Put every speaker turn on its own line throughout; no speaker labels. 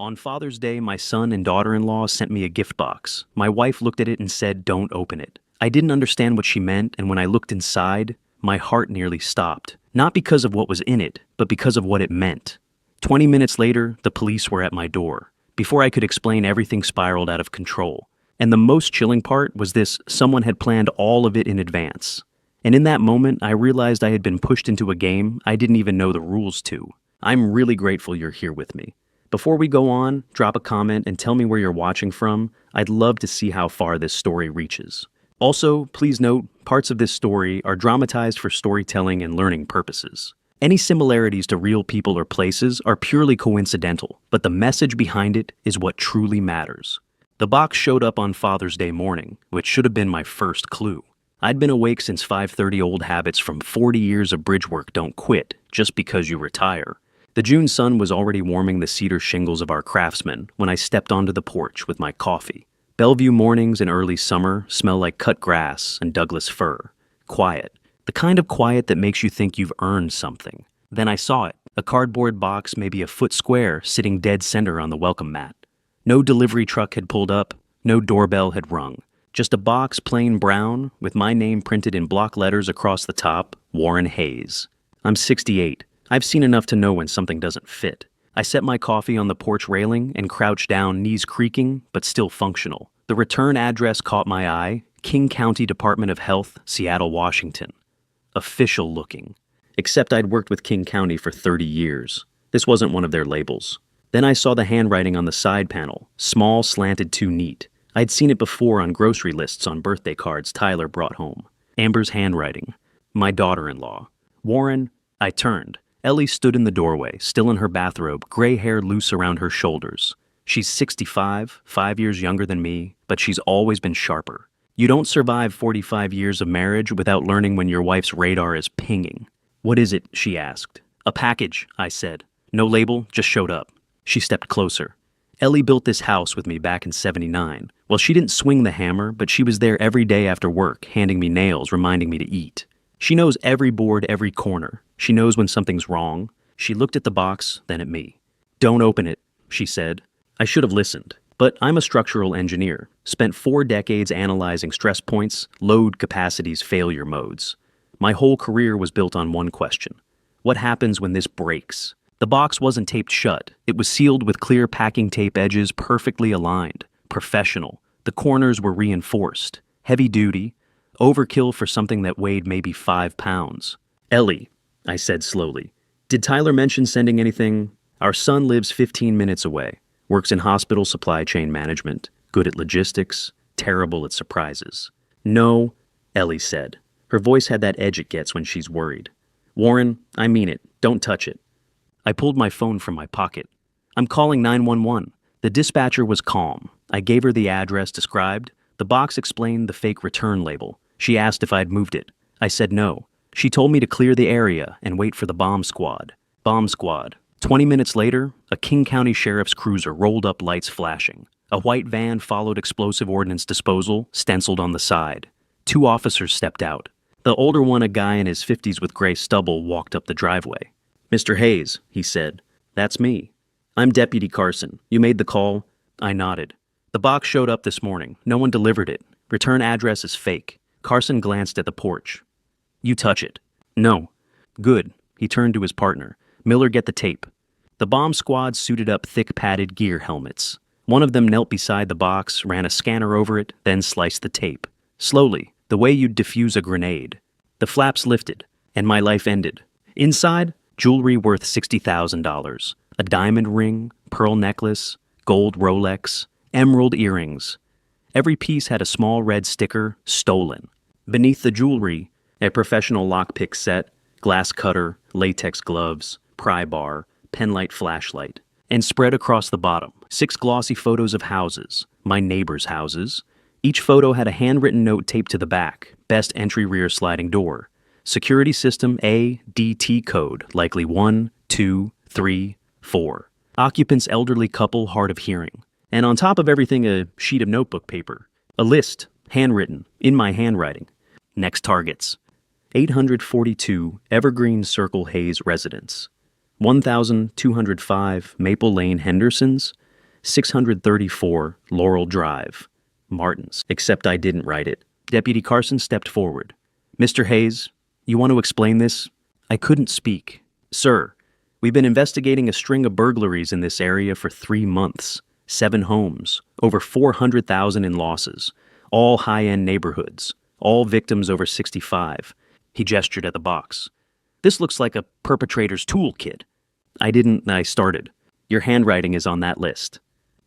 On Father's Day, my son and daughter-in-law sent me a gift box. My wife looked at it and said, "Don't open it." I didn't understand what she meant, and when I looked inside, my heart nearly stopped. Not because of what was in it, but because of what it meant. 20 minutes later, the police were at my door. Before I could explain, everything spiraled out of control. And the most chilling part was this: someone had planned all of it in advance. And in that moment, I realized I had been pushed into a game I didn't even know the rules to. I'm really grateful you're here with me. Before we go on, drop a comment and tell me where you're watching from. I'd love to see how far this story reaches. Also, please note, parts of this story are dramatized for storytelling and learning purposes. Any similarities to real people or places are purely coincidental, but the message behind it is what truly matters. The box showed up on Father's Day morning, which should have been my first clue. I'd been awake since 5:30. Old habits from 40 years of bridge work don't quit just because you retire. The June sun was already warming the cedar shingles of our craftsman when I stepped onto the porch with my coffee. Bellevue mornings in early summer smell like cut grass and Douglas fir. Quiet. The kind of quiet that makes you think you've earned something. Then I saw it. A cardboard box maybe a foot square sitting dead center on the welcome mat. No delivery truck had pulled up. No doorbell had rung. Just a box, plain brown, with my name printed in block letters across the top, Warren Hayes. I'm 68. I've seen enough to know when something doesn't fit. I set my coffee on the porch railing and crouched down, knees creaking, but still functional. The return address caught my eye: King County Department of Health, Seattle, Washington. Official looking. Except I'd worked with King County for 30 years. This wasn't one of their labels. Then I saw the handwriting on the side panel, small, slanted, too neat. I'd seen it before on grocery lists on birthday cards Tyler brought home. Amber's handwriting. My daughter-in-law. Warren. I turned. Ellie stood in the doorway, still in her bathrobe, gray hair loose around her shoulders. She's 65, 5 years younger than me, but she's always been sharper. You don't survive 45 years of marriage without learning when your wife's radar is pinging. "What is it?" she asked. "A package," I said. "No label, just showed up." She stepped closer. Ellie built this house with me back in '79. Well, she didn't swing the hammer, but she was there every day after work, handing me nails, reminding me to eat. She knows every board, every corner. She knows when something's wrong. She looked at the box, then at me. "Don't open it," she said. I should have listened, but I'm a structural engineer. Spent 4 decades analyzing stress points, load capacities, failure modes. My whole career was built on one question: what happens when this breaks? The box wasn't taped shut. It was sealed with clear packing tape, edges perfectly aligned. Professional. The corners were reinforced. Heavy duty. Overkill for something that weighed maybe 5 pounds. "Ellie," I said slowly, "did Tyler mention sending anything? Our son lives 15 minutes away. Works in hospital supply chain management. Good at logistics. Terrible at surprises." "No," Ellie said. Her voice had that edge it gets when she's worried. "Warren, I mean it. Don't touch it." I pulled my phone from my pocket. "I'm calling 911. The dispatcher was calm. I gave her the address described. The box explained the fake return label. She asked if I'd moved it. I said no. She told me to clear the area and wait for the bomb squad. Bomb squad. 20 minutes later, a King County Sheriff's cruiser rolled up, lights flashing. A white van followed, explosive ordnance disposal stenciled on the side. 2 officers stepped out. The older one, a guy in his 50s with gray stubble, walked up the driveway. "Mr. Hayes," he said. "That's me." "I'm Deputy Carson. You made the call?" I nodded. "The box showed up this morning. No one delivered it. Return address is fake." Carson glanced at the porch. "You touch it." "No." "Good." He turned to his partner. "Miller, get the tape." The bomb squad suited up, thick padded gear helmets. One of them knelt beside the box, ran a scanner over it, then sliced the tape. Slowly, the way you'd defuse a grenade. The flaps lifted, and my life ended. Inside, jewelry worth $60,000. A diamond ring, pearl necklace, gold Rolex, emerald earrings. Every piece had a small red sticker, "Stolen." Beneath the jewelry, a professional lockpick set, glass cutter, latex gloves, pry bar, penlight flashlight. And spread across the bottom, 6 glossy photos of houses, my neighbors' houses. Each photo had a handwritten note taped to the back: best entry rear sliding door. Security system ADT code, likely 1, 2, 3, 4. Occupants elderly couple, hard of hearing. And on top of everything, a sheet of notebook paper. A list, handwritten, in my handwriting. Next targets: 842 Evergreen Circle Hayes residence. 1,205 Maple Lane Hendersons, 634 Laurel Drive, Martins, except I didn't write it. Deputy Carson stepped forward. Mr. Hayes, you want to explain this? I couldn't speak. Sir, we've been investigating a string of burglaries in this area for 3 months. 7 homes, over 400,000 in losses, all high-end neighborhoods, all victims over 65. He gestured at the box. This looks like a perpetrator's toolkit. I started. Your handwriting is on that list.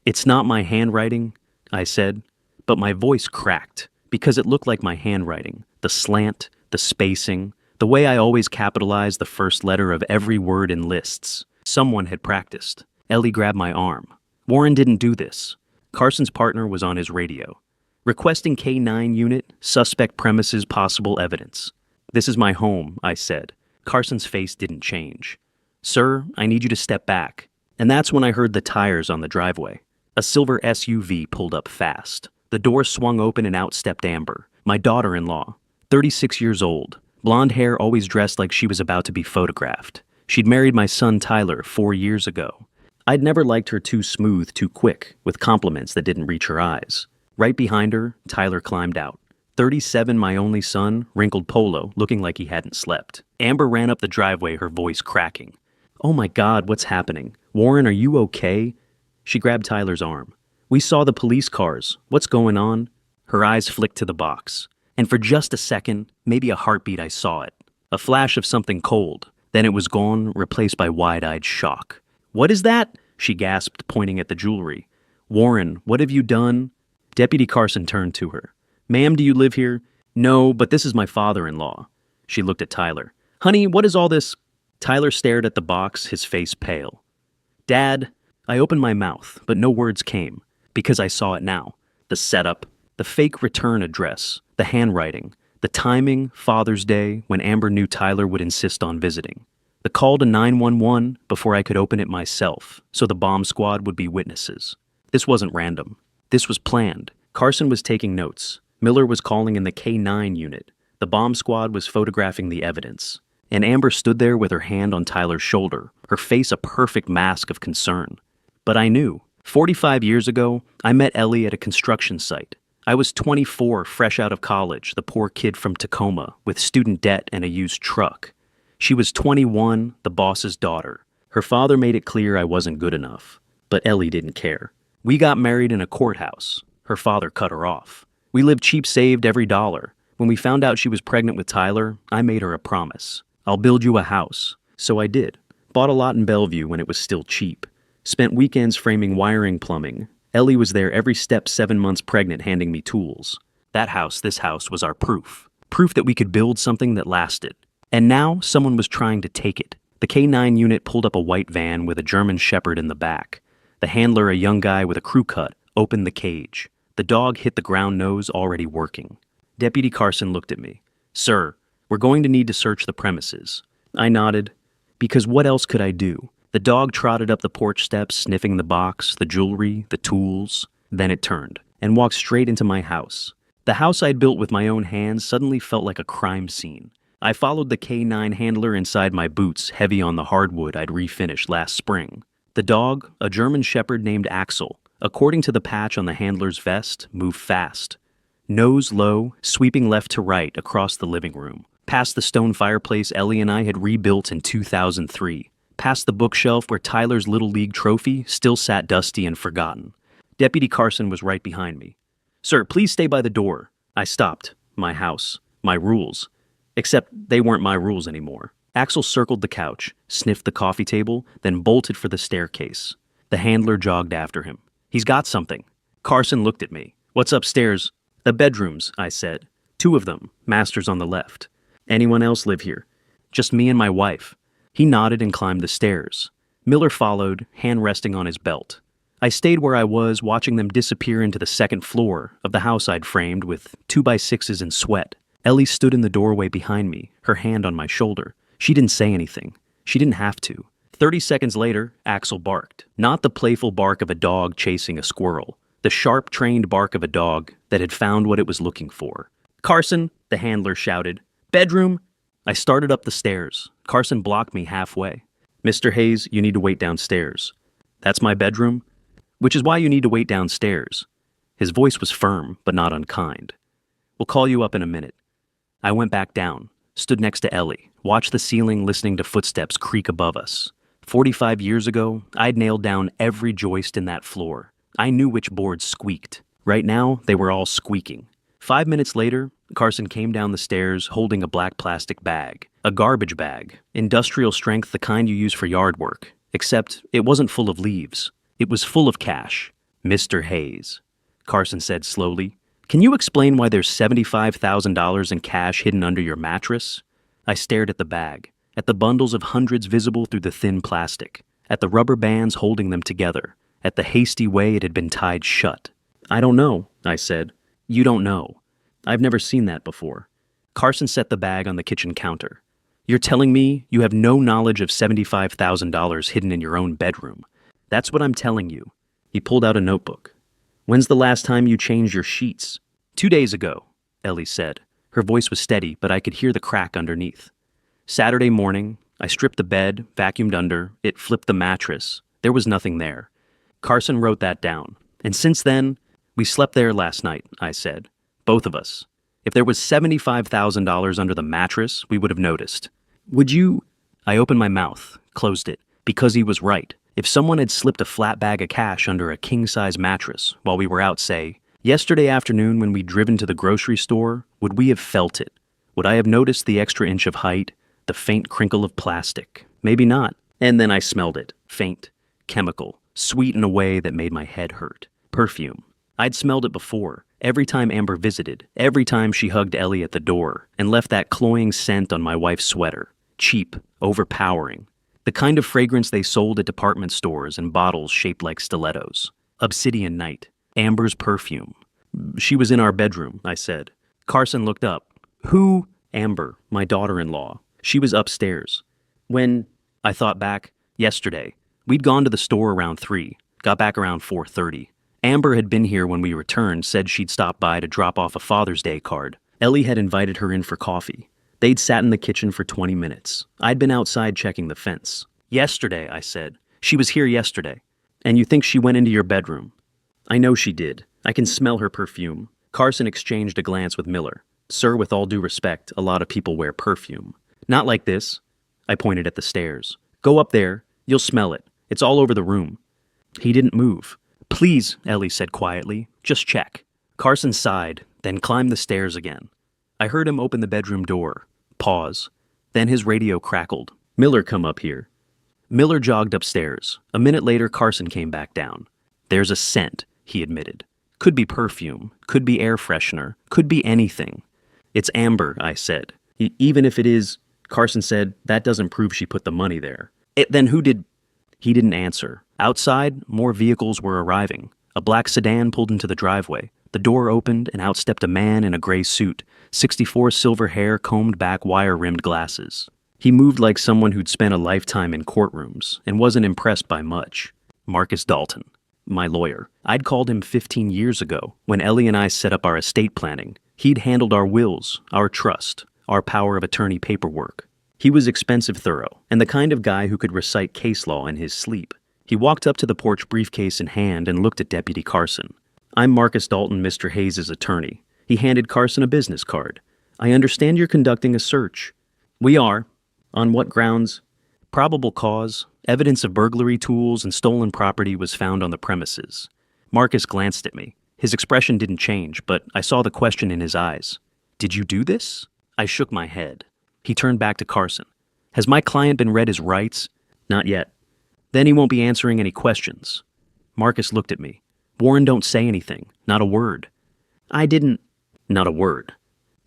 It's not my handwriting, I said, but my voice cracked because it looked like my handwriting, the slant, the spacing, the way I always capitalize the first letter of every word in lists. Someone had practiced. Ellie grabbed my arm. Warren didn't do this. Carson's partner was on his radio. Requesting K-9 unit, suspect premises, possible evidence. This is my home, I said. Carson's face didn't change. Sir, I need you to step back. And that's when I heard the tires on the driveway. A silver SUV pulled up fast. The door swung open and out stepped Amber, my daughter-in-law, 36 years old, blonde hair, always dressed like she was about to be photographed. She'd married my son Tyler 4 years ago. I'd never liked her too smooth, too quick, with compliments that didn't reach her eyes. Right behind her, Tyler climbed out. 37, my only son, wrinkled polo, looking like he hadn't slept. Amber ran up the driveway, her voice cracking. Oh my God, what's happening? Warren, are you okay? She grabbed Tyler's arm. We saw the police cars. What's going on? Her eyes flicked to the box. And for just a second, maybe a heartbeat, I saw it. A flash of something cold. Then it was gone, replaced by wide-eyed shock. What is that? She gasped, pointing at the jewelry. Warren, what have you done? Deputy Carson turned to her. Ma'am, do you live here? No, but this is my father-in-law. She looked at Tyler. Honey, what is all this? Tyler stared at the box, his face pale. Dad, I opened my mouth, but no words came, because I saw it now. The setup, the fake return address, the handwriting, the timing, Father's Day, when Amber knew Tyler would insist on visiting. The call to 911 before I could open it myself, so the bomb squad would be witnesses. This wasn't random. This was planned. Carson was taking notes. Miller was calling in the K-9 unit. The bomb squad was photographing the evidence. And Amber stood there with her hand on Tyler's shoulder, her face a perfect mask of concern. But I knew. 45 years ago, I met Ellie at a construction site. I was 24, fresh out of college, the poor kid from Tacoma, with student debt and a used truck. She was 21, the boss's daughter. Her father made it clear I wasn't good enough. But Ellie didn't care. We got married in a courthouse. Her father cut her off. We lived cheap, saved every dollar. When we found out she was pregnant with Tyler, I made her a promise. I'll build you a house. So I did. Bought a lot in Bellevue when it was still cheap. Spent weekends framing wiring plumbing. Ellie was there every step, 7 months pregnant, handing me tools. This house was our proof. Proof that we could build something that lasted. And now someone was trying to take it. The K-9 unit pulled up a white van with a German Shepherd in the back. The handler, a young guy with a crew cut, opened the cage. The dog hit the ground nose, already working. Deputy Carson looked at me. Sir, we're going to need to search the premises. I nodded. Because what else could I do? The dog trotted up the porch steps, sniffing the box, the jewelry, the tools. Then it turned and walked straight into my house. The house I'd built with my own hands suddenly felt like a crime scene. I followed the K-9 handler inside my boots, heavy on the hardwood I'd refinished last spring. The dog, a German Shepherd named Axel, according to the patch on the handler's vest, moved fast. Nose low, sweeping left to right across the living room. Past the stone fireplace Ellie and I had rebuilt in 2003. Past the bookshelf where Tyler's Little League trophy still sat dusty and forgotten. Deputy Carson was right behind me. Sir, please stay by the door. I stopped. My house. My rules. Except they weren't my rules anymore. Axel circled the couch, sniffed the coffee table, then bolted for the staircase. The handler jogged after him. He's got something. Carson looked at me. What's upstairs? The bedrooms, I said. 2 of them, master's on the left. Anyone else live here? Just me and my wife. He nodded and climbed the stairs. Miller followed, hand resting on his belt. I stayed where I was, watching them disappear into the second floor of the house I'd framed with 2x6s in sweat. Ellie stood in the doorway behind me, her hand on my shoulder. She didn't say anything. She didn't have to. 30 seconds later, Axel barked. Not the playful bark of a dog chasing a squirrel. The sharp, trained bark of a dog that had found what it was looking for. Carson, the handler shouted. Bedroom! I started up the stairs. Carson blocked me halfway. Mr. Hayes, you need to wait downstairs. That's my bedroom? Which is why you need to wait downstairs. His voice was firm, but not unkind. We'll call you up in a minute. I went back down, stood next to Ellie, watched the ceiling listening to footsteps creak above us. 45 years ago, I'd nailed down every joist in that floor. I knew which boards squeaked. Right now, they were all squeaking. 5 minutes later, Carson came down the stairs holding a black plastic bag. A garbage bag. Industrial strength, the kind you use for yard work. Except it wasn't full of leaves. It was full of cash. Mr. Hayes. Carson said slowly. Can you explain why there's $75,000 in cash hidden under your mattress? I stared at the bag, at the bundles of hundreds visible through the thin plastic, at the rubber bands holding them together, at the hasty way it had been tied shut. I don't know, I said. You don't know. I've never seen that before. Carson set the bag on the kitchen counter. You're telling me you have no knowledge of $75,000 hidden in your own bedroom. That's what I'm telling you. He pulled out a notebook. When's the last time you changed your sheets? 2 days ago, Ellie said. Her voice was steady, but I could hear the crack underneath. Saturday morning, I stripped the bed, vacuumed under, it flipped the mattress. There was nothing there. Carson wrote that down. And since then, we slept there last night, I said. Both of us. If there was $75,000 under the mattress, we would have noticed. Would you? I opened my mouth, closed it, because he was right. If someone had slipped a flat bag of cash under a king-size mattress while we were out, say, yesterday afternoon when we'd driven to the grocery store, would we have felt it? Would I have noticed the extra inch of height, the faint crinkle of plastic? Maybe not. And then I smelled it. Faint, chemical, sweet in a way that made my head hurt. Perfume. I'd smelled it before, every time Amber visited, every time she hugged Ellie at the door, and left that cloying scent on my wife's sweater. Cheap, overpowering. The kind of fragrance they sold at department stores in bottles shaped like stilettos. Obsidian Night. Amber's perfume. She was in our bedroom, I said. Carson looked up. Who? Amber, my daughter-in-law. She was upstairs. When? I thought back. Yesterday. We'd gone to the store around 3. Got back around 4:30. Amber had been here when we returned, said she'd stop by to drop off a Father's Day card. Ellie had invited her in for coffee. They'd sat in the kitchen for 20 minutes. I'd been outside checking the fence. Yesterday, I said. She was here yesterday. And you think she went into your bedroom? I know she did. I can smell her perfume. Carson exchanged a glance with Miller. Sir, with all due respect, a lot of people wear perfume. Not like this. I pointed at the stairs. Go up there. You'll smell it. It's all over the room. He didn't move. Please, Ellie said quietly. Just check. Carson sighed, then climbed the stairs again. I heard him open the bedroom door. Pause. Then his radio crackled. Miller, come up here. Miller jogged upstairs. A minute later, Carson came back down. There's a scent, he admitted. Could be perfume, could be air freshener, could be anything. It's Amber, I said. Even if it is, Carson said, that doesn't prove she put the money there. Then who did? He didn't answer. Outside, more vehicles were arriving. A black sedan pulled into the driveway. The door opened and out stepped a man in a gray suit, 64 silver hair combed back wire-rimmed glasses. He moved like someone who'd spent a lifetime in courtrooms and wasn't impressed by much. Marcus Dalton, my lawyer. I'd called him 15 years ago when Ellie and I set up our estate planning. He'd handled our wills, our trust, our power of attorney paperwork. He was expensive thorough, and the kind of guy who could recite case law in his sleep. He walked up to the porch, briefcase in hand, and looked at Deputy Carson. I'm Marcus Dalton, Mr. Hayes' attorney. He handed Carson a business card. I understand you're conducting a search. We are. On what grounds? Probable cause. Evidence of burglary tools and stolen property was found on the premises. Marcus glanced at me. His expression didn't change, but I saw the question in his eyes. Did you do this? I shook my head. He turned back to Carson. Has my client been read his rights? Not yet. Then he won't be answering any questions. Marcus looked at me. Warren, don't say anything. Not a word. I didn't. Not a word.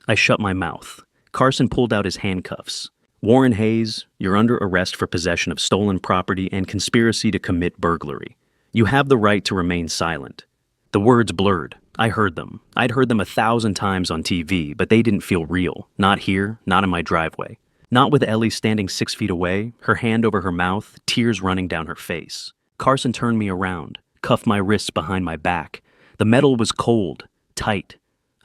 I shut my mouth. Carson pulled out his handcuffs. Warren Hayes, you're under arrest for possession of stolen property and conspiracy to commit burglary. You have the right to remain silent. The words blurred. I heard them. I'd heard them 1,000 times on TV, but they didn't feel real. Not here, not in my driveway. Not with Ellie standing 6 feet away, her hand over her mouth, tears running down her face. Carson turned me around, cuffed my wrists behind my back. The metal was cold, tight.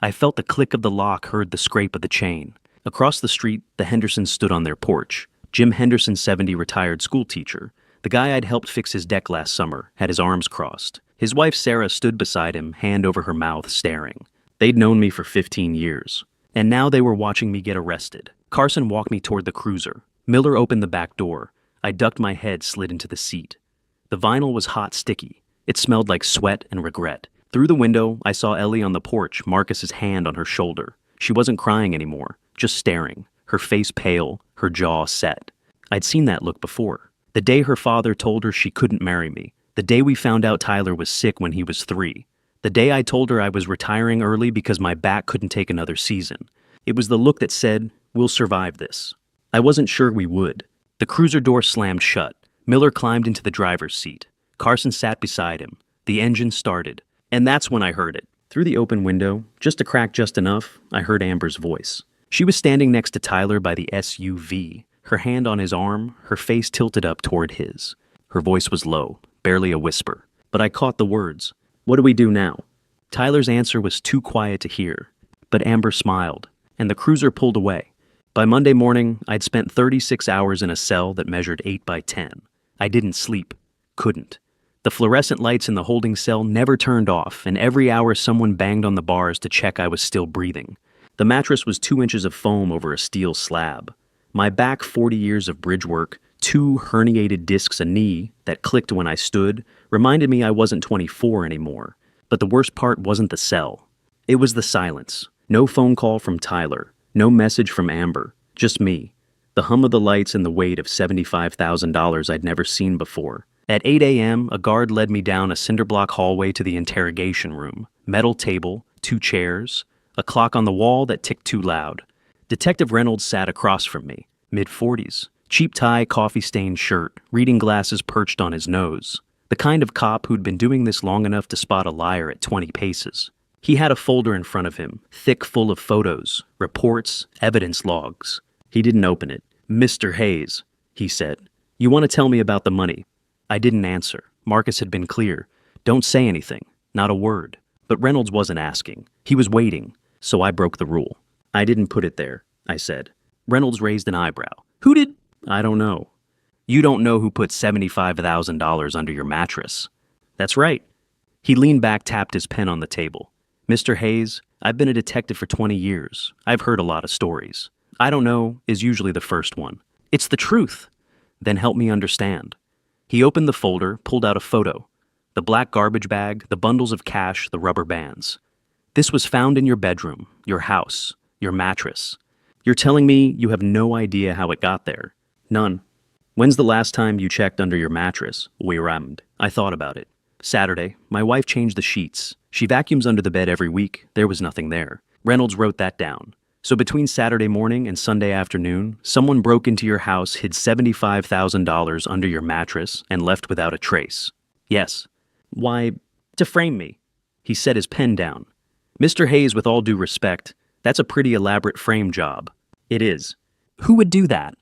I felt the click of the lock, heard the scrape of the chain. Across the street, the Hendersons stood on their porch. Jim Henderson, 70, retired school teacher. The guy I'd helped fix his deck last summer had his arms crossed. His wife Sarah stood beside him, hand over her mouth, staring. They'd known me for 15 years. And now they were watching me get arrested. Carson walked me toward the cruiser. Miller opened the back door. I ducked my head, slid into the seat. The vinyl was hot, sticky. It smelled like sweat and regret. Through the window, I saw Ellie on the porch, Marcus's hand on her shoulder. She wasn't crying anymore, just staring, her face pale, her jaw set. I'd seen that look before. The day her father told her she couldn't marry me. The day we found out Tyler was sick when he was 3. The day I told her I was retiring early because my back couldn't take another season. It was the look that said, "We'll survive this." I wasn't sure we would. The cruiser door slammed shut. Miller climbed into the driver's seat. Carson sat beside him. The engine started. And that's when I heard it. Through the open window, just a crack just enough, I heard Amber's voice. She was standing next to Tyler by the SUV, her hand on his arm, her face tilted up toward his. Her voice was low, barely a whisper. But I caught the words. "What do we do now?" Tyler's answer was too quiet to hear. But Amber smiled, and the cruiser pulled away. By Monday morning, I'd spent 36 hours in a cell that measured 8 by 10. I didn't sleep. Couldn't. The fluorescent lights in the holding cell never turned off, and every hour someone banged on the bars to check I was still breathing. The mattress was 2 inches of foam over a steel slab. My back, 40 years of bridge work, 2 herniated discs a knee that clicked when I stood, reminded me I wasn't 24 anymore. But the worst part wasn't the cell. It was the silence. No phone call from Tyler. No message from Amber. Just me. The hum of the lights and the weight of $75,000 I'd never seen before. At 8 a.m., a guard led me down a cinder-block hallway to the interrogation room. Metal table, 2 chairs, a clock on the wall that ticked too loud. Detective Reynolds sat across from me, mid-40s. Cheap tie, coffee-stained shirt, reading glasses perched on his nose. The kind of cop who'd been doing this long enough to spot a liar at 20 paces. He had a folder in front of him, thick full of photos, reports, evidence logs. He didn't open it. "Mr. Hayes," he said, "you want to tell me about the money?" I didn't answer. Marcus had been clear. Don't say anything. Not a word. But Reynolds wasn't asking. He was waiting. So I broke the rule. "I didn't put it there," I said. Reynolds raised an eyebrow. "Who did?" "I don't know." "You don't know who put $75,000 under your mattress?" "That's right." He leaned back, tapped his pen on the table. "Mr. Hayes, I've been a detective for 20 years. I've heard a lot of stories. I don't know is usually the first one. It's the truth." "Then help me understand." He opened the folder, pulled out a photo. The black garbage bag, the bundles of cash, the rubber bands. "This was found in your bedroom, your house, your mattress. You're telling me you have no idea how it got there?" "None." "When's the last time you checked under your mattress?" "We rammed." I thought about it. "Saturday. My wife changed the sheets. She vacuums under the bed every week. There was nothing there." Reynolds wrote that down. "So between Saturday morning and Sunday afternoon, someone broke into your house, hid $75,000 under your mattress, and left without a trace." "Yes." "Why, to frame me." He set his pen down. "Mr. Hayes, with all due respect, that's a pretty elaborate frame job." "It is." "Who would do that?"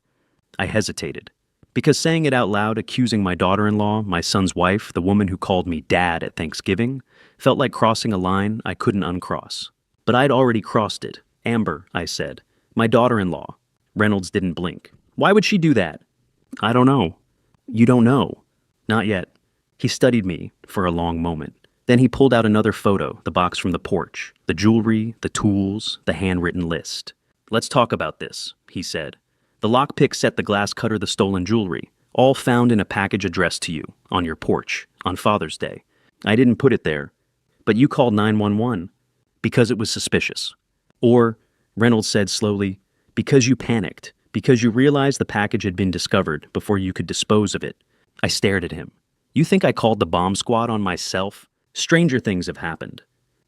I hesitated. Because saying it out loud, accusing my daughter-in-law, my son's wife, the woman who called me Dad at Thanksgiving, felt like crossing a line I couldn't uncross. But I'd already crossed it. "Amber," I said. "My daughter-in-law." Reynolds didn't blink. "Why would she do that?" "I don't know." "You don't know?" "Not yet." He studied me for a long moment. Then he pulled out another photo, the box from the porch, the jewelry, the tools, the handwritten list. "Let's talk about this," he said. "The lockpick set, the glass cutter, the stolen jewelry, all found in a package addressed to you, on your porch, on Father's Day. I didn't put it there. But you called 911 because it was suspicious. Or," Reynolds said slowly, "because you panicked, because you realized the package had been discovered before you could dispose of it." I stared at him. "You think I called the bomb squad on myself? Stranger things have happened.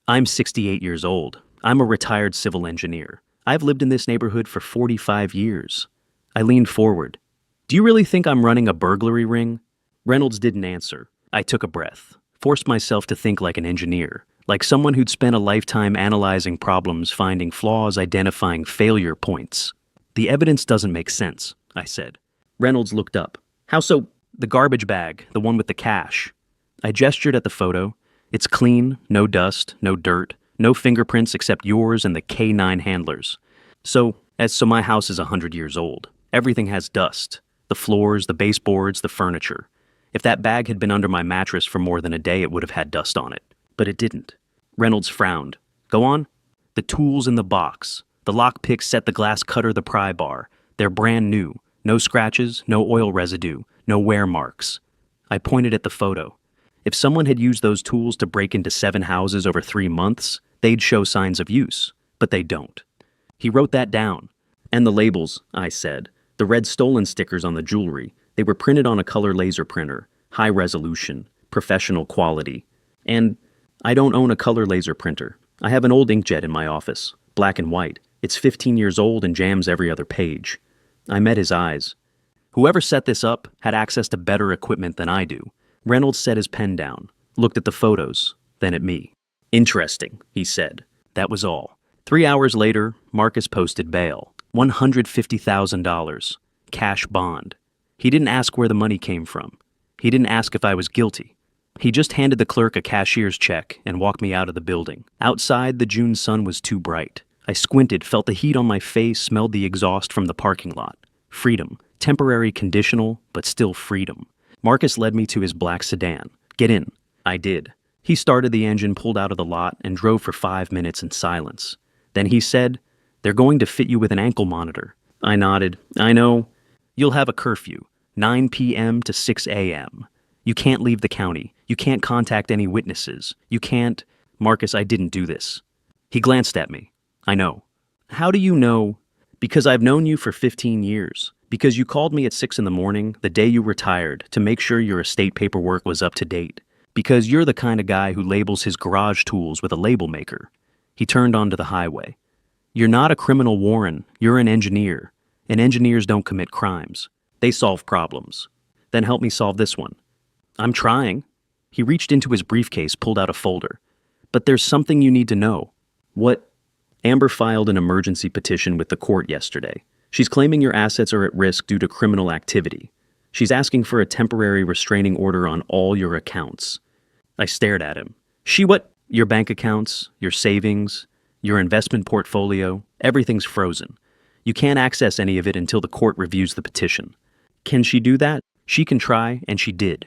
I'm 68 years old. I'm a retired civil engineer. I've lived in this neighborhood for 45 years. I leaned forward. "Do you really think I'm running a burglary ring?" Reynolds didn't answer. I took a breath, forced myself to think like an engineer, like someone who'd spent a lifetime analyzing problems, finding flaws, identifying failure points. "The evidence doesn't make sense," I said. Reynolds looked up. "How so?" "The garbage bag, the one with the cash." I gestured at the photo. "It's clean, no dust, no dirt, no fingerprints except yours and the K9 handlers. So my house is 100 years old. Everything has dust. The floors, the baseboards, the furniture. If that bag had been under my mattress for more than a day, it would have had dust on it. But it didn't. Reynolds frowned. Go on? The tools in the box. The lockpick set, the glass cutter, the pry bar. They're brand new. No scratches, no oil residue, no wear marks. I pointed at the photo. If someone had used those tools to break into 7 houses over 3 months, they'd show signs of use. But they don't. He wrote that down. And the labels, I said. The red stolen stickers on the jewelry. They were printed on a color laser printer. High resolution. Professional quality. And I don't own a color laser printer. I have an old inkjet in my office. Black and white. It's 15 years old and jams every other page. I met his eyes. Whoever set this up had access to better equipment than I do. Reynolds set his pen down, looked at the photos, then at me. Interesting, he said. That was all. 3 hours later, Marcus posted bail. $150,000. Cash bond. He didn't ask where the money came from. He didn't ask if I was guilty. He just handed the clerk a cashier's check and walked me out of the building. Outside, the June sun was too bright. I squinted, felt the heat on my face, smelled the exhaust from the parking lot. Freedom. Temporary, conditional, but still freedom. Marcus led me to his black sedan. Get in. I did. He started the engine, pulled out of the lot, and drove for 5 minutes in silence. Then he said, "They're going to fit you with an ankle monitor." I nodded. I know. You'll have a curfew. 9 p.m. to 6 a.m. You can't leave the county. You can't contact any witnesses. You can't... Marcus, I didn't do this. He glanced at me. I know. How do you know? Because I've known you for 15 years. Because you called me at 6 in the morning, the day you retired, to make sure your estate paperwork was up to date. Because you're the kind of guy who labels his garage tools with a label maker. He turned onto the highway. You're not a criminal, Warren. You're an engineer. And engineers don't commit crimes. They solve problems. Then help me solve this one. I'm trying. He reached into his briefcase, pulled out a folder. But there's something you need to know. What? Amber filed an emergency petition with the court yesterday. She's claiming your assets are at risk due to criminal activity. She's asking for a temporary restraining order on all your accounts. I stared at him. She what? Your bank accounts, your savings, your investment portfolio, everything's frozen. You can't access any of it until the court reviews the petition. Can she do that? She can try, and she did.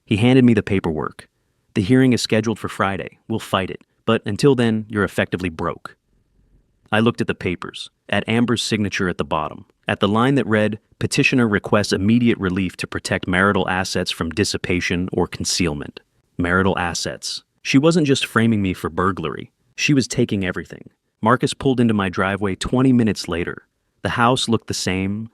He handed me the paperwork. The hearing is scheduled for Friday. We'll fight it. But until then, you're effectively broke. I looked at the papers, at Amber's signature at the bottom, at the line that read, "Petitioner requests immediate relief to protect marital assets from dissipation or concealment." Marital assets. She wasn't just framing me for burglary. She was taking everything. Marcus pulled into my driveway 20 minutes later. The house looked the same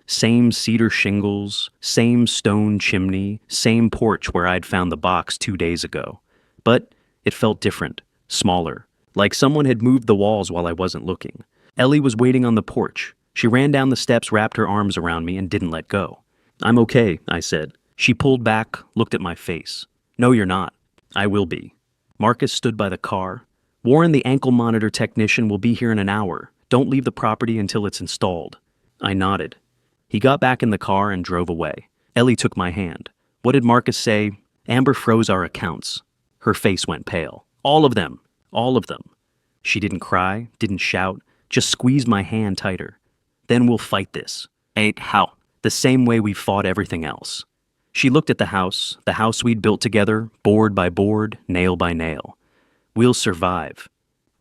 cedar shingles, same stone chimney, same porch where I'd found the box 2 days ago. But it felt different, smaller, like someone had moved the walls while I wasn't looking. Ellie was waiting on the porch. She ran down the steps, wrapped her arms around me, and didn't let go. "I'm okay," I said. She pulled back, looked at my face. "No, you're not." "I will be." Marcus stood by the car. "Warren, the ankle monitor technician, will be here in an hour. Don't leave the property until it's installed." I nodded. He got back in the car and drove away. Ellie took my hand. "What did Marcus say?" "Amber froze our accounts." Her face went pale. "All of them. All of them." She didn't cry, didn't shout, just squeezed my hand tighter. "Then we'll fight this." How?" "The same way we fought everything else." She looked at the house we'd built together, board by board, nail by nail. "We'll survive."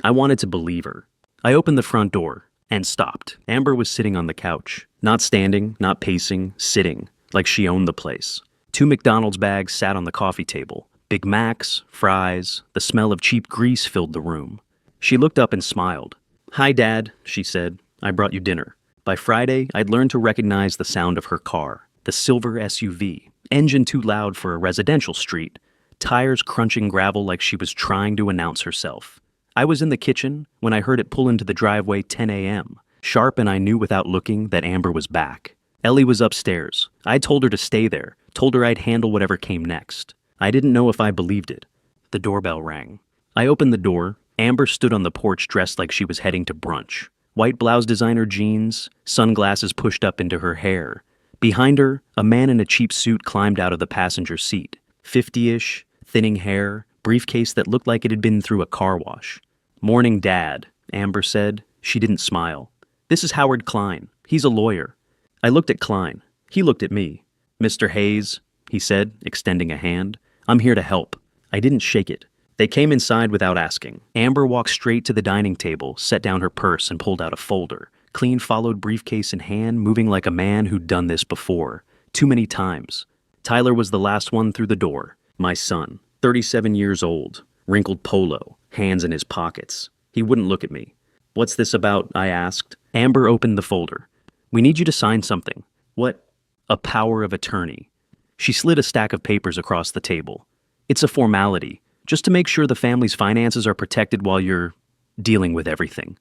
I wanted to believe her. I opened the front door and stopped. Amber was sitting on the couch, not standing, not pacing, sitting, like she owned the place. 2 McDonald's bags sat on the coffee table. Big Macs, fries, the smell of cheap grease filled the room. She looked up and smiled. "Hi, Dad," she said. "I brought you dinner." By Friday, I'd learned to recognize the sound of her car. The silver SUV. Engine too loud for a residential street. Tires crunching gravel like she was trying to announce herself. I was in the kitchen when I heard it pull into the driveway 10 a.m. Sharp, and I knew without looking that Amber was back. Ellie was upstairs. I told her to stay there, told her I'd handle whatever came next. I didn't know if I believed it. The doorbell rang. I opened the door. Amber stood on the porch dressed like she was heading to brunch. White blouse, designer jeans, sunglasses pushed up into her hair. Behind her, a man in a cheap suit climbed out of the passenger seat. 50-ish, thinning hair, briefcase that looked like it had been through a car wash. "Morning, Dad," Amber said. She didn't smile. "This is Howard Klein. He's a lawyer." I looked at Klein. He looked at me. "Mr. Hayes." he said, extending a hand. "I'm here to help." I didn't shake it. They came inside without asking. Amber walked straight to the dining table, set down her purse, and pulled out a folder. Clean followed, briefcase in hand, moving like a man who'd done this before. Too many times. Tyler was the last one through the door. My son, 37 years old, wrinkled polo, hands in his pockets. He wouldn't look at me. "What's this about?" I asked. Amber opened the folder. "We need you to sign something." "What?" "A power of attorney." She slid a stack of papers across the table. "It's a formality, just to make sure the family's finances are protected while you're dealing with everything."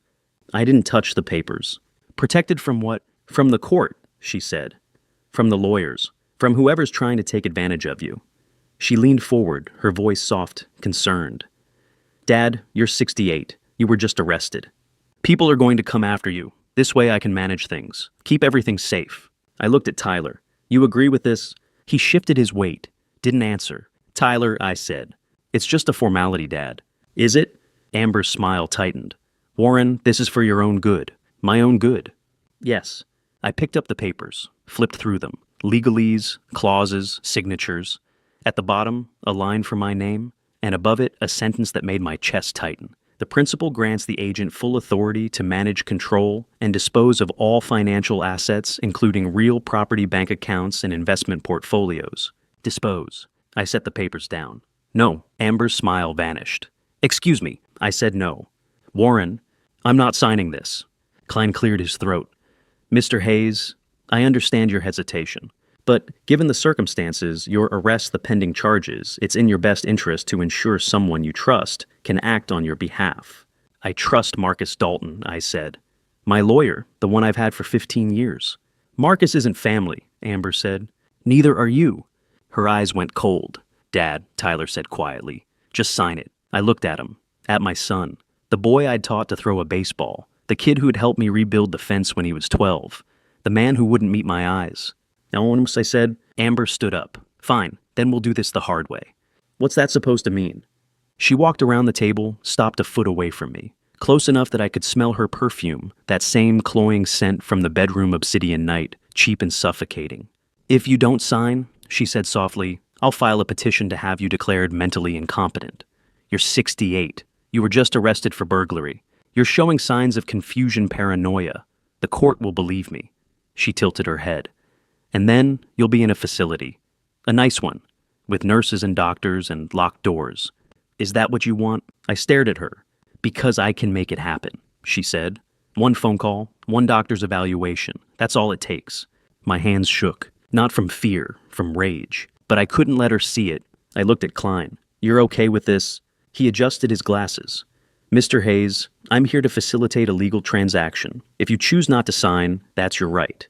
I didn't touch the papers. "Protected from what?" "From the court," she said. "From the lawyers. From whoever's trying to take advantage of you." She leaned forward, her voice soft, concerned. "Dad, you're 68. You were just arrested. People are going to come after you. This way I can manage things. Keep everything safe." I looked at Tyler. "You agree with this?" He shifted his weight. Didn't answer. "Tyler," I said. "It's just a formality, Dad." "Is it?" Amber's smile tightened. "Warren, this is for your own good. My own good." "Yes." I picked up the papers, flipped through them. Legalese, clauses, signatures. At the bottom, a line for my name, and above it, a sentence that made my chest tighten. The principal grants the agent full authority to manage, control, and dispose of all financial assets, including real property, bank accounts, and investment portfolios. Dispose. I set the papers down. "No." Amber's smile vanished. "Excuse me." I said no. "Warren, I'm not signing this." Klein cleared his throat. "Mr. Hayes, I understand your hesitation. But given the circumstances, your arrest, the pending charges, it's in your best interest to ensure someone you trust can act on your behalf." "I trust Marcus Dalton," I said. "My lawyer, the one I've had for 15 years. "Marcus isn't family," Amber said. "Neither are you." Her eyes went cold. "Dad," Tyler said quietly, "just sign it." I looked at him, at my son, the boy I'd taught to throw a baseball, the kid who'd helped me rebuild the fence when he was 12, the man who wouldn't meet my eyes. "Now, once," I said. Amber stood up. "Fine, then we'll do this the hard way." "What's that supposed to mean?" She walked around the table, stopped a foot away from me, close enough that I could smell her perfume, that same cloying scent from the bedroom obsidian night, cheap and suffocating. "If you don't sign," she said softly, "I'll file a petition to have you declared mentally incompetent. You're 68. You were just arrested for burglary. You're showing signs of confusion paranoia. The court will believe me." She tilted her head. "And then you'll be in a facility. A nice one, with nurses and doctors and locked doors. Is that what you want?" I stared at her. "Because I can make it happen," she said. "One phone call, one doctor's evaluation. That's all it takes." My hands shook, not from fear, from rage. But I couldn't let her see it. I looked at Klein. "You're okay with this?" He adjusted his glasses. "Mr. Hayes, I'm here to facilitate a legal transaction. If you choose not to sign, that's your right.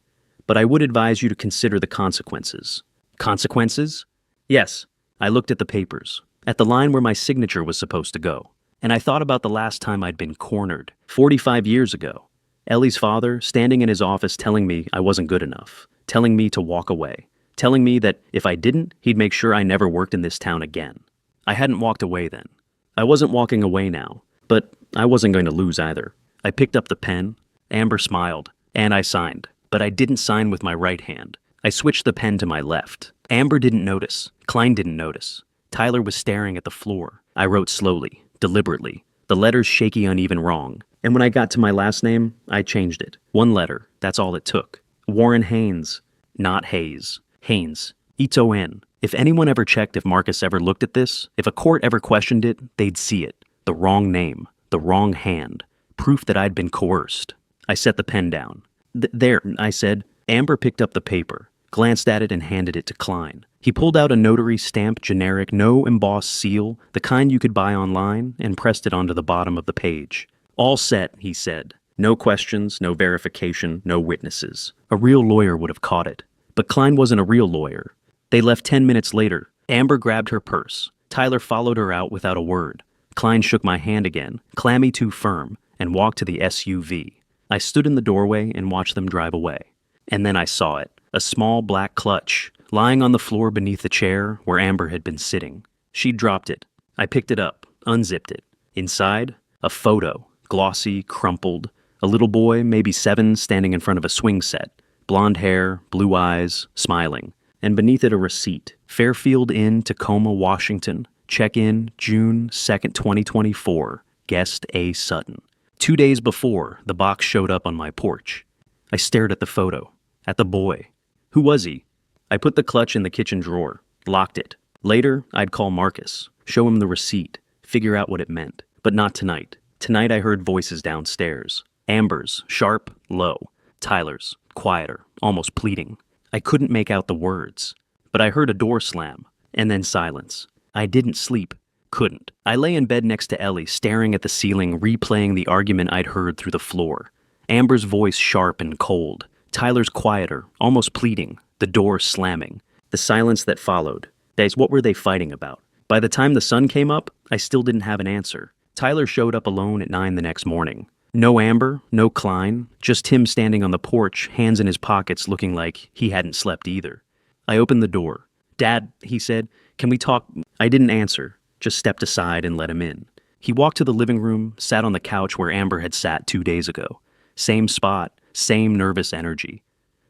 But I would advise you to consider the consequences." "Consequences?" "Yes." I looked at the papers, at the line where my signature was supposed to go. And I thought about the last time I'd been cornered, 45 years ago. Ellie's father standing in his office telling me I wasn't good enough, telling me to walk away, telling me that if I didn't, he'd make sure I never worked in this town again. I hadn't walked away then. I wasn't walking away now, but I wasn't going to lose either. I picked up the pen. Amber smiled, and I signed. But I didn't sign with my right hand. I switched the pen to my left. Amber didn't notice. Klein didn't notice. Tyler was staring at the floor. I wrote slowly, deliberately, the letters shaky, uneven, wrong. And when I got to my last name, I changed it. One letter, that's all it took. Warren Haynes, not Hayes. Haynes, H-O-N. If anyone ever checked, if Marcus ever looked at this, if a court ever questioned it, they'd see it. The wrong name, the wrong hand. Proof that I'd been coerced. I set the pen down. "There," I said. Amber picked up the paper, glanced at it, and handed it to Klein. He pulled out a notary stamped generic, no embossed seal, the kind you could buy online, and pressed it onto the bottom of the page. "All set," he said. No questions, no verification, no witnesses. A real lawyer would have caught it. But Klein wasn't a real lawyer. They left 10 minutes later. Amber grabbed her purse. Tyler followed her out without a word. Klein shook my hand again, clammy too firm, and walked to the SUV. I stood in the doorway and watched them drive away. And then I saw it, a small black clutch, lying on the floor beneath the chair where Amber had been sitting. She'd dropped it. I picked it up, unzipped it. Inside, a photo, glossy, crumpled, a little boy, maybe 7, standing in front of a swing set, blonde hair, blue eyes, smiling, and beneath it a receipt, Fairfield Inn, Tacoma, Washington. Check-in June 2nd, 2024. Guest A. Sutton. 2 days before, the box showed up on my porch. I stared at the photo, at the boy. Who was he? I put the clutch in the kitchen drawer, locked it. Later, I'd call Marcus, show him the receipt, figure out what it meant. But not tonight. Tonight I heard voices downstairs. Amber's, sharp, low. Tyler's, quieter, almost pleading. I couldn't make out the words. But I heard a door slam, and then silence. I didn't sleep. Couldn't. I lay in bed next to Ellie, staring at the ceiling, replaying the argument I'd heard through the floor. Amber's voice sharp and cold. Tyler's quieter, almost pleading. The door slamming. The silence that followed. Days, what were they fighting about? By the time the sun came up, I still didn't have an answer. Tyler showed up alone at 9 the next morning. No Amber, no Klein, just him standing on the porch, hands in his pockets, looking like he hadn't slept either. I opened the door. "Dad," he said, "can we talk?" I didn't answer, just stepped aside and let him in. He walked to the living room, sat on the couch where Amber had sat 2 days ago. Same spot, same nervous energy.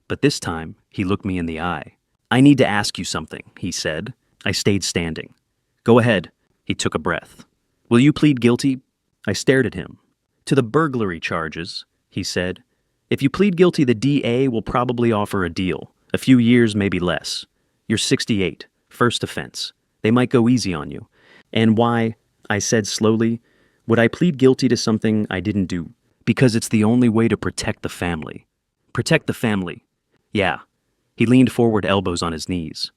But this time, he looked me in the eye. "I need to ask you something," he said. I stayed standing. "Go ahead." He took a breath. "Will you plead guilty?" I stared at him. "To the burglary charges," he said. "If you plead guilty, the DA will probably offer a deal. A few years, maybe less. You're 68, first offense. They might go easy on you." "And why," I said slowly, "would I plead guilty to something I didn't do?" "Because it's the only way to protect the family." "Protect the family?" "Yeah." He leaned forward, elbows on his knees.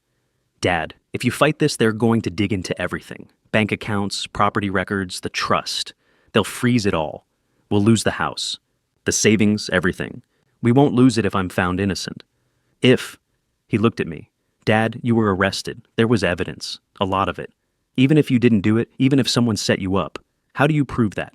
"Dad, if you fight this, they're going to dig into everything. Bank accounts, property records, the trust. They'll freeze it all. We'll lose the house. The savings, everything. We won't lose it if I'm found innocent." "If," he looked at me. "Dad, you were arrested. There was evidence. A lot of it. Even if you didn't do it, even if someone set you up, how do you prove that?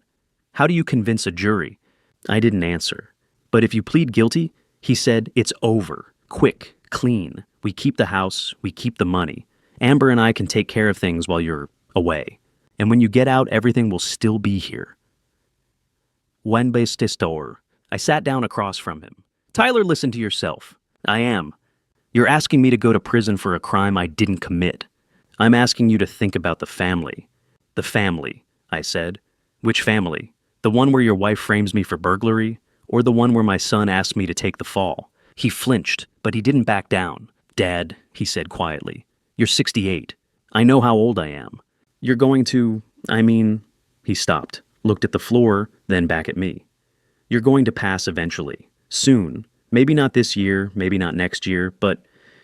How do you convince a jury?" I didn't answer. "But if you plead guilty," he said, "it's over. Quick, clean. We keep the house, we keep the money. Amber and I can take care of things while you're away. And when you get out, everything will still be here." When Bastistor. I sat down across from him. "Tyler, listen to yourself. I am. You're asking me to go to prison for a crime I didn't commit. I'm asking you to think about the family." "The family," I said. "Which family? The one where your wife frames me for burglary? Or the one where my son asked me to take the fall?" He flinched, but he didn't back down. "Dad," he said quietly, "you're 68. I know how old I am. You're going to, he stopped, looked at the floor, then back at me. "You're going to pass eventually. Soon. Maybe not this year, maybe not next year, but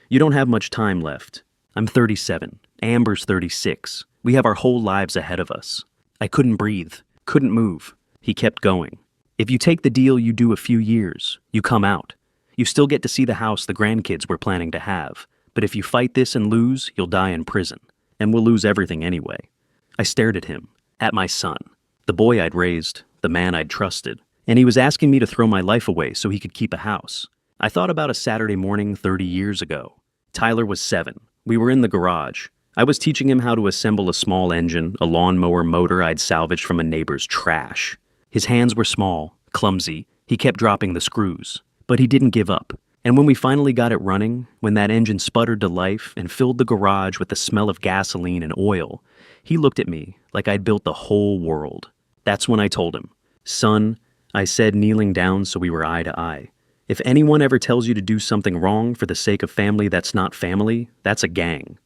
you don't have much time left. I'm 37. Amber's 36. We have our whole lives ahead of us." I couldn't breathe, couldn't move. He kept going. "If you take the deal, you do a few years. You come out. You still get to see the house the grandkids we're planning to have. But if you fight this and lose, you'll die in prison. And we'll lose everything anyway." I stared at him, at my son, the boy I'd raised, the man I'd trusted. And he was asking me to throw my life away so he could keep a house. I thought about a Saturday morning 30 years ago. Tyler was 7. We were in the garage. I was teaching him how to assemble a small engine, a lawnmower motor I'd salvaged from a neighbor's trash. His hands were small, clumsy. He kept dropping the screws. But he didn't give up. And when we finally got it running, when that engine sputtered to life and filled the garage with the smell of gasoline and oil, he looked at me like I'd built the whole world. That's when I told him, "Son," I said, kneeling down so we were eye to eye, "if anyone ever tells you to do something wrong for the sake of family that's not family, that's a gang."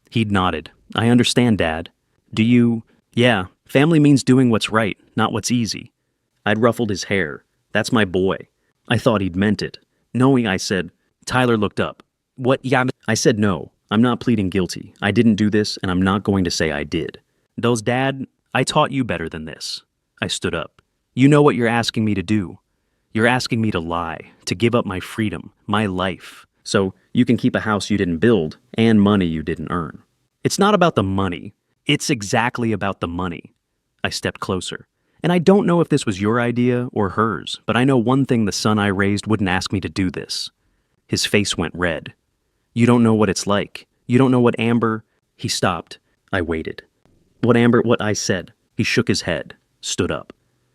He'd nodded. "I understand, Dad. Do you—" "Yeah, family means doing what's right, not what's easy." I'd ruffled his hair. "That's my boy." I thought he'd meant it. Knowing, I said. Tyler looked up. "What, yeah?" I said no. I'm not pleading guilty. I didn't do this, and I'm not going to say I did. "Those, Dad, I taught you better than this." I stood up. "You know what you're asking me to do. You're asking me to lie, to give up my freedom, my life, so you can keep a house you didn't build and money you didn't earn. It's not about the money. It's exactly about the money." I stepped closer. "And I don't know if this was your idea or hers, but I know one thing: the son I raised wouldn't ask me to do this." His face went red. "You don't know what it's like. You don't know what Amber—" He stopped. I waited. What I said." He shook his head, stood up.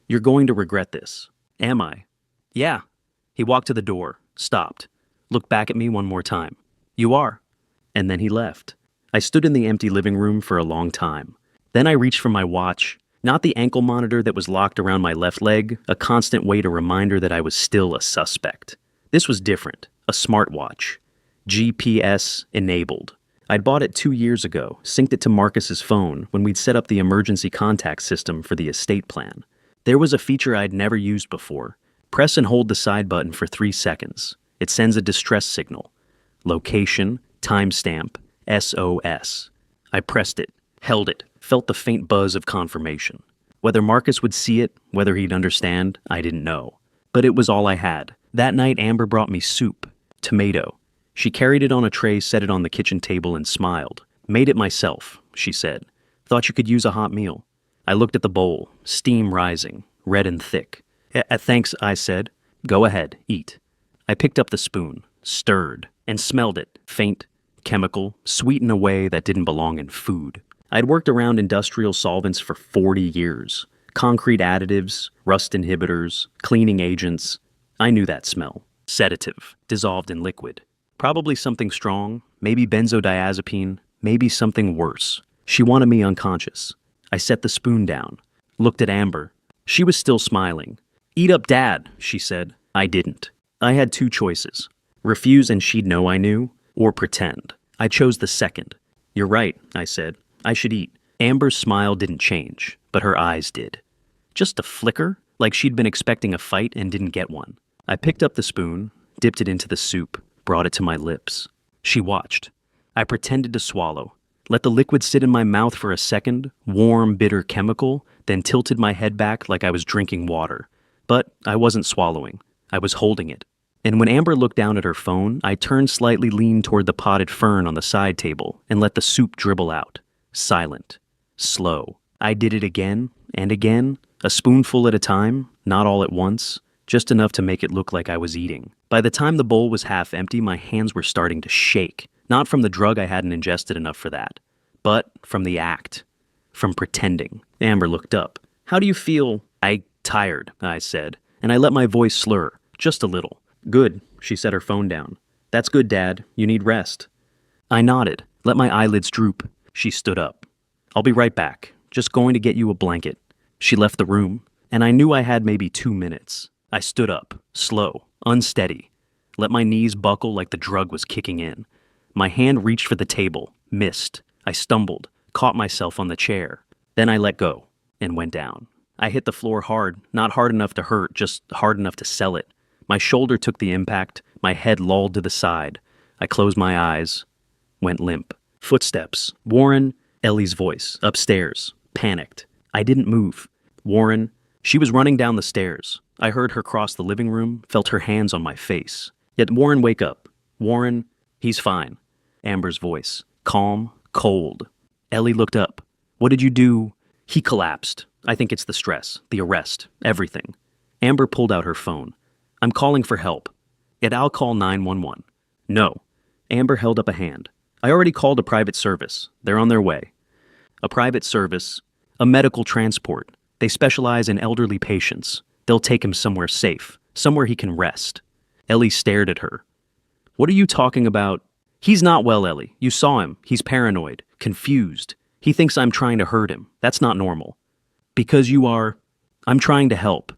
"You're going to regret this." "Am I?" "Yeah." He walked to the door, stopped, looked back at me one more time. "You are." And then he left. I stood in the empty living room for a long time. Then I reached for my watch, not the ankle monitor that was locked around my left leg, a constant weight, a reminder that I was still a suspect. This was different, a smartwatch. GPS enabled. I'd bought it 2 years ago, synced it to Marcus's phone when we'd set up the emergency contact system for the estate plan. There was a feature I'd never used before. Press and hold the side button for 3 seconds. It sends a distress signal. Location, timestamp, SOS. I pressed it, held it, felt the faint buzz of confirmation. Whether Marcus would see it, whether he'd understand, I didn't know. But it was all I had. That night, Amber brought me soup. Tomato. She carried it on a tray, set it on the kitchen table, and smiled. Made it myself, she said. Thought you could use a hot meal. I looked at the bowl, steam rising, red and thick. Thanks, I said. Go ahead, eat. I picked up the spoon, stirred, and smelled it, faint, chemical, sweet in a way that didn't belong in food. I'd worked around industrial solvents for 40 years. Concrete additives, rust inhibitors, cleaning agents. I knew that smell. Sedative, dissolved in liquid. Probably something strong, maybe benzodiazepine, maybe something worse. She wanted me unconscious. I set the spoon down, looked at Amber. She was still smiling. Eat up, Dad, she said. I didn't. I had 2 choices. Refuse and she'd know I knew, or pretend. I chose the second. You're right, I said. I should eat. Amber's smile didn't change, but her eyes did. Just a flicker, like she'd been expecting a fight and didn't get one. I picked up the spoon, dipped it into the soup, brought it to my lips. She watched. I pretended to swallow, let the liquid sit in my mouth for a second, warm, bitter chemical, then tilted my head back like I was drinking water. But I wasn't swallowing. I was holding it. And when Amber looked down at her phone, I turned slightly, leaned toward the potted fern on the side table, and let the soup dribble out. Silent. Slow. I did it again and again, a spoonful at a time, not all at once, just enough to make it look like I was eating. By the time the bowl was half empty, my hands were starting to shake. Not from the drug, I hadn't ingested enough for that, but from the act. From pretending. Amber looked up. How do you feel? Tired, I said, and I let my voice slur, just a little. Good, she set her phone down. That's good, Dad. You need rest. I nodded, let my eyelids droop. She stood up. I'll be right back. Just going to get you a blanket. She left the room, and I knew I had maybe 2 minutes. I stood up, slow, unsteady. Let my knees buckle like the drug was kicking in. My hand reached for the table, missed. I stumbled, caught myself on the chair. Then I let go, and went down. I hit the floor hard, not hard enough to hurt, just hard enough to sell it. My shoulder took the impact, my head lolled to the side. I closed my eyes, went limp. Footsteps. Warren, Ellie's voice, upstairs, panicked. I didn't move. Warren, she was running down the stairs. I heard her cross the living room, felt her hands on my face. Yet Warren, wake up. Warren, he's fine. Amber's voice, calm, cold. Ellie looked up. What did you do? He collapsed. I think it's the stress, the arrest, everything. Amber pulled out her phone. I'm calling for help. Yet I'll call 911. No. Amber held up a hand. I already called a private service. They're on their way. A private service, a medical transport. They specialize in elderly patients. They'll take him somewhere safe, somewhere he can rest. Ellie stared at her. What are you talking about? He's not well, Ellie. You saw him. He's paranoid, confused. He thinks I'm trying to hurt him. That's not normal. Because you are... I'm trying to help.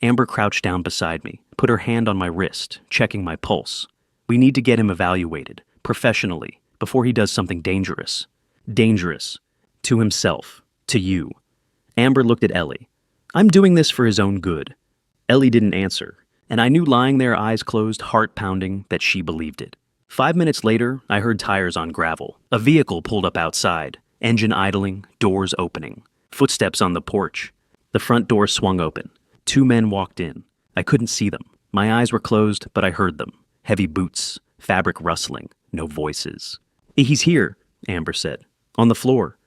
Amber crouched down beside me, put her hand on my wrist, checking my pulse. We need to get him evaluated, professionally, before he does something dangerous. Dangerous. To himself. To you. Amber looked at Ellie. I'm doing this for his own good. Ellie didn't answer, and I knew lying there, eyes closed, heart pounding, that she believed it. 5 minutes later, I heard tires on gravel. A vehicle pulled up outside, engine idling, doors opening. Footsteps on the porch. The front door swung open. 2 men walked in. I couldn't see them. My eyes were closed, but I heard them. Heavy boots, fabric rustling, no voices. He's here, Amber said. On the floor.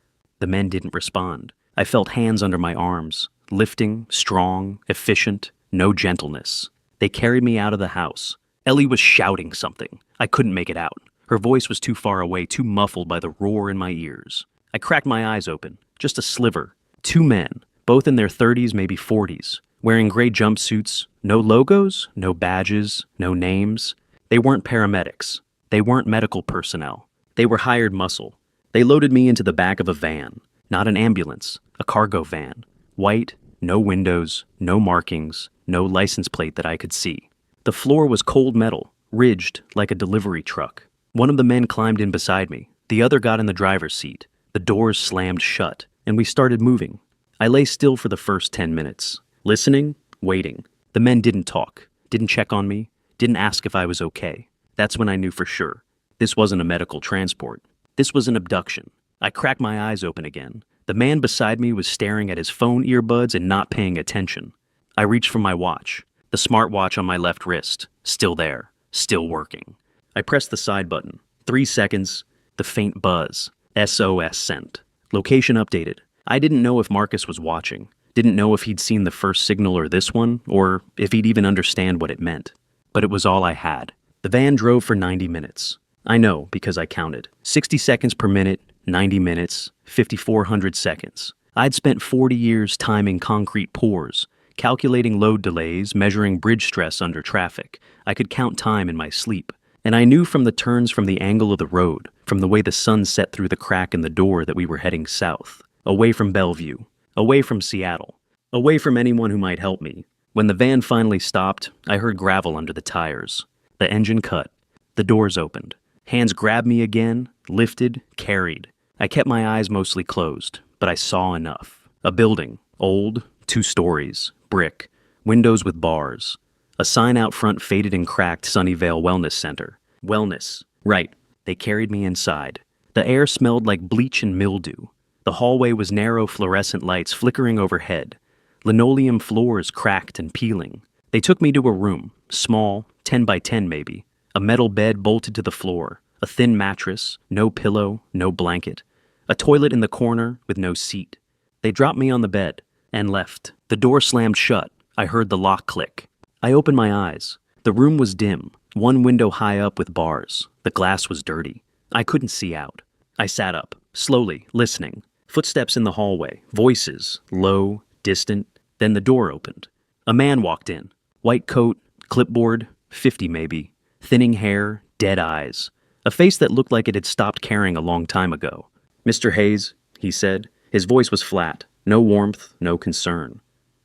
The men didn't respond. I felt hands under my arms, lifting, strong, efficient, no gentleness. They carried me out of the house. Ellie was shouting something. I couldn't make it out. Her voice was too far away, too muffled by the roar in my ears. I cracked my eyes open, just a sliver. 2 men, both in their 30s, maybe 40s, wearing gray jumpsuits, no logos, no badges, no names. They weren't paramedics. They weren't medical personnel. They were hired muscle. They loaded me into the back of a van, not an ambulance, a cargo van. White, no windows, no markings, no license plate that I could see. The floor was cold metal, ridged like a delivery truck. One of the men climbed in beside me. The other got in the driver's seat. The doors slammed shut, and we started moving. I lay still for the first 10 minutes, listening, waiting. The men didn't talk, didn't check on me, didn't ask if I was okay. That's when I knew for sure. This wasn't a medical transport. This was an abduction. I cracked my eyes open again. The man beside me was staring at his phone earbuds and not paying attention. I reached for my watch, the smartwatch on my left wrist, still there, still working. I pressed the side button. 3 seconds, the faint buzz. SOS sent. Location updated. I didn't know if Marcus was watching. Didn't know if he'd seen the first signal or this one, or if he'd even understand what it meant. But it was all I had. The van drove for 90 minutes. I know because I counted. 60 seconds per minute, 90 minutes, 5,400 seconds. I'd spent 40 years timing concrete pours, calculating load delays, measuring bridge stress under traffic. I could count time in my sleep. And I knew from the turns from the angle of the road, from the way the sun set through the crack in the door that we were heading south, away from Bellevue, away from Seattle, away from anyone who might help me. When the van finally stopped, I heard gravel under the tires. The engine cut. The doors opened. Hands grabbed me again, lifted, carried. I kept my eyes mostly closed, but I saw enough. A building, old, 2 stories, brick, windows with bars. A sign out front faded and cracked Sunnyvale Wellness Center. Wellness. Right. They carried me inside. The air smelled like bleach and mildew. The hallway was narrow fluorescent lights flickering overhead. Linoleum floors cracked and peeling. They took me to a room, small, 10 by 10 maybe. A metal bed bolted to the floor. A thin mattress, no pillow, no blanket. A toilet in the corner with no seat. They dropped me on the bed and left. The door slammed shut. I heard the lock click. I opened my eyes. The room was dim, one window high up with bars. The glass was dirty. I couldn't see out. I sat up, slowly, listening. Footsteps in the hallway, voices, low, distant. Then the door opened. A man walked in. White coat, clipboard, 50 maybe. Thinning hair, dead eyes. A face that looked like it had stopped caring a long time ago. "Mr. Hayes," he said. His voice was flat. No warmth, no concern.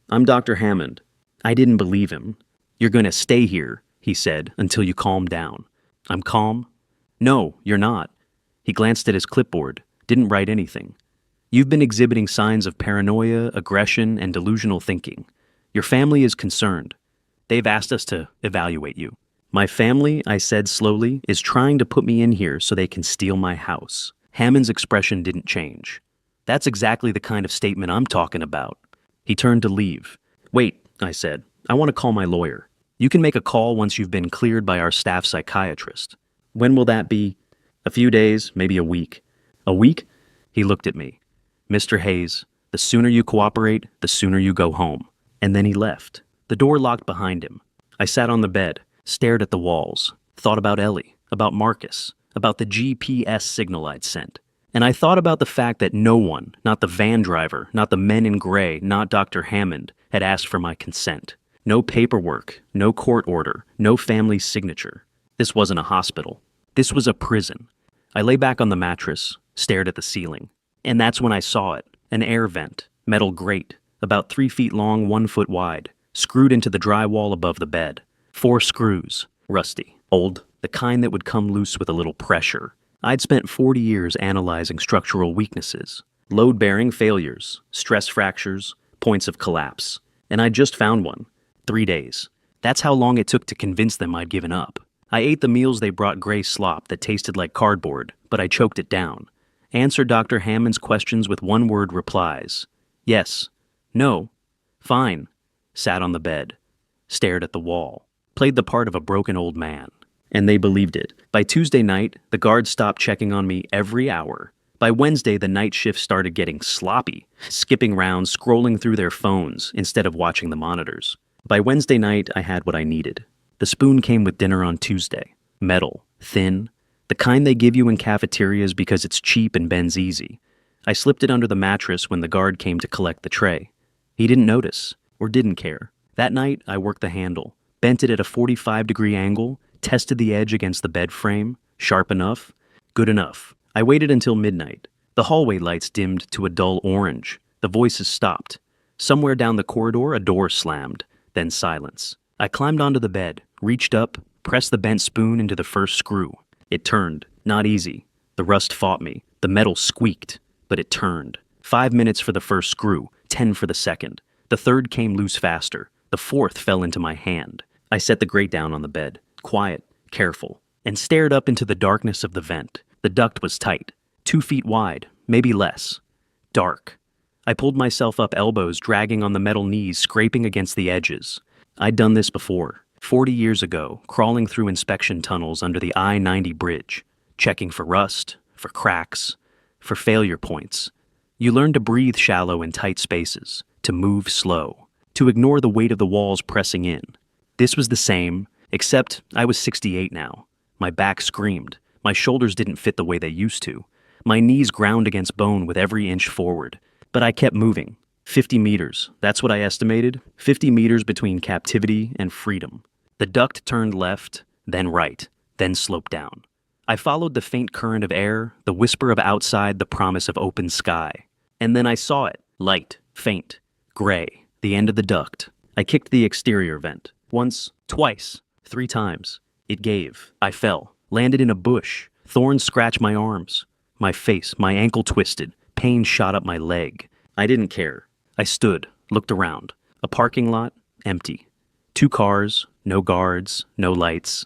"I'm Dr. Hammond." I didn't believe him. "You're going to stay here," he said, "until you calm down." "I'm calm?" "No, you're not." He glanced at his clipboard, didn't write anything. "You've been exhibiting signs of paranoia, aggression, and delusional thinking. Your family is concerned. They've asked us to evaluate you." "My family," I said slowly, "is trying to put me in here so they can steal my house." Hammond's expression didn't change. "That's exactly the kind of statement I'm talking about." He turned to leave. "Wait," I said. "I want to call my lawyer. You can make a call once you've been cleared by our staff psychiatrist." "When will that be?" "A few days, maybe a week." "A week?" He looked at me. "Mr. Hayes, the sooner you cooperate, the sooner you go home." And then he left. The door locked behind him. I sat on the bed, stared at the walls, thought about Ellie, about Marcus, about the GPS signal I'd sent. And I thought about the fact that no one, not the van driver, not the men in gray, not Dr. Hammond, had asked for my consent. No paperwork, no court order, no family signature. This wasn't a hospital. This was a prison. I lay back on the mattress, stared at the ceiling. And that's when I saw it. An air vent, metal grate, about 3 feet long, 1 foot wide, screwed into the drywall above the bed. 4 screws, rusty, old, the kind that would come loose with a little pressure. I'd spent 40 years analyzing structural weaknesses, load-bearing failures, stress fractures, points of collapse. And I just found one. 3 days. That's how long it took to convince them I'd given up. I ate the meals they brought gray slop that tasted like cardboard, but I choked it down. Answered Dr. Hammond's questions with one-word replies. Yes. No. Fine. Sat on the bed. Stared at the wall. Played the part of a broken old man. And they believed it. By Tuesday night, the guards stopped checking on me every hour. By Wednesday, the night shift started getting sloppy, skipping rounds, scrolling through their phones instead of watching the monitors. By Wednesday night, I had what I needed. The spoon came with dinner on Tuesday. Metal, thin, the kind they give you in cafeterias because it's cheap and bends easy. I slipped it under the mattress when the guard came to collect the tray. He didn't notice, or didn't care. That night, I worked the handle, bent it at a 45-degree angle, tested the edge against the bed frame. Sharp enough? Good enough. I waited until midnight. The hallway lights dimmed to a dull orange. The voices stopped. Somewhere down the corridor, a door slammed, then silence. I climbed onto the bed, reached up, pressed the bent spoon into the first screw. It turned. Not easy. The rust fought me. The metal squeaked, but it turned. 5 minutes for the first screw, 10 for the second. The third came loose faster. The fourth fell into my hand. I set the grate down on the bed, quiet, careful, and stared up into the darkness of the vent. The duct was tight, 2 feet wide, maybe less. Dark. I pulled myself up, elbows dragging on the metal knees, scraping against the edges. I'd done this before, 40 years ago, crawling through inspection tunnels under the I-90 bridge, checking for rust, for cracks, for failure points. You learn to breathe shallow in tight spaces, to move slow, to ignore the weight of the walls pressing in. This was the same, except I was 68 now. My back screamed. My shoulders didn't fit the way they used to. My knees ground against bone with every inch forward. But I kept moving. 50 meters, that's what I estimated. 50 meters between captivity and freedom. The duct turned left, then right, then sloped down. I followed the faint current of air, the whisper of outside, the promise of open sky. And then I saw it. Light, faint, gray, the end of the duct. I kicked the exterior vent. Once, twice, 3 times. It gave. I fell, landed in a bush. Thorns scratched my arms. My face, my ankle twisted. Pain shot up my leg. I didn't care. I stood, looked around. A parking lot, empty. 2 cars, no guards, no lights.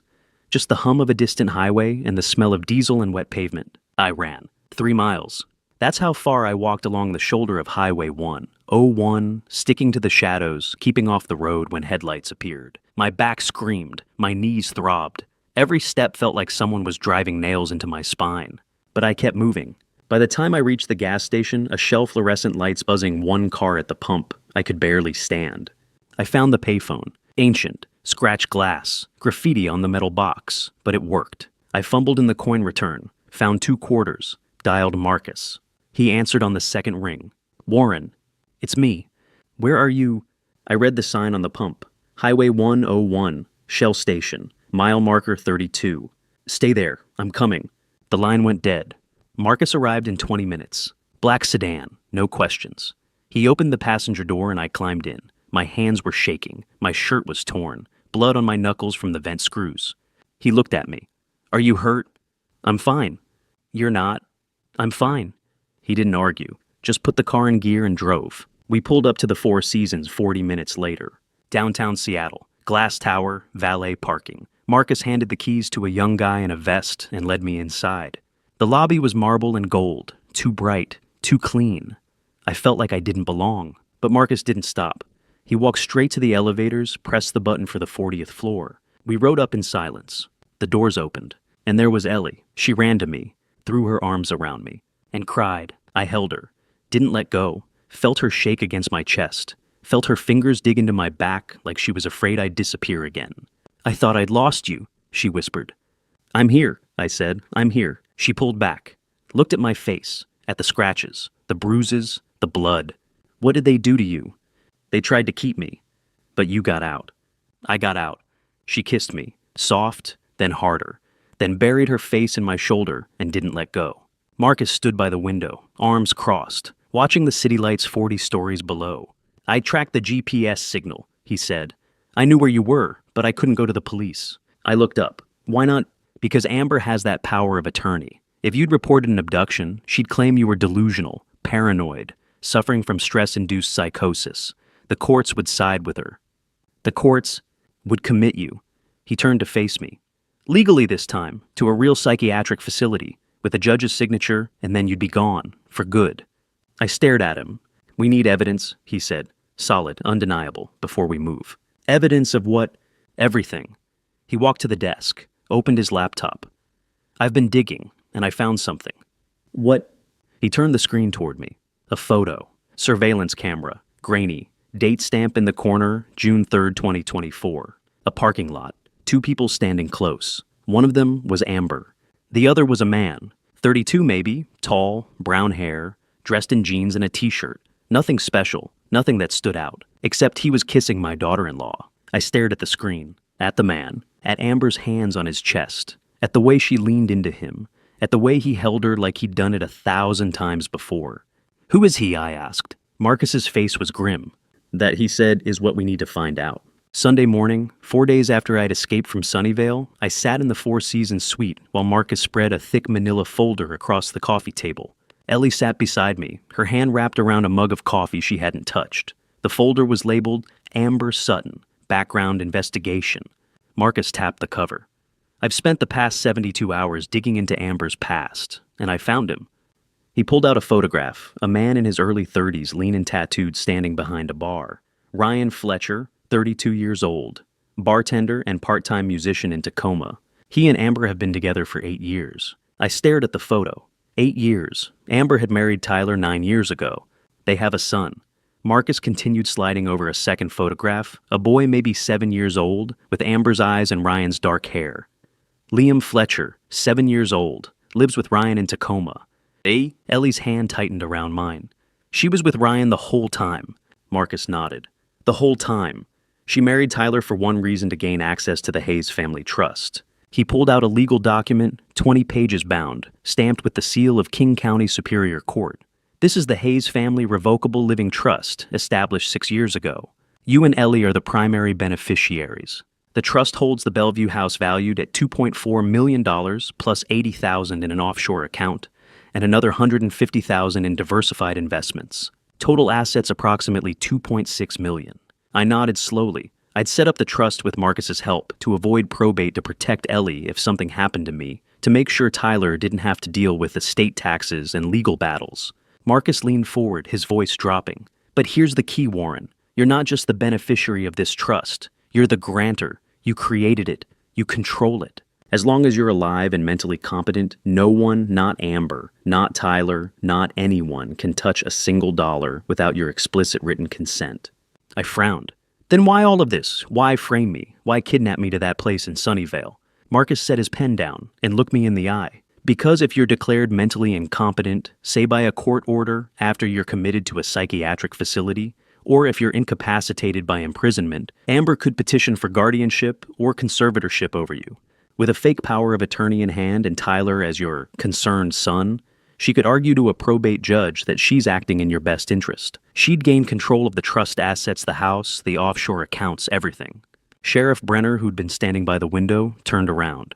Just the hum of a distant highway and the smell of diesel and wet pavement. I ran. 3 miles. That's how far I walked along the shoulder of Highway 1. 01, sticking to the shadows, keeping off the road when headlights appeared. My back screamed. My knees throbbed. Every step felt like someone was driving nails into my spine. But I kept moving. By the time I reached the gas station, a shell fluorescent lights buzzing 1 car at the pump, I could barely stand. I found the payphone. Ancient, scratched glass, graffiti on the metal box, but it worked. I fumbled in the coin return, found 2 quarters, dialed Marcus. He answered on the second ring. Warren, it's me. Where are you? I read the sign on the pump. Highway 101, Shell Station, mile marker 32. Stay there, I'm coming. The line went dead. Marcus arrived in 20 minutes. Black sedan, no questions. He opened the passenger door and I climbed in. My hands were shaking. My shirt was torn. Blood on my knuckles from the vent screws. He looked at me. Are you hurt? I'm fine. You're not? I'm fine. He didn't argue. Just put the car in gear and drove. We pulled up to the Four Seasons 40 minutes later. Downtown Seattle. Glass tower, valet parking. Marcus handed the keys to a young guy in a vest and led me inside. The lobby was marble and gold, too bright, too clean. I felt like I didn't belong, but Marcus didn't stop. He walked straight to the elevators, pressed the button for the 40th floor. We rode up in silence. The doors opened, and there was Ellie. She ran to me, threw her arms around me, and cried. I held her, didn't let go, felt her shake against my chest, felt her fingers dig into my back like she was afraid I'd disappear again. I thought I'd lost you, she whispered. I'm here, I said. I'm here. She pulled back, looked at my face, at the scratches, the bruises, the blood. What did they do to you? They tried to keep me, but you got out. I got out. She kissed me, soft, then harder, then buried her face in my shoulder and didn't let go. Marcus stood by the window, arms crossed, watching the city lights 40 stories below. I tracked the GPS signal, he said. I knew where you were, but I couldn't go to the police. I looked up. Why not? Because Amber has that power of attorney. If you'd reported an abduction, she'd claim you were delusional, paranoid, suffering from stress-induced psychosis. The courts would side with her. The courts would commit you. He turned to face me. Legally this time, to a real psychiatric facility, with a judge's signature, and then you'd be gone, for good. I stared at him. We need evidence, he said, solid, undeniable, before we move. Evidence of what? Everything. He walked to the desk, opened his laptop. I've been digging, and I found something. What? He turned the screen toward me. A photo. Surveillance camera. Grainy. Date stamp in the corner, June 3rd, 2024. A parking lot. 2 people standing close. One of them was Amber. The other was a man. 32 maybe, tall, brown hair, dressed in jeans and a t-shirt. Nothing special, nothing that stood out, except he was kissing my daughter-in-law. I stared at the screen, at the man, at Amber's hands on his chest, at the way she leaned into him, at the way he held her like he'd done it 1,000 times before. "Who is he?" I asked. Marcus's face was grim. "That," he said, "is what we need to find out." Sunday morning, 4 days after I'd escaped from Sunnyvale, I sat in the Four Seasons suite while Marcus spread a thick manila folder across the coffee table. Ellie sat beside me, her hand wrapped around a mug of coffee she hadn't touched. The folder was labeled Amber Sutton, Background Investigation. Marcus tapped the cover. "I've spent the past 72 hours digging into Amber's past, and I found him." He pulled out a photograph, a man in his early 30s, lean and tattooed, standing behind a bar. Ryan Fletcher, 32 years old, bartender and part-time musician in Tacoma. He and Amber have been together for 8 years. I stared at the photo. 8 years. Amber had married Tyler 9 years ago. They have a son. Marcus continued sliding over a second photograph, a boy maybe 7 years old, with Amber's eyes and Ryan's dark hair. Liam Fletcher, 7 years old, lives with Ryan in Tacoma. Ellie's hand tightened around mine. "She was with Ryan the whole time." Marcus nodded. "The whole time. She married Tyler for one reason: to gain access to the Hayes family trust." He pulled out a legal document, 20 pages bound, stamped with the seal of King County Superior Court. "This is the Hayes Family Revocable Living Trust, established 6 years ago. You and Ellie are the primary beneficiaries. The trust holds the Bellevue house valued at $2.4 million plus $80,000 in an offshore account and another $150,000 in diversified investments. Total assets approximately $2.6 million. I nodded slowly. I'd set up the trust with Marcus's help to avoid probate, to protect Ellie if something happened to me, to make sure Tyler didn't have to deal with estate taxes and legal battles. Marcus leaned forward, his voice dropping. "But here's the key, Warren. You're not just the beneficiary of this trust. You're the grantor. You created it. You control it. As long as you're alive and mentally competent, no one, not Amber, not Tyler, not anyone, can touch a single dollar without your explicit written consent." I frowned. "Then why all of this? Why frame me? Why kidnap me to that place in Sunnyvale?" Marcus set his pen down and looked me in the eye. "Because if you're declared mentally incompetent, say by a court order after you're committed to a psychiatric facility, or if you're incapacitated by imprisonment, Amber could petition for guardianship or conservatorship over you. With a fake power of attorney in hand and Tyler as your concerned son, she could argue to a probate judge that she's acting in your best interest. She'd gain control of the trust assets, the house, the offshore accounts, everything." Sheriff Brenner, who'd been standing by the window, turned around.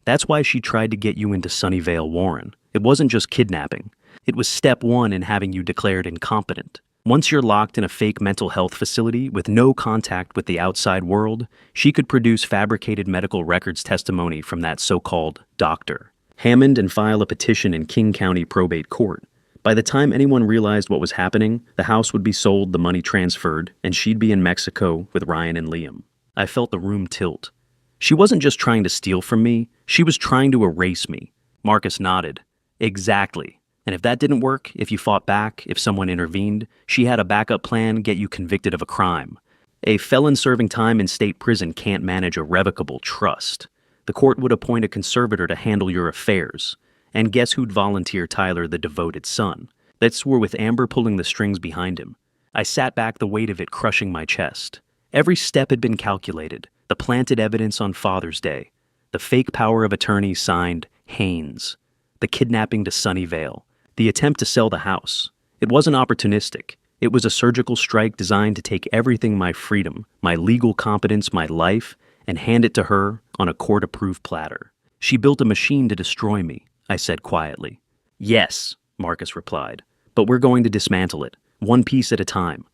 "That's why she tried to get you into Sunnyvale, Warren. It wasn't just kidnapping. It was step one in having you declared incompetent. Once you're locked in a fake mental health facility with no contact with the outside world, she could produce fabricated medical records testimony from that so-called doctor, Hammond, and file a petition in King County Probate Court. By the time anyone realized what was happening, the house would be sold, the money transferred, and she'd be in Mexico with Ryan and Liam." I felt the room tilt. "She wasn't just trying to steal from me, she was trying to erase me." Marcus nodded. "Exactly. And if that didn't work, if you fought back, if someone intervened, she had a backup plan: get you convicted of a crime. A felon serving time in state prison can't manage a revocable trust. The court would appoint a conservator to handle your affairs. And guess who'd volunteer Tyler, the devoted son? That's were with Amber pulling the strings behind him." I sat back, the weight of it crushing my chest. Every step had been calculated. The planted evidence on Father's Day. The fake power of attorney signed Haynes. The kidnapping to Sunnyvale. The attempt to sell the house. It wasn't opportunistic. It was a surgical strike designed to take everything: my freedom, my legal competence, my life, and hand it to her on a court-approved platter. "She built a machine to destroy me," I said quietly. "Yes," Marcus replied, "but we're going to dismantle it, one piece at a time."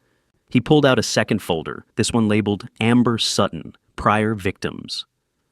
He pulled out a second folder, this one labeled Amber Sutton, Prior Victims.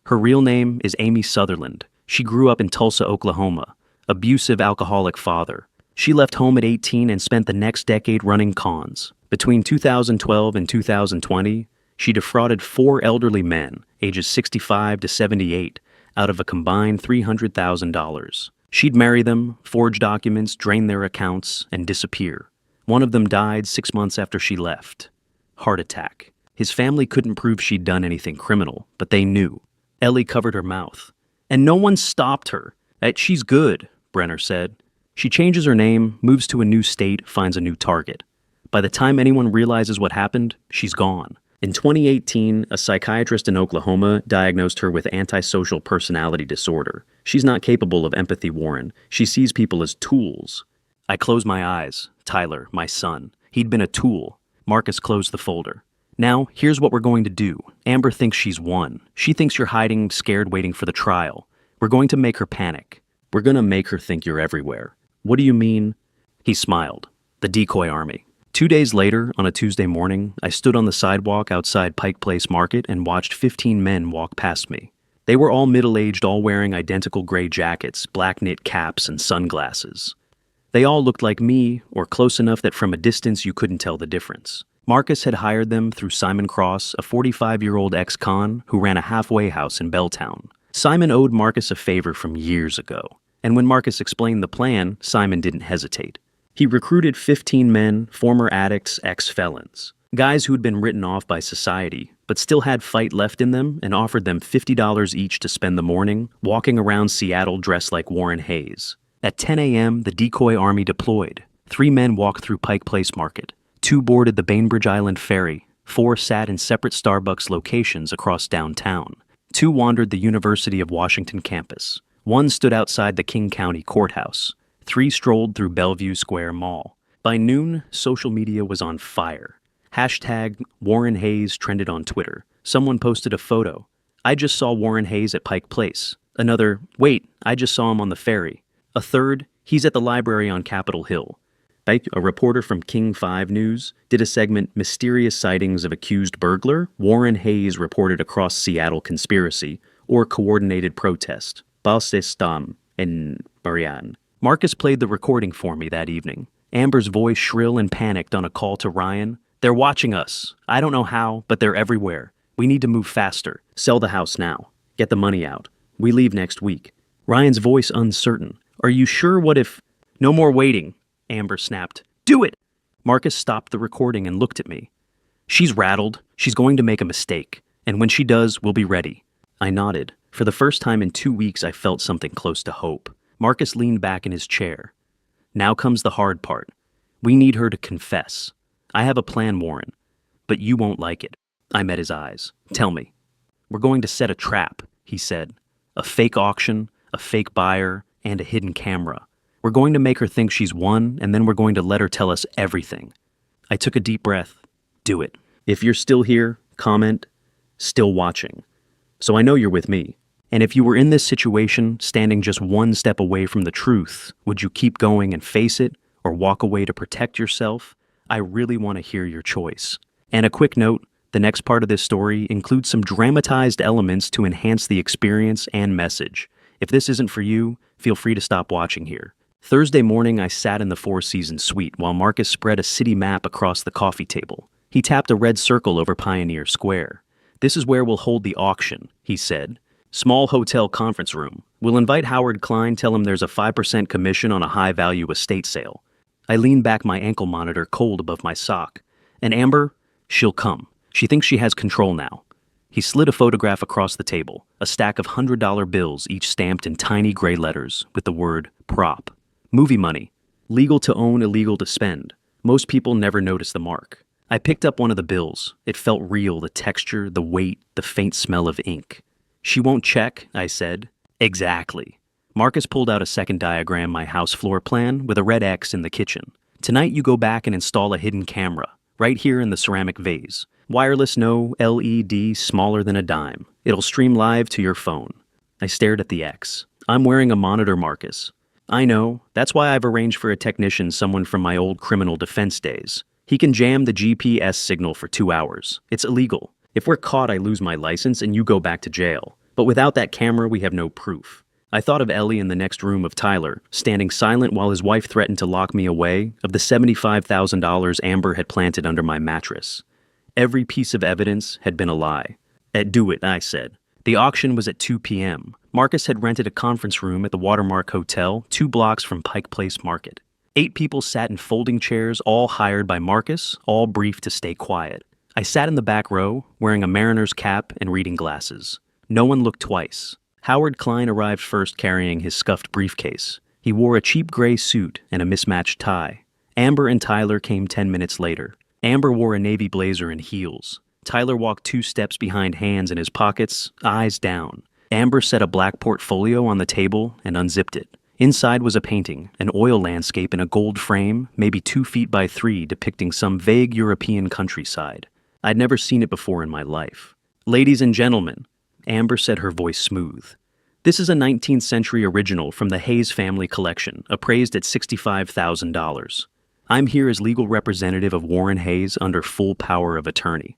Her real name is Amy Sutherland. She grew up in Tulsa, Oklahoma. Abusive alcoholic father. She left home at 18 and spent the next decade running cons. Between 2012 and 2020, she defrauded 4 elderly men, ages 65 to 78, out of a combined $300,000. She'd marry them, forge documents, drain their accounts, and disappear. One of them died 6 months after she left. Heart attack. His family couldn't prove she'd done anything criminal, but they knew. Ellie covered her mouth. "And no one stopped her. She's good," Brenner said. "She changes her name, moves to a new state, finds a new target. By the time anyone realizes what happened, she's gone. In 2018, a psychiatrist in Oklahoma diagnosed her with antisocial personality disorder. She's not capable of empathy, Warren. She sees people as tools. I closed my eyes. Tyler, my son. He'd been a tool. Marcus closed the folder. Now, here's what we're going to do. Amber thinks she's won. She thinks you're hiding, scared, waiting for the trial. We're going to make her panic. We're going to make her think you're everywhere. What do you mean? He smiled. The decoy army. 2 days later, on a Tuesday morning, I stood on the sidewalk outside Pike Place Market and watched 15 men walk past me. They were all middle-aged, all wearing identical gray jackets, black knit caps, and sunglasses. They all looked like me, or close enough that from a distance you couldn't tell the difference. Marcus had hired them through Simon Cross, a 45-year-old ex-con who ran a halfway house in Belltown. Simon owed Marcus a favor from years ago, and when Marcus explained the plan, Simon didn't hesitate. He recruited 15 men, former addicts, ex-felons, guys who'd been written off by society, but still had fight left in them, and offered them $50 each to spend the morning walking around Seattle dressed like Warren Hayes. At 10 a.m., the decoy army deployed. 3 men walked through Pike Place Market. 2 boarded the Bainbridge Island ferry. 4 sat in separate Starbucks locations across downtown. 2 wandered the University of Washington campus. 1 stood outside the King County Courthouse. 3 strolled through Bellevue Square Mall. By noon, social media was on fire. Hashtag Warren Hayes trended on Twitter. Someone posted a photo. I just saw Warren Hayes at Pike Place. Another, wait, I just saw him on the ferry. A third, he's at the library on Capitol Hill. A reporter from King 5 News did a segment, Mysterious Sightings of Accused Burglar. Warren Hayes reported across Seattle conspiracy or coordinated protest. Balsestam en Marianne. Marcus played the recording for me that evening. Amber's voice shrill and panicked on a call to Ryan. They're watching us. I don't know how, but they're everywhere. We need to move faster. Sell the house now. Get the money out. We leave next week. Ryan's voice uncertain. Are you sure? What if... No more waiting. Amber snapped. Do it! Marcus stopped the recording and looked at me. She's rattled. She's going to make a mistake. And when she does, we'll be ready. I nodded. For the first time in 2 weeks, I felt something close to hope. Marcus leaned back in his chair. Now comes the hard part. We need her to confess. I have a plan, Warren. But you won't like it. I met his eyes. Tell me. We're going to set a trap, he said. A fake auction, a fake buyer, and a hidden camera. We're going to make her think she's won, and then we're going to let her tell us everything. I took a deep breath. Do it. If you're still here, comment, still watching. So I know you're with me. And if you were in this situation, standing just one step away from the truth, would you keep going and face it, or walk away to protect yourself? I really want to hear your choice. And a quick note, the next part of this story includes some dramatized elements to enhance the experience and message. If this isn't for you, feel free to stop watching here. Thursday morning, I sat in the Four Seasons suite while Marcus spread a city map across the coffee table. He tapped a red circle over Pioneer Square. This is where we'll hold the auction, he said. Small hotel conference room. We'll invite Howard Klein, tell him there's a 5% commission on a high-value estate sale. I leaned back, my ankle monitor cold above my sock. And Amber, she'll come. She thinks she has control now. He slid a photograph across the table, a stack of $100 bills, each stamped in tiny gray letters with the word prop. Movie money. Legal to own, illegal to spend. Most people never notice the mark. I picked up one of the bills. It felt real, the texture, the weight, the faint smell of ink. She won't check, I said. Exactly. Marcus pulled out a second diagram, my house floor plan, with a red X in the kitchen. Tonight you go back and install a hidden camera, right here in the ceramic vase. Wireless, no LED, smaller than a dime. It'll stream live to your phone. I stared at the X. I'm wearing a monitor, Marcus. I know. That's why I've arranged for a technician, someone from my old criminal defense days. He can jam the GPS signal for 2 hours. It's illegal. If we're caught, I lose my license and you go back to jail. But without that camera, we have no proof. I thought of Ellie in the next room, of Tyler, standing silent while his wife threatened to lock me away, of the $75,000 Amber had planted under my mattress. Every piece of evidence had been a lie. Do it, I said. The auction was at 2 p.m. Marcus had rented a conference room at the Watermark Hotel, 2 blocks from Pike Place Market. 8 people sat in folding chairs, all hired by Marcus, all briefed to stay quiet. I sat in the back row, wearing a mariner's cap and reading glasses. No one looked twice. Howard Klein arrived first, carrying his scuffed briefcase. He wore a cheap gray suit and a mismatched tie. Amber and Tyler came 10 minutes later. Amber wore a navy blazer and heels. Tyler walked 2 steps behind, hands in his pockets, eyes down. Amber set a black portfolio on the table and unzipped it. Inside was a painting, an oil landscape in a gold frame, maybe 2 feet by 3, depicting some vague European countryside. I'd never seen it before in my life. "Ladies and gentlemen," Amber said, her voice smooth. "This is a 19th century original from the Hayes family collection, appraised at $65,000. I'm here as legal representative of Warren Hayes under full power of attorney."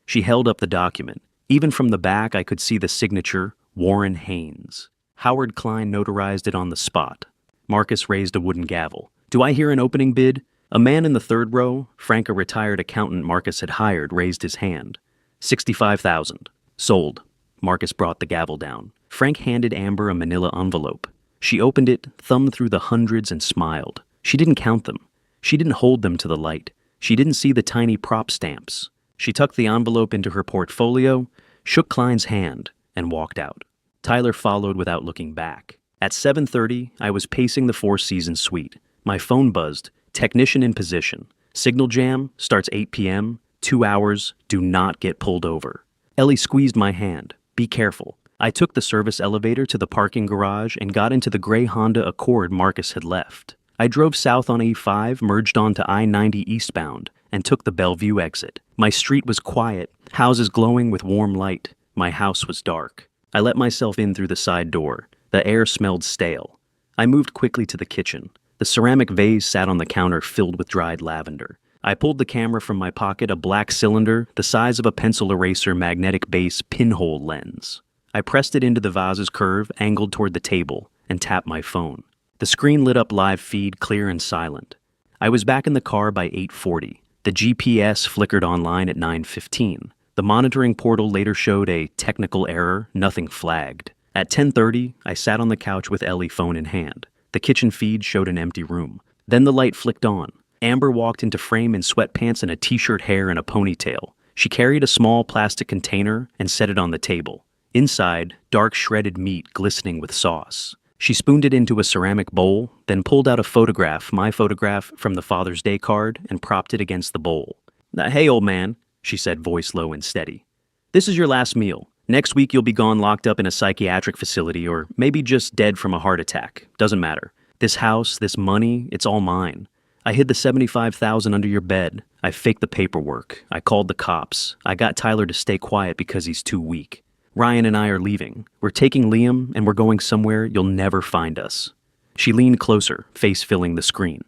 She held up the document. Even from the back, I could see the signature, Warren Haynes. Howard Klein notarized it on the spot. Marcus raised a wooden gavel. "Do I hear an opening bid?" A man in the third row, Frank, a retired accountant Marcus had hired, raised his hand. 65,000. Sold. Marcus brought the gavel down. Frank handed Amber a manila envelope. She opened it, thumbed through the hundreds, and smiled. She didn't count them. She didn't hold them to the light. She didn't see the tiny prop stamps. She tucked the envelope into her portfolio, shook Klein's hand, and walked out. Tyler followed without looking back. At 7:30, I was pacing the Four Seasons suite. My phone buzzed. Technician in position. Signal jam, starts 8 p.m., 2 hours, do not get pulled over. Ellie squeezed my hand. "Be careful." I took the service elevator to the parking garage and got into the gray Honda Accord Marcus had left. I drove south on E5, merged onto I-90 eastbound, and took the Bellevue exit. My street was quiet, houses glowing with warm light. My house was dark. I let myself in through the side door. The air smelled stale. I moved quickly to the kitchen. The ceramic vase sat on the counter filled with dried lavender. I pulled the camera from my pocket, a black cylinder, the size of a pencil eraser magnetic base pinhole lens. I pressed it into the vase's curve, angled toward the table, and tapped my phone. The screen lit up live feed, clear and silent. I was back in the car by 8:40. The GPS flickered online at 9:15. The monitoring portal later showed a technical error, nothing flagged. At 10:30, I sat on the couch with Ellie, phone in hand. The kitchen feed showed an empty room. Then the light flicked on. Amber walked into frame in sweatpants and a t-shirt, hair in a ponytail. She carried a small plastic container and set it on the table. Inside, dark shredded meat glistening with sauce. She spooned it into a ceramic bowl, then pulled out a photograph, my photograph from the Father's Day card, and propped it against the bowl. "Hey, old man," she said, voice low and steady. "This is your last meal. Next week you'll be gone, locked up in a psychiatric facility, or maybe just dead from a heart attack. Doesn't matter. This house, this money, it's all mine. I hid the $75,000 under your bed. I faked the paperwork. I called the cops. I got Tyler to stay quiet because he's too weak. Ryan and I are leaving. We're taking Liam, and we're going somewhere you'll never find us." She leaned closer, face filling the screen.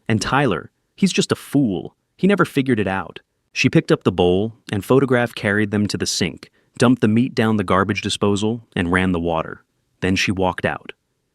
"And Tyler, he's just a fool. He never figured it out." She picked up the bowl, and photograph carried them to the sink, dumped the meat down the garbage disposal, and ran the water. Then she walked out.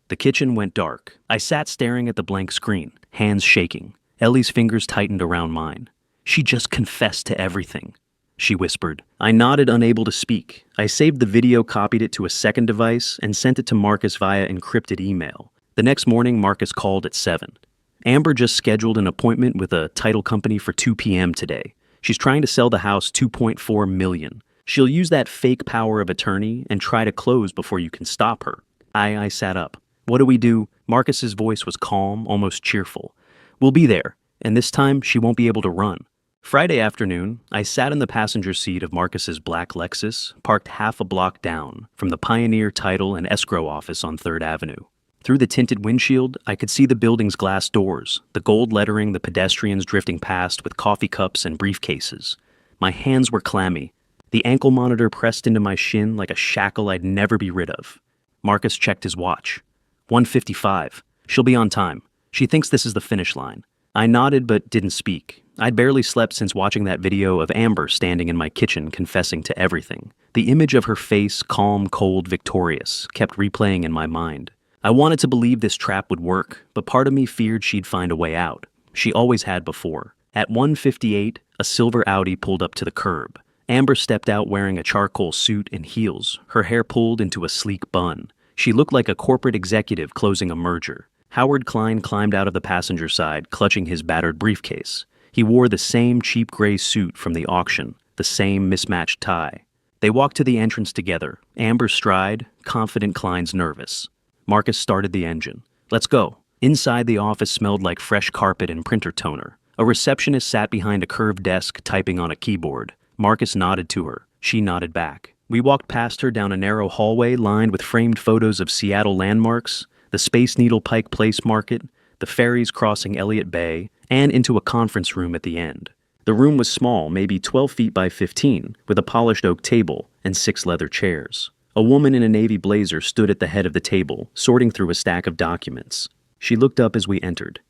The kitchen went dark. I sat staring at the blank screen, hands shaking. Ellie's fingers tightened around mine. "She just confessed to everything," she whispered. I nodded, unable to speak. I saved the video, copied it to a second device, and sent it to Marcus via encrypted email. The next morning, Marcus called at 7. "Amber just scheduled an appointment with a title company for 2 p.m. today. She's trying to sell the house $2.4 million. She'll use that fake power of attorney and try to close before you can stop her." I sat up. "What do we do?" Marcus's voice was calm, almost cheerful. "We'll be there, and this time she won't be able to run." Friday afternoon, I sat in the passenger seat of Marcus's black Lexus, parked half a block down from the Pioneer Title and Escrow office on 3rd Avenue. Through the tinted windshield, I could see the building's glass doors, the gold lettering, the pedestrians drifting past with coffee cups and briefcases. My hands were clammy. The ankle monitor pressed into my shin like a shackle I'd never be rid of. Marcus checked his watch. 1:55. She'll be on time. She thinks this is the finish line. I nodded but didn't speak. I'd barely slept since watching that video of Amber standing in my kitchen confessing to everything. The image of her face, calm, cold, victorious, kept replaying in my mind. I wanted to believe this trap would work, but part of me feared she'd find a way out. She always had before. At 1:58, a silver Audi pulled up to the curb. Amber stepped out wearing a charcoal suit and heels, her hair pulled into a sleek bun. She looked like a corporate executive closing a merger. Howard Klein climbed out of the passenger side, clutching his battered briefcase. He wore the same cheap gray suit from the auction, the same mismatched tie. They walked to the entrance together, Amber's stride, confident, Klein's nervous. Marcus started the engine. "Let's go." Inside, the office smelled like fresh carpet and printer toner. A receptionist sat behind a curved desk, typing on a keyboard. Marcus nodded to her. She nodded back. We walked past her down a narrow hallway lined with framed photos of Seattle landmarks, the Space Needle Pike Place Market, the ferries crossing Elliott Bay, and into a conference room at the end. The room was small, maybe 12 feet by 15, with a polished oak table and 6 leather chairs. A woman in a navy blazer stood at the head of the table, sorting through a stack of documents. She looked up as we entered.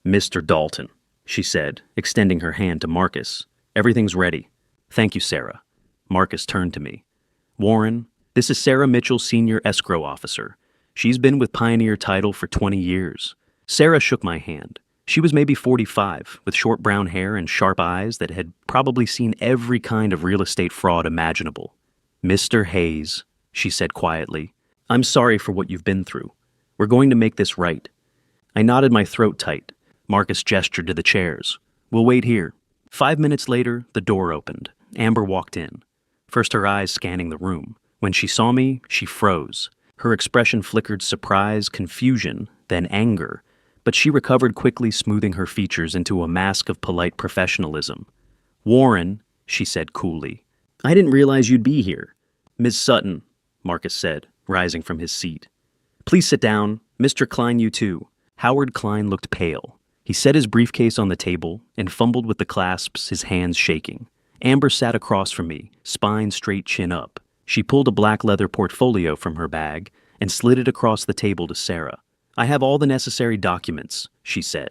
"Mr. Dalton," she said, extending her hand to Marcus. "Everything's ready." "Thank you, Sarah." Marcus turned to me. "Warren, this is Sarah Mitchell, Senior Escrow Officer. She's been with Pioneer Title for 20 years. Sarah shook my hand. She was maybe 45, with short brown hair and sharp eyes that had probably seen every kind of real estate fraud imaginable. "Mr. Hayes," she said quietly, "I'm sorry for what you've been through. We're going to make this right." I nodded, my throat tight. Marcus gestured to the chairs. "We'll wait here." 5 minutes later, the door opened. Amber walked in. First her eyes scanning the room. When she saw me, she froze. Her expression flickered surprise, confusion, then anger. But she recovered quickly, smoothing her features into a mask of polite professionalism. "Warren," she said coolly, "I didn't realize you'd be here." "Ms. Sutton," Marcus said, rising from his seat. "Please sit down. Mr. Klein, you too." Howard Klein looked pale. He set his briefcase on the table and fumbled with the clasps, his hands shaking. Amber sat across from me, spine straight, chin up. She pulled a black leather portfolio from her bag and slid it across the table to Sarah. "I have all the necessary documents," she said.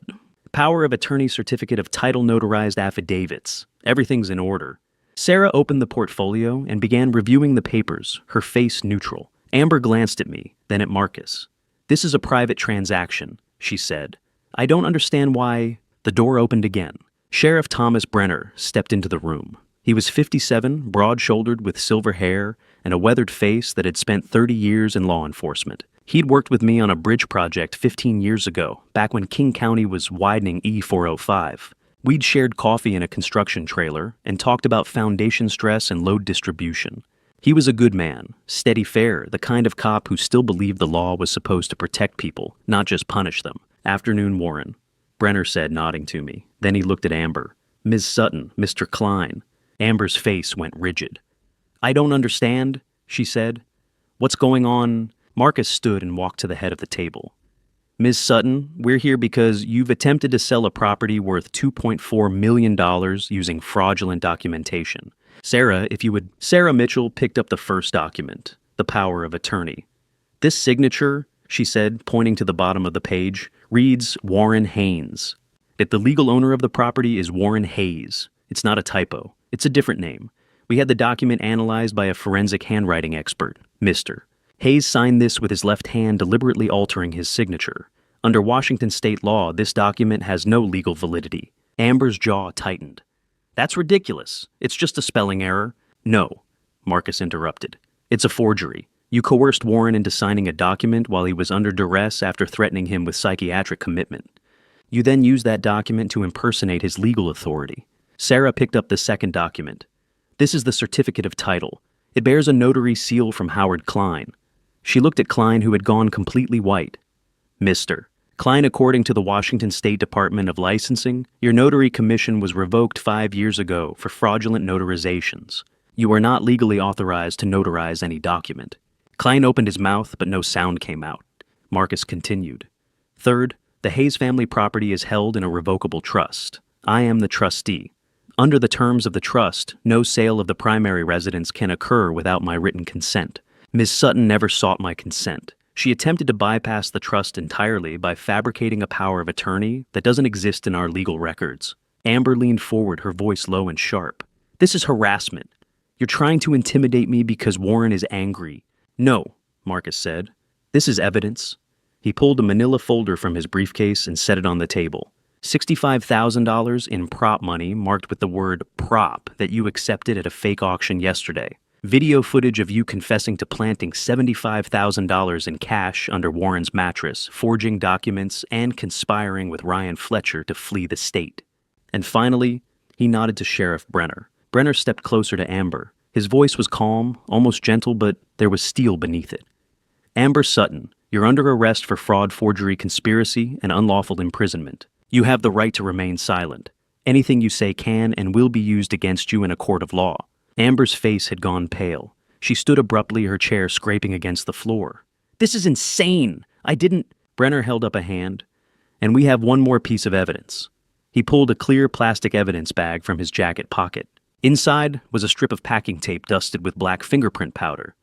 "Power of attorney, certificate of title, notarized affidavits. Everything's in order." Sarah opened the portfolio and began reviewing the papers, her face neutral. Amber glanced at me, then at Marcus. "This is a private transaction," she said. "I don't understand why—" The door opened again. Sheriff Thomas Brenner stepped into the room. He was 57, broad-shouldered with silver hair and a weathered face that had spent 30 years in law enforcement. He'd worked with me on a bridge project 15 years ago, back when King County was widening E405. We'd shared coffee in a construction trailer and talked about foundation stress and load distribution. He was a good man, steady fare, the kind of cop who still believed the law was supposed to protect people, not just punish them. "Afternoon, Warren," Brenner said, nodding to me. Then he looked at Amber. "Ms. Sutton, Mr. Klein." Amber's face went rigid. "I don't understand," she said. "What's going on?" Marcus stood and walked to the head of the table. "Ms. Sutton, we're here because you've attempted to sell a property worth $2.4 million using fraudulent documentation. Sarah, if you would..." Sarah Mitchell picked up the first document, the power of attorney. "This signature," she said, pointing to the bottom of the page, reads Warren Haynes. If the legal owner of the property is Warren Hayes, it's not a typo. It's a different name. We had the document analyzed by a forensic handwriting expert, Mr. Hayes signed this with his left hand, deliberately altering his signature. Under Washington state law, this document has no legal validity. Amber's jaw tightened. "That's ridiculous. It's just a spelling error." "No," Marcus interrupted. "It's a forgery. You coerced Warren into signing a document while he was under duress after threatening him with psychiatric commitment. You then used that document to impersonate his legal authority." Sarah picked up the second document. "This is the certificate of title. It bears a notary seal from Howard Klein." She looked at Klein, who had gone completely white. "Mr. Klein, according to the Washington State Department of Licensing, your notary commission was revoked 5 years ago for fraudulent notarizations. You are not legally authorized to notarize any document." Klein opened his mouth, but no sound came out. Marcus continued. "Third, the Hayes family property is held in a revocable trust. I am the trustee. Under the terms of the trust, no sale of the primary residence can occur without my written consent. Ms. Sutton never sought my consent. She attempted to bypass the trust entirely by fabricating a power of attorney that doesn't exist in our legal records." Amber leaned forward, her voice low and sharp. "This is harassment. You're trying to intimidate me because Warren is angry." "No," Marcus said. "This is evidence." He pulled a manila folder from his briefcase and set it on the table. $65,000 in prop money marked with the word prop that you accepted at a fake auction yesterday. Video footage of you confessing to planting $75,000 in cash under Warren's mattress, forging documents, and conspiring with Ryan Fletcher to flee the state. And finally, he nodded to Sheriff Brenner. Brenner stepped closer to Amber. His voice was calm, almost gentle, but there was steel beneath it. "Amber Sutton, you're under arrest for fraud, forgery, conspiracy, and unlawful imprisonment. You have the right to remain silent." Anything you say can and will be used against you in a court of law. Amber's face had gone pale. She stood abruptly, her chair scraping against the floor. This is insane! I didn't... Brenner held up a hand. And we have one more piece of evidence. He pulled a clear plastic evidence bag from his jacket pocket. Inside was a strip of packing tape dusted with black fingerprint powder.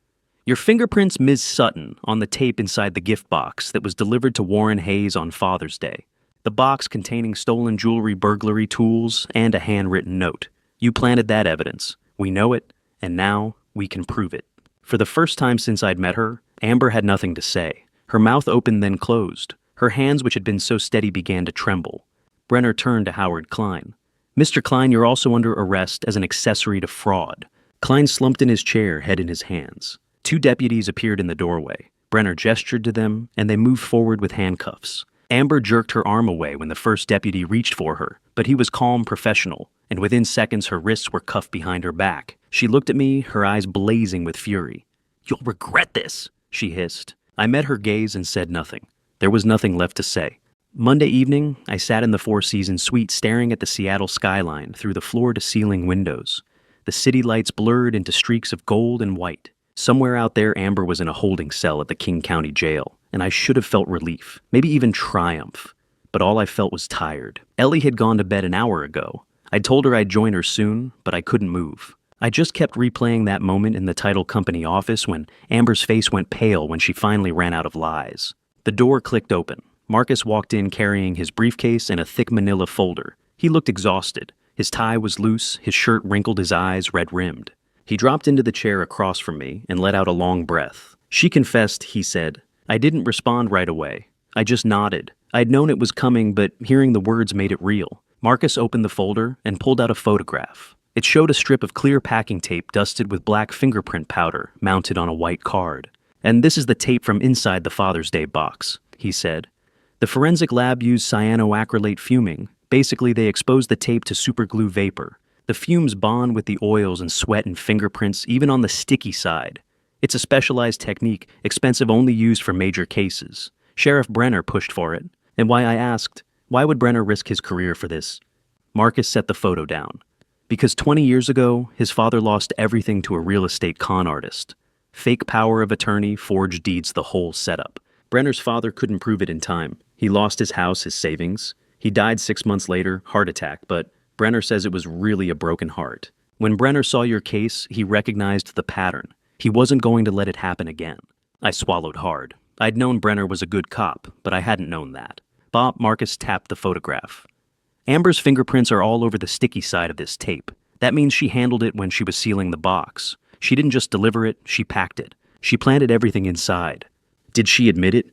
Your fingerprints, Ms. Sutton, on the tape inside the gift box that was delivered to Warren Hayes on Father's Day. The box containing stolen jewelry, burglary tools, and a handwritten note. You planted that evidence. We know it, and now we can prove it. For the first time since I'd met her, Amber had nothing to say. Her mouth opened then closed. Her hands, which had been so steady, began to tremble. Brenner turned to Howard Klein. Mr. Klein, you're also under arrest as an accessory to fraud. Klein slumped in his chair, head in his hands. Two deputies appeared in the doorway. Brenner gestured to them, and they moved forward with handcuffs. Amber jerked her arm away when the first deputy reached for her, but he was calm, professional, and within seconds her wrists were cuffed behind her back. She looked at me, her eyes blazing with fury. You'll regret this, she hissed. I met her gaze and said nothing. There was nothing left to say. Monday evening, I sat in the Four Seasons suite staring at the Seattle skyline through the floor-to-ceiling windows. The city lights blurred into streaks of gold and white. Somewhere out there, Amber was in a holding cell at the King County Jail, and I should have felt relief, maybe even triumph. But all I felt was tired. Ellie had gone to bed an hour ago. I'd told her I'd join her soon, but I couldn't move. I just kept replaying that moment in the title company office when Amber's face went pale when she finally ran out of lies. The door clicked open. Marcus walked in carrying his briefcase and a thick manila folder. He looked exhausted. His tie was loose, his shirt wrinkled, his eyes red-rimmed. He dropped into the chair across from me and let out a long breath. She confessed, he said. I didn't respond right away. I just nodded. I'd known it was coming, but hearing the words made it real. Marcus opened the folder and pulled out a photograph. It showed a strip of clear packing tape dusted with black fingerprint powder mounted on a white card. And this is the tape from inside the Father's Day box, he said. The forensic lab used cyanoacrylate fuming. Basically, they exposed the tape to superglue vapor. The fumes bond with the oils and sweat and fingerprints, even on the sticky side. It's a specialized technique, expensive, only used for major cases. Sheriff Brenner pushed for it. And why I asked, why would Brenner risk his career for this? Marcus set the photo down. Because 20 years ago, his father lost everything to a real estate con artist. Fake power of attorney, forged deeds, the whole setup. Brenner's father couldn't prove it in time. He lost his house, his savings. He died 6 months later, heart attack, but Brenner says it was really a broken heart. When Brenner saw your case, he recognized the pattern. He wasn't going to let it happen again. I swallowed hard. I'd known Brenner was a good cop, but I hadn't known that. Bob, Marcus tapped the photograph. Amber's fingerprints are all over the sticky side of this tape. That means she handled it when she was sealing the box. She didn't just deliver it, she packed it. She planted everything inside. Did she admit it?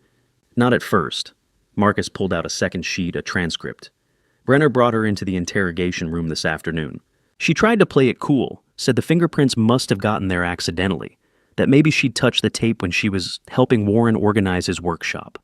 Not at first. Marcus pulled out a second sheet, a transcript. Brenner brought her into the interrogation room this afternoon. She tried to play it cool, said the fingerprints must have gotten there accidentally, that maybe she'd touched the tape when she was helping Warren organize his workshop.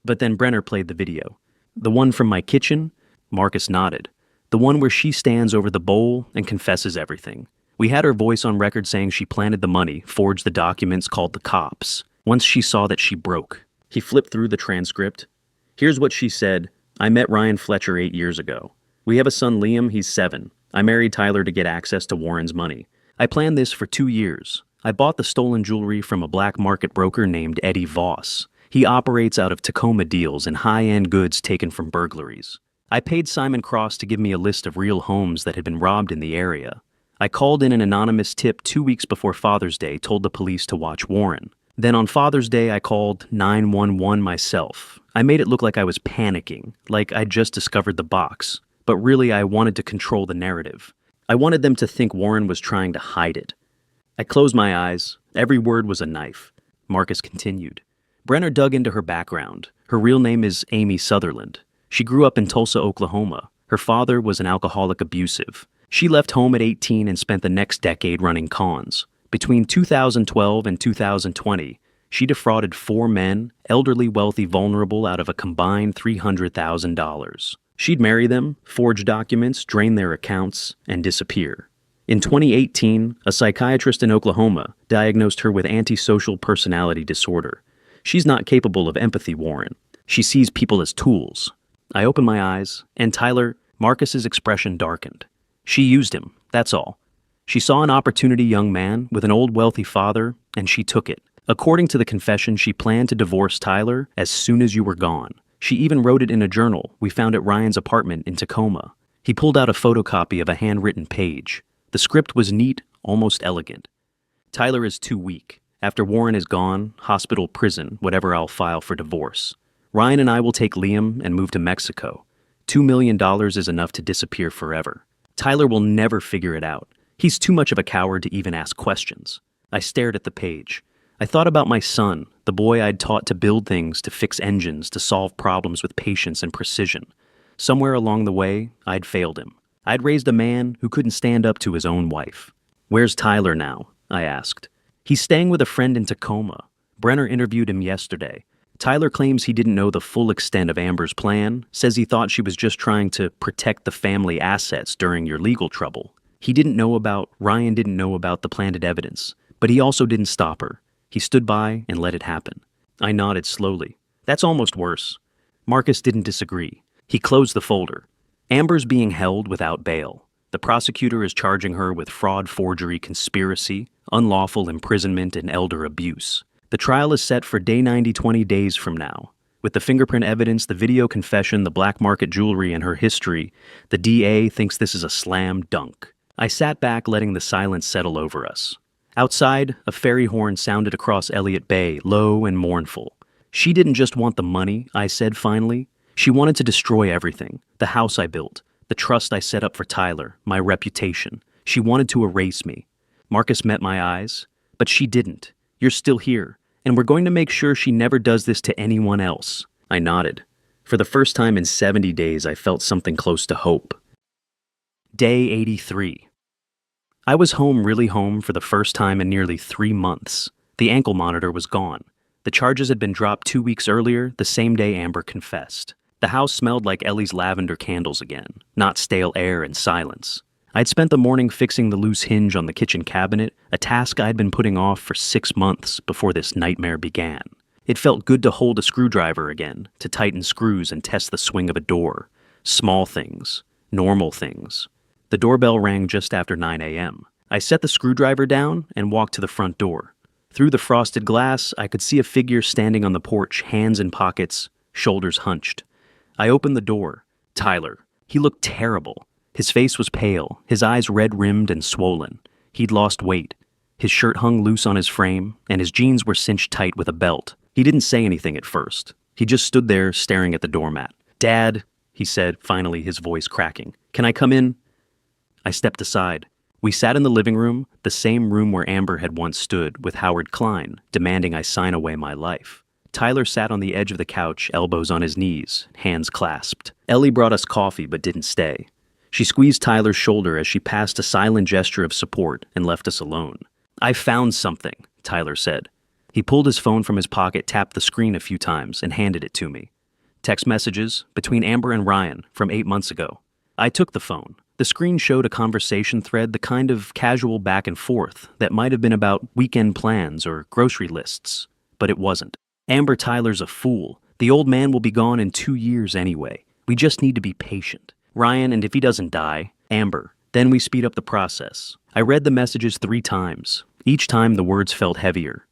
But then Brenner played the video. The one from my kitchen? Marcus nodded. The one where she stands over the bowl and confesses everything. We had her voice on record saying she planted the money, forged the documents, called the cops. Once she saw that, she broke. He flipped through the transcript. Here's what she said. I met Ryan Fletcher 8 years ago. We have a son, Liam. He's 7. I married Tyler to get access to Warren's money. I planned this for 2 years. I bought the stolen jewelry from a black market broker named Eddie Voss. He operates out of Tacoma deals and high-end goods taken from burglaries. I paid Simon Cross to give me a list of real homes that had been robbed in the area. I called in an anonymous tip 2 weeks before Father's Day, told the police to watch Warren. Then on Father's Day, I called 911 myself. I made it look like I was panicking, like I'd just discovered the box. But really, I wanted to control the narrative. I wanted them to think Warren was trying to hide it. I closed my eyes. Every word was a knife. Marcus continued. Brenner dug into her background. Her real name is Amy Sutherland. She grew up in Tulsa, Oklahoma. Her father was an alcoholic abusive. She left home at 18 and spent the next decade running cons. Between 2012 and 2020, she defrauded 4 men, elderly, wealthy, vulnerable, out of a combined $300,000. She'd marry them, forge documents, drain their accounts, and disappear. In 2018, a psychiatrist in Oklahoma diagnosed her with antisocial personality disorder. She's not capable of empathy, Warren. She sees people as tools. I opened my eyes, and Tyler, Marcus's expression darkened. She used him, that's all. She saw an opportunity young man with an old wealthy father, and she took it. According to the confession, she planned to divorce Tyler as soon as you were gone. She even wrote it in a journal we found at Ryan's apartment in Tacoma. He pulled out a photocopy of a handwritten page. The script was neat, almost elegant. Tyler is too weak. After Warren is gone, hospital, prison, whatever, I'll file for divorce. Ryan and I will take Liam and move to Mexico. $2 million is enough to disappear forever. Tyler will never figure it out. He's too much of a coward to even ask questions. I stared at the page. I thought about my son, the boy I'd taught to build things, to fix engines, to solve problems with patience and precision. Somewhere along the way, I'd failed him. I'd raised a man who couldn't stand up to his own wife. "Where's Tyler now?" I asked. "He's staying with a friend in Tacoma. Brenner interviewed him yesterday. Tyler claims he didn't know the full extent of Amber's plan, says he thought she was just trying to protect the family assets during your legal trouble. Ryan didn't know about the planted evidence, but he also didn't stop her. He stood by and let it happen." I nodded slowly. "That's almost worse." Marcus didn't disagree. He closed the folder. "Amber's being held without bail. The prosecutor is charging her with fraud, forgery, conspiracy, unlawful imprisonment, and elder abuse. The trial is set for day 90 20 days from now. With the fingerprint evidence, the video confession, the black market jewelry, and her history, the DA thinks this is a slam dunk." I sat back, letting the silence settle over us. Outside, a ferry horn sounded across Elliott Bay, low and mournful. "She didn't just want the money," I said finally. "She wanted to destroy everything. The house I built, the trust I set up for Tyler, my reputation. She wanted to erase me." Marcus met my eyes. "But she didn't. You're still here, and we're going to make sure she never does this to anyone else." I nodded. For the first time in 70 days, I felt something close to hope. Day 83. I was really home for the first time in nearly 3 months. The ankle monitor was gone. The charges had been dropped 2 weeks earlier, the same day Amber confessed. The house smelled like Ellie's lavender candles again, not stale air and silence. I'd spent the morning fixing the loose hinge on the kitchen cabinet, a task I'd been putting off for 6 months before this nightmare began. It felt good to hold a screwdriver again, to tighten screws and test the swing of a door. Small things. Normal things. The doorbell rang just after 9 a.m. I set the screwdriver down and walked to the front door. Through the frosted glass, I could see a figure standing on the porch, hands in pockets, shoulders hunched. I opened the door. Tyler. He looked terrible. His face was pale, his eyes red-rimmed and swollen. He'd lost weight. His shirt hung loose on his frame, and his jeans were cinched tight with a belt. He didn't say anything at first. He just stood there staring at the doormat. "Dad," he said, finally, his voice cracking. "Can I come in?" I stepped aside. We sat in the living room, the same room where Amber had once stood, with Howard Klein, demanding I sign away my life. Tyler sat on the edge of the couch, elbows on his knees, hands clasped. Ellie brought us coffee but didn't stay. She squeezed Tyler's shoulder as she passed a silent gesture of support and left us alone. "I found something," Tyler said. He pulled his phone from his pocket, tapped the screen a few times, and handed it to me. Text messages between Amber and Ryan from 8 months ago. I took the phone. The screen showed a conversation thread, the kind of casual back and forth that might have been about weekend plans or grocery lists. But it wasn't. "Amber, Tyler's a fool. The old man will be gone in 2 years anyway. We just need to be patient. Ryan, and if he doesn't die, Amber. Then we speed up the process." I read the messages 3 times. Each time the words felt heavier.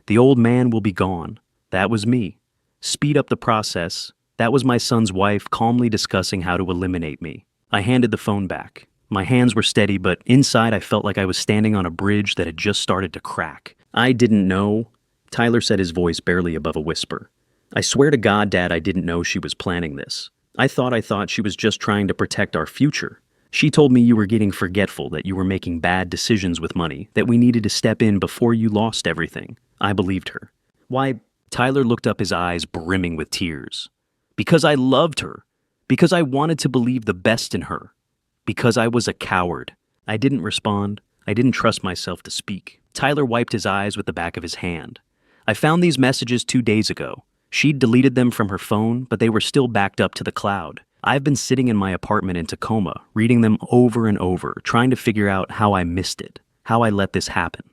The old man will be gone. That was me. Speed up the process. That was my son's wife calmly discussing how to eliminate me. I handed the phone back. My hands were steady, but inside I felt like I was standing on a bridge that had just started to crack. "I didn't know," Tyler said, his voice barely above a whisper. "I swear to God, Dad, I didn't know she was planning this. I thought she was just trying to protect our future. She told me you were getting forgetful, that you were making bad decisions with money, that we needed to step in before you lost everything." I believed her. "Why?" Tyler looked up, his eyes brimming with tears. "Because I loved her. Because I wanted to believe the best in her. Because I was a coward." I didn't respond. I didn't trust myself to speak. Tyler wiped his eyes with the back of his hand. "I found these messages 2 days ago. She'd deleted them from her phone, but they were still backed up to the cloud. I've been sitting in my apartment in Tacoma, reading them over and over, trying to figure out how I missed it, how I let this happen."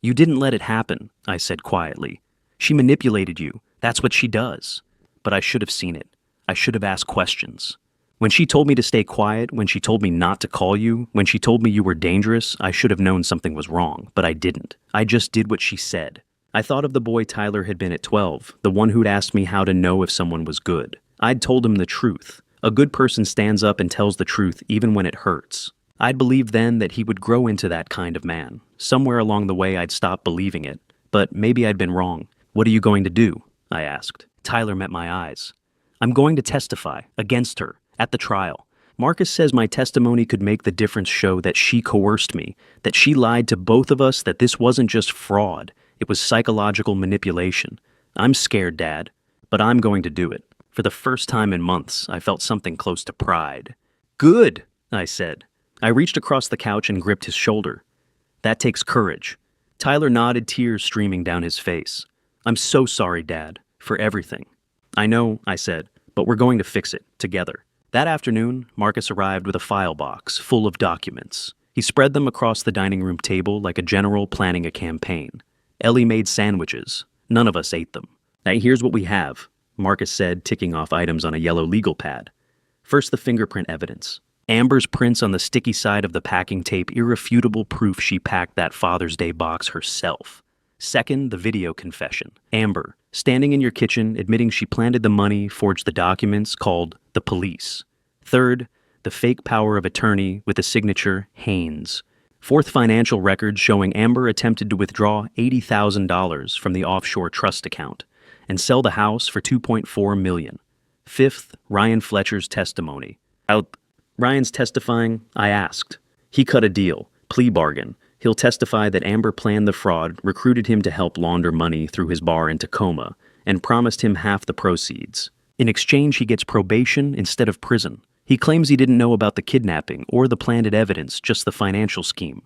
"You didn't let it happen," I said quietly. "She manipulated you. That's what she does. But I should have seen it. I should have asked questions." When she told me to stay quiet, when she told me not to call you, when she told me you were dangerous, I should have known something was wrong, but I didn't. I just did what she said. I thought of the boy Tyler had been at 12, the one who'd asked me how to know if someone was good. I'd told him the truth. A good person stands up and tells the truth even when it hurts. I'd believed then that he would grow into that kind of man. Somewhere along the way I'd stopped believing it, but maybe I'd been wrong. What are you going to do? I asked. Tyler met my eyes. I'm going to testify against her at the trial. Marcus says my testimony could make the difference, show that she coerced me, that she lied to both of us, that this wasn't just fraud. It was psychological manipulation. I'm scared, Dad, but I'm going to do it. For the first time in months, I felt something close to pride. Good, I said. I reached across the couch and gripped his shoulder. That takes courage. Tyler nodded, tears streaming down his face. I'm so sorry, Dad, for everything. I know, I said, but we're going to fix it, together. That afternoon, Marcus arrived with a file box full of documents. He spread them across the dining room table like a general planning a campaign. Ellie made sandwiches. None of us ate them. Now here's what we have, Marcus said, ticking off items on a yellow legal pad. First, the fingerprint evidence. Amber's prints on the sticky side of the packing tape, irrefutable proof she packed that Father's Day box herself. Second, the video confession. Amber, standing in your kitchen, admitting she planted the money, forged the documents, called the police. Third, the fake power of attorney with the signature Haynes. Fourth, financial records showing Amber attempted to withdraw $80,000 from the offshore trust account and sell the house for $2.4 million. Fifth, Ryan Fletcher's testimony. Ryan's testifying, I asked. He cut a deal, plea bargain. He'll testify that Amber planned the fraud, recruited him to help launder money through his bar in Tacoma, and promised him half the proceeds. In exchange, he gets probation instead of prison. He claims he didn't know about the kidnapping or the planted evidence, just the financial scheme.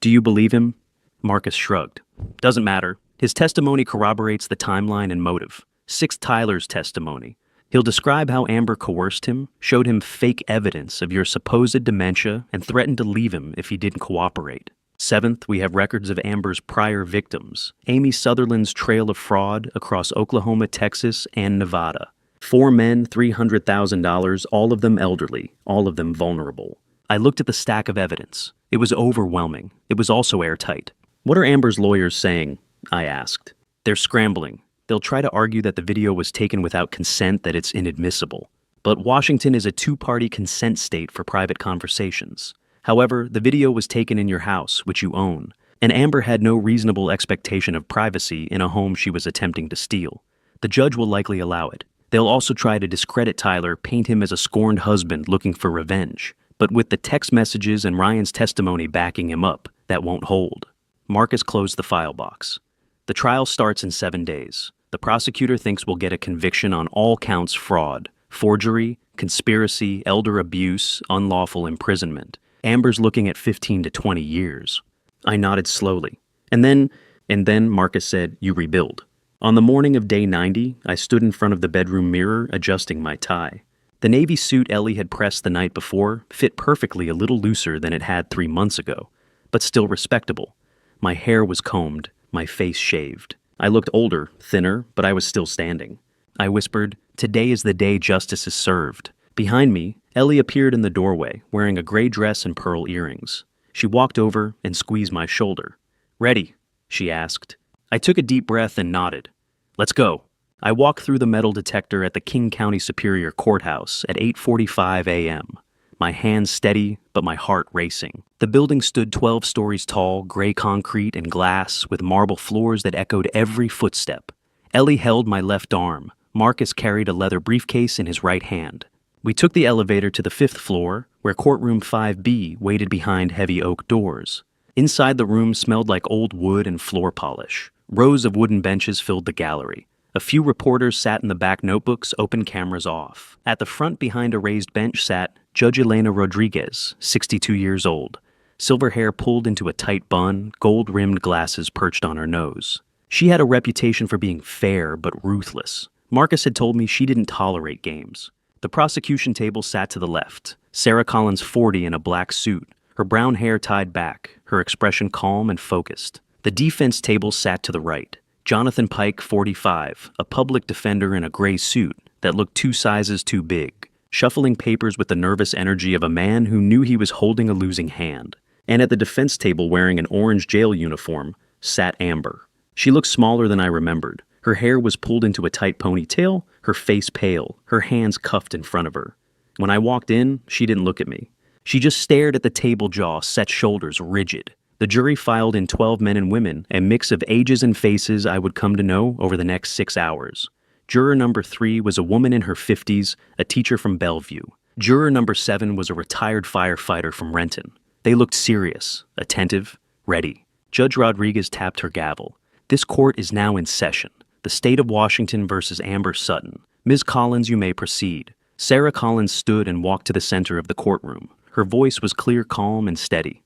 Do you believe him? Marcus shrugged. Doesn't matter. His testimony corroborates the timeline and motive. Sixth, Tyler's testimony. He'll describe how Amber coerced him, showed him fake evidence of your supposed dementia, and threatened to leave him if he didn't cooperate. Seventh, we have records of Amber's prior victims, Amy Sutherland's trail of fraud across Oklahoma, Texas, and Nevada. 4 men, $300,000, all of them elderly, all of them vulnerable. I looked at the stack of evidence. It was overwhelming. It was also airtight. What are Amber's lawyers saying? I asked. They're scrambling. They'll try to argue that the video was taken without consent, that it's inadmissible. But Washington is a two-party consent state for private conversations. However, the video was taken in your house, which you own, and Amber had no reasonable expectation of privacy in a home she was attempting to steal. The judge will likely allow it. They'll also try to discredit Tyler, paint him as a scorned husband looking for revenge. But with the text messages and Ryan's testimony backing him up, that won't hold. Marcus closed the file box. The trial starts in 7 days. The prosecutor thinks we'll get a conviction on all counts: fraud, forgery, conspiracy, elder abuse, unlawful imprisonment. Amber's looking at 15 to 20 years. I nodded slowly. And then Marcus said, you rebuild. On the morning of day 90, I stood in front of the bedroom mirror, adjusting my tie. The navy suit Ellie had pressed the night before fit perfectly, a little looser than it had 3 months ago, but still respectable. My hair was combed, my face shaved. I looked older, thinner, but I was still standing. I whispered, today is the day justice is served. Behind me, Ellie appeared in the doorway, wearing a gray dress and pearl earrings. She walked over and squeezed my shoulder. Ready? She asked. I took a deep breath and nodded. Let's go. I walked through the metal detector at the King County Superior Courthouse at 8:45 a.m., my hands steady, but my heart racing. The building stood 12 stories tall, gray concrete and glass, with marble floors that echoed every footstep. Ellie held my left arm. Marcus carried a leather briefcase in his right hand. We took the elevator to the 5th floor, where courtroom 5B waited behind heavy oak doors. Inside, the room smelled like old wood and floor polish. Rows of wooden benches filled the gallery. A few reporters sat in the back, notebooks, open, cameras off. At the front, behind a raised bench, sat Judge Elena Rodriguez, 62 years old. Silver hair pulled into a tight bun, gold-rimmed glasses perched on her nose. She had a reputation for being fair but ruthless. Marcus had told me she didn't tolerate games. The prosecution table sat to the left. Sarah Collins, 40, in a black suit, her brown hair tied back, her expression calm and focused. The defense table sat to the right. Jonathan Pike, 45, a public defender in a gray suit that looked 2 sizes too big. shuffling papers with the nervous energy of a man who knew he was holding a losing hand. And at the defense table, wearing an orange jail uniform, sat Amber. She looked smaller than I remembered. Her hair was pulled into a tight ponytail, her face pale, her hands cuffed in front of her. When I walked in, she didn't look at me. She just stared at the table jaw, set shoulders rigid. The jury filed in 12 men and women, a mix of ages and faces I would come to know over the next 6 hours. Juror number 3 was a woman in her 50s, a teacher from Bellevue. Juror number 7 was a retired firefighter from Renton. They looked serious, attentive, ready. Judge Rodriguez tapped her gavel. This court is now in session. The state of Washington versus Amber Sutton. Ms. Collins, you may proceed. Sarah Collins stood and walked to the center of the courtroom. Her voice was clear, calm, and steady.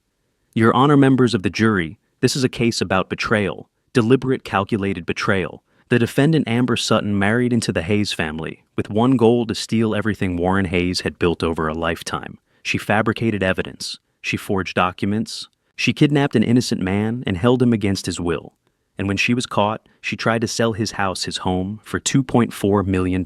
Your Honor, members of the jury, this is a case about betrayal, deliberate, calculated betrayal. The defendant, Amber Sutton, married into the Hayes family with one goal: to steal everything Warren Hayes had built over a lifetime. She fabricated evidence. She forged documents. She kidnapped an innocent man and held him against his will. And when she was caught, she tried to sell his house, his home, for $2.4 million.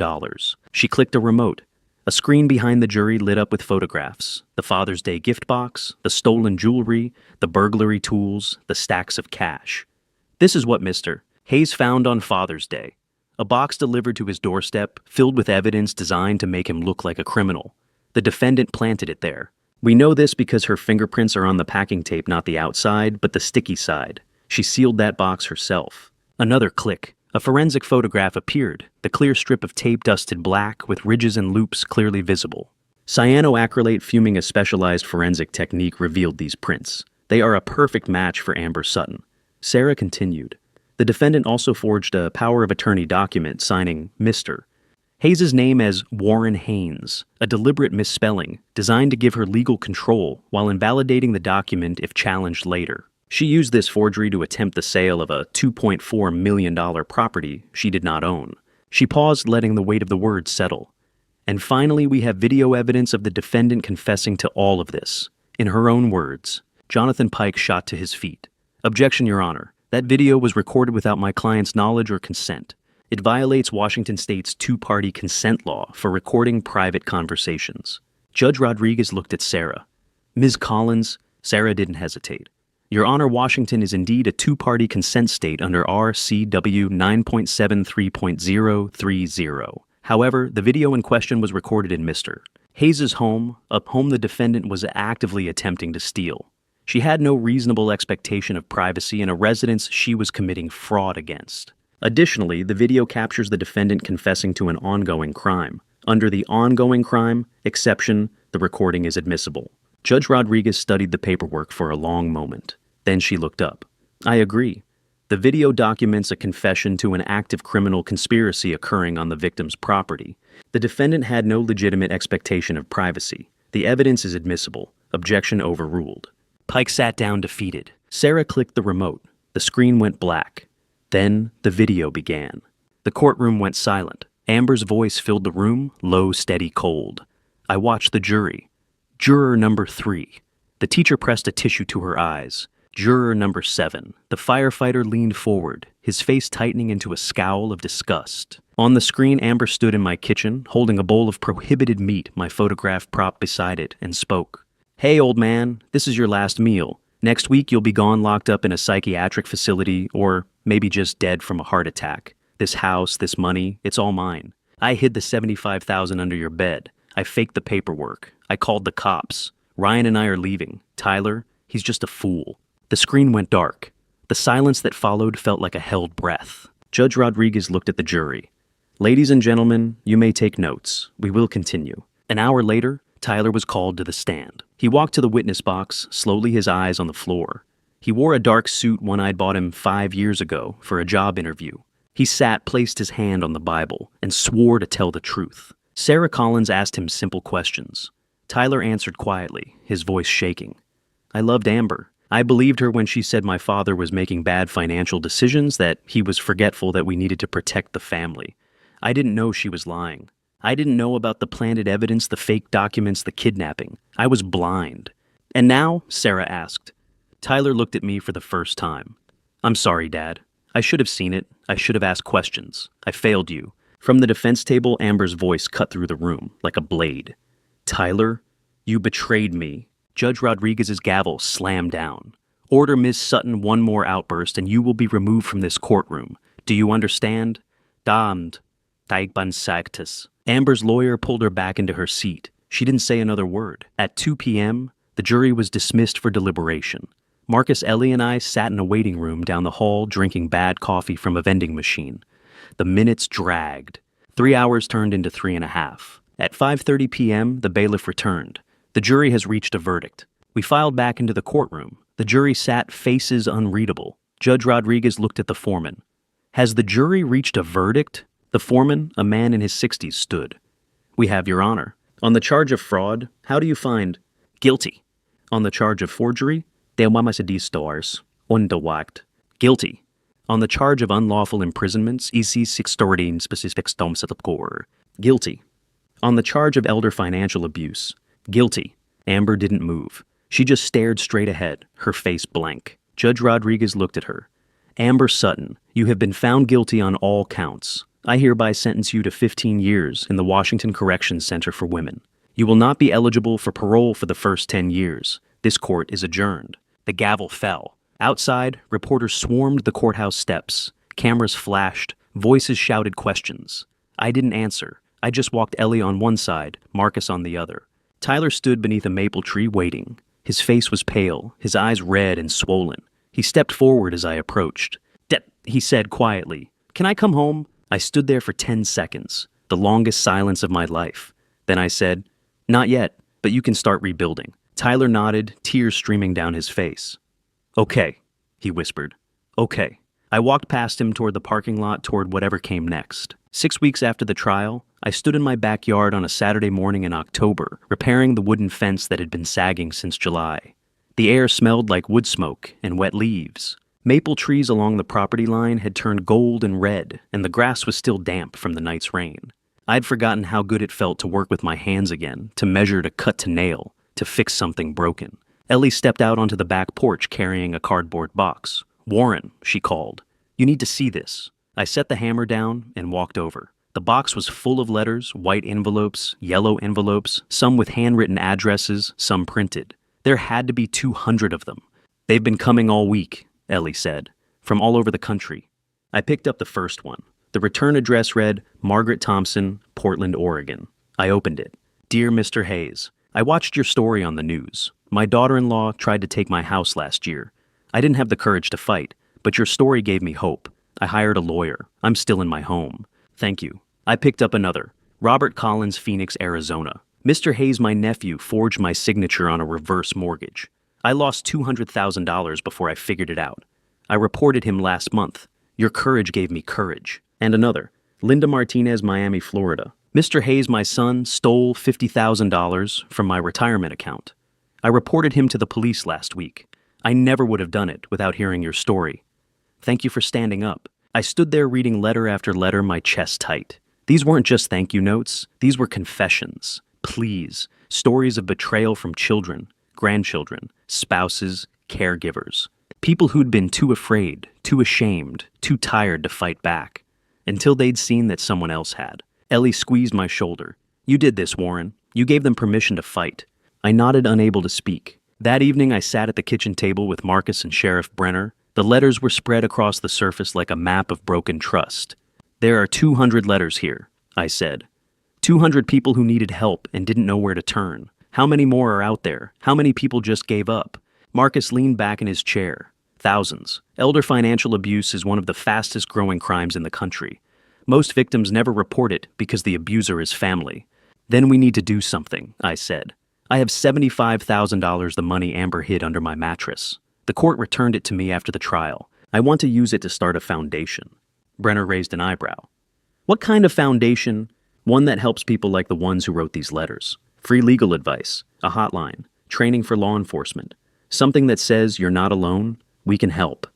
She clicked a remote. A screen behind the jury lit up with photographs: the Father's Day gift box, the stolen jewelry, the burglary tools, the stacks of cash. This is what Mr. Hayes found on Father's Day. A box delivered to his doorstep, filled with evidence designed to make him look like a criminal. The defendant planted it there. We know this because her fingerprints are on the packing tape, not the outside, but the sticky side. She sealed that box herself. Another click. A forensic photograph appeared, the clear strip of tape dusted black with ridges and loops clearly visible. Cyanoacrylate fuming, a specialized forensic technique, revealed these prints. They are a perfect match for Amber Sutton. Sarah continued. The defendant also forged a power of attorney document signing Mr. Hayes' name as Warren Haynes, a deliberate misspelling designed to give her legal control while invalidating the document if challenged later. She used this forgery to attempt the sale of a $2.4 million property she did not own. She paused, letting the weight of the words settle. And finally, we have video evidence of the defendant confessing to all of this. In her own words, Jonathan Pike shot to his feet. Objection, Your Honor. That video was recorded without my client's knowledge or consent. It violates Washington State's two-party consent law for recording private conversations. Judge Rodriguez looked at Sarah. Ms. Collins, Sarah didn't hesitate. Your Honor, Washington is indeed a two-party consent state under RCW 9.73.030. However, the video in question was recorded in Mr. Hayes' home, a home the defendant was actively attempting to steal. She had no reasonable expectation of privacy in a residence she was committing fraud against. Additionally, the video captures the defendant confessing to an ongoing crime. Under the ongoing crime exception, the recording is admissible. Judge Rodriguez studied the paperwork for a long moment. Then she looked up. I agree. The video documents a confession to an active criminal conspiracy occurring on the victim's property. The defendant had no legitimate expectation of privacy. The evidence is admissible. Objection overruled. Pike sat down defeated. Sarah clicked the remote. The screen went black. Then the video began. The courtroom went silent. Amber's voice filled the room, low, steady, cold. I watched the jury. Juror number 3. The teacher pressed a tissue to her eyes. Juror number 7. The firefighter leaned forward, his face tightening into a scowl of disgust. On the screen, Amber stood in my kitchen, holding a bowl of prohibited meat, my photograph propped beside it, and spoke. Hey, old man, this is your last meal. Next week, you'll be gone, locked up in a psychiatric facility, or maybe just dead from a heart attack. This house, this money, it's all mine. I hid the $75,000 under your bed. I faked the paperwork. I called the cops. Ryan and I are leaving. Tyler, he's just a fool. The screen went dark. The silence that followed felt like a held breath. Judge Rodriguez looked at the jury. Ladies and gentlemen, you may take notes. We will continue. An hour later, Tyler was called to the stand. He walked to the witness box, slowly, his eyes on the floor. He wore a dark suit, one I'd bought him 5 years ago for a job interview. He sat, placed his hand on the Bible, and swore to tell the truth. Sarah Collins asked him simple questions. Tyler answered quietly, his voice shaking. I loved Amber. I believed her when she said my father was making bad financial decisions, that he was forgetful, that we needed to protect the family. I didn't know she was lying. I didn't know about the planted evidence, the fake documents, the kidnapping. I was blind. And now? Sarah asked. Tyler looked at me for the first time. I'm sorry, Dad. I should have seen it. I should have asked questions. I failed you. From the defense table, Amber's voice cut through the room like a blade. Tyler, you betrayed me. Judge Rodriguez's gavel slammed down. Order Ms. Sutton one more outburst and you will be removed from this courtroom. Do you understand? Damned. Taigban Sactus. Amber's lawyer pulled her back into her seat. She didn't say another word. At 2 p.m., the jury was dismissed for deliberation. Marcus, Ellie, and I sat in a waiting room down the hall drinking bad coffee from a vending machine. The minutes dragged. 3 hours turned into 3.5. At 5:30 p.m., the bailiff returned. The jury has reached a verdict. We filed back into the courtroom. The jury sat, faces unreadable. Judge Rodriguez looked at the foreman. Has the jury reached a verdict? The foreman, a man in his 60s, stood. We have, Your Honor. On the charge of fraud, how do you find guilty? On the charge of forgery, stars, underwagt. Guilty. On the charge of unlawful imprisonments, guilty. On the charge of elder financial abuse, guilty. Amber didn't move. She just stared straight ahead, her face blank. Judge Rodriguez looked at her. Amber Sutton, you have been found guilty on all counts. I hereby sentence you to 15 years in the Washington Corrections Center for Women. You will not be eligible for parole for the first 10 years. This court is adjourned. The gavel fell. Outside, reporters swarmed the courthouse steps. Cameras flashed. Voices shouted questions. I didn't answer. I just walked Ellie on one side, Marcus on the other. Tyler stood beneath a maple tree waiting. His face was pale, his eyes red and swollen. He stepped forward as I approached. He said quietly, "Can I come home?" I stood there for 10 seconds, the longest silence of my life. Then I said, "Not yet, but you can start rebuilding." Tyler nodded, tears streaming down his face. "Okay," he whispered. "Okay." I walked past him toward the parking lot toward whatever came next. 6 weeks after the trial, I stood in my backyard on a Saturday morning in October, repairing the wooden fence that had been sagging since July. The air smelled like wood smoke and wet leaves. Maple trees along the property line had turned gold and red, and the grass was still damp from the night's rain. I'd forgotten how good it felt to work with my hands again, to measure, to cut, to nail, to fix something broken. Ellie stepped out onto the back porch carrying a cardboard box. "Warren," she called. "You need to see this." I set the hammer down and walked over. The box was full of letters, white envelopes, yellow envelopes, some with handwritten addresses, some printed. There had to be 200 of them. "They've been coming all week," Ellie said, "from all over the country." I picked up the first one. The return address read, Margaret Thompson, Portland, Oregon. I opened it. "Dear Mr. Hayes, I watched your story on the news. My daughter-in-law tried to take my house last year. I didn't have the courage to fight, but your story gave me hope. I hired a lawyer. I'm still in my home. Thank you." I picked up another. Robert Collins, Phoenix, Arizona. "Mr. Hayes, my nephew, forged my signature on a reverse mortgage. I lost $200,000 before I figured it out. I reported him last month. Your courage gave me courage." And another. Linda Martinez, Miami, Florida. "Mr. Hayes, my son, stole $50,000 from my retirement account. I reported him to the police last week. I never would have done it without hearing your story. Thank you for standing up." I stood there reading letter after letter, my chest tight. These weren't just thank you notes. These were confessions, pleas, stories of betrayal from children, grandchildren, spouses, caregivers. People who'd been too afraid, too ashamed, too tired to fight back, until they'd seen that someone else had. Ellie squeezed my shoulder. "You did this, Warren. You gave them permission to fight." I nodded, unable to speak. That evening, I sat at the kitchen table with Marcus and Sheriff Brenner. The letters were spread across the surface like a map of broken trust. "There are 200 letters here," I said. 200 people who needed help and didn't know where to turn. How many more are out there? How many people just gave up? Marcus leaned back in his chair. Thousands. Elder financial abuse is one of the fastest growing crimes in the country. Most victims never report it because the abuser is family. "Then we need to do something," I said. "I have $75,000, the money Amber hid under my mattress. The court returned it to me after the trial. I want to use it to start a foundation." Brenner raised an eyebrow. "What kind of foundation?" "One that helps people like the ones who wrote these letters. Free legal advice, a hotline, training for law enforcement. Something that says you're not alone, we can help."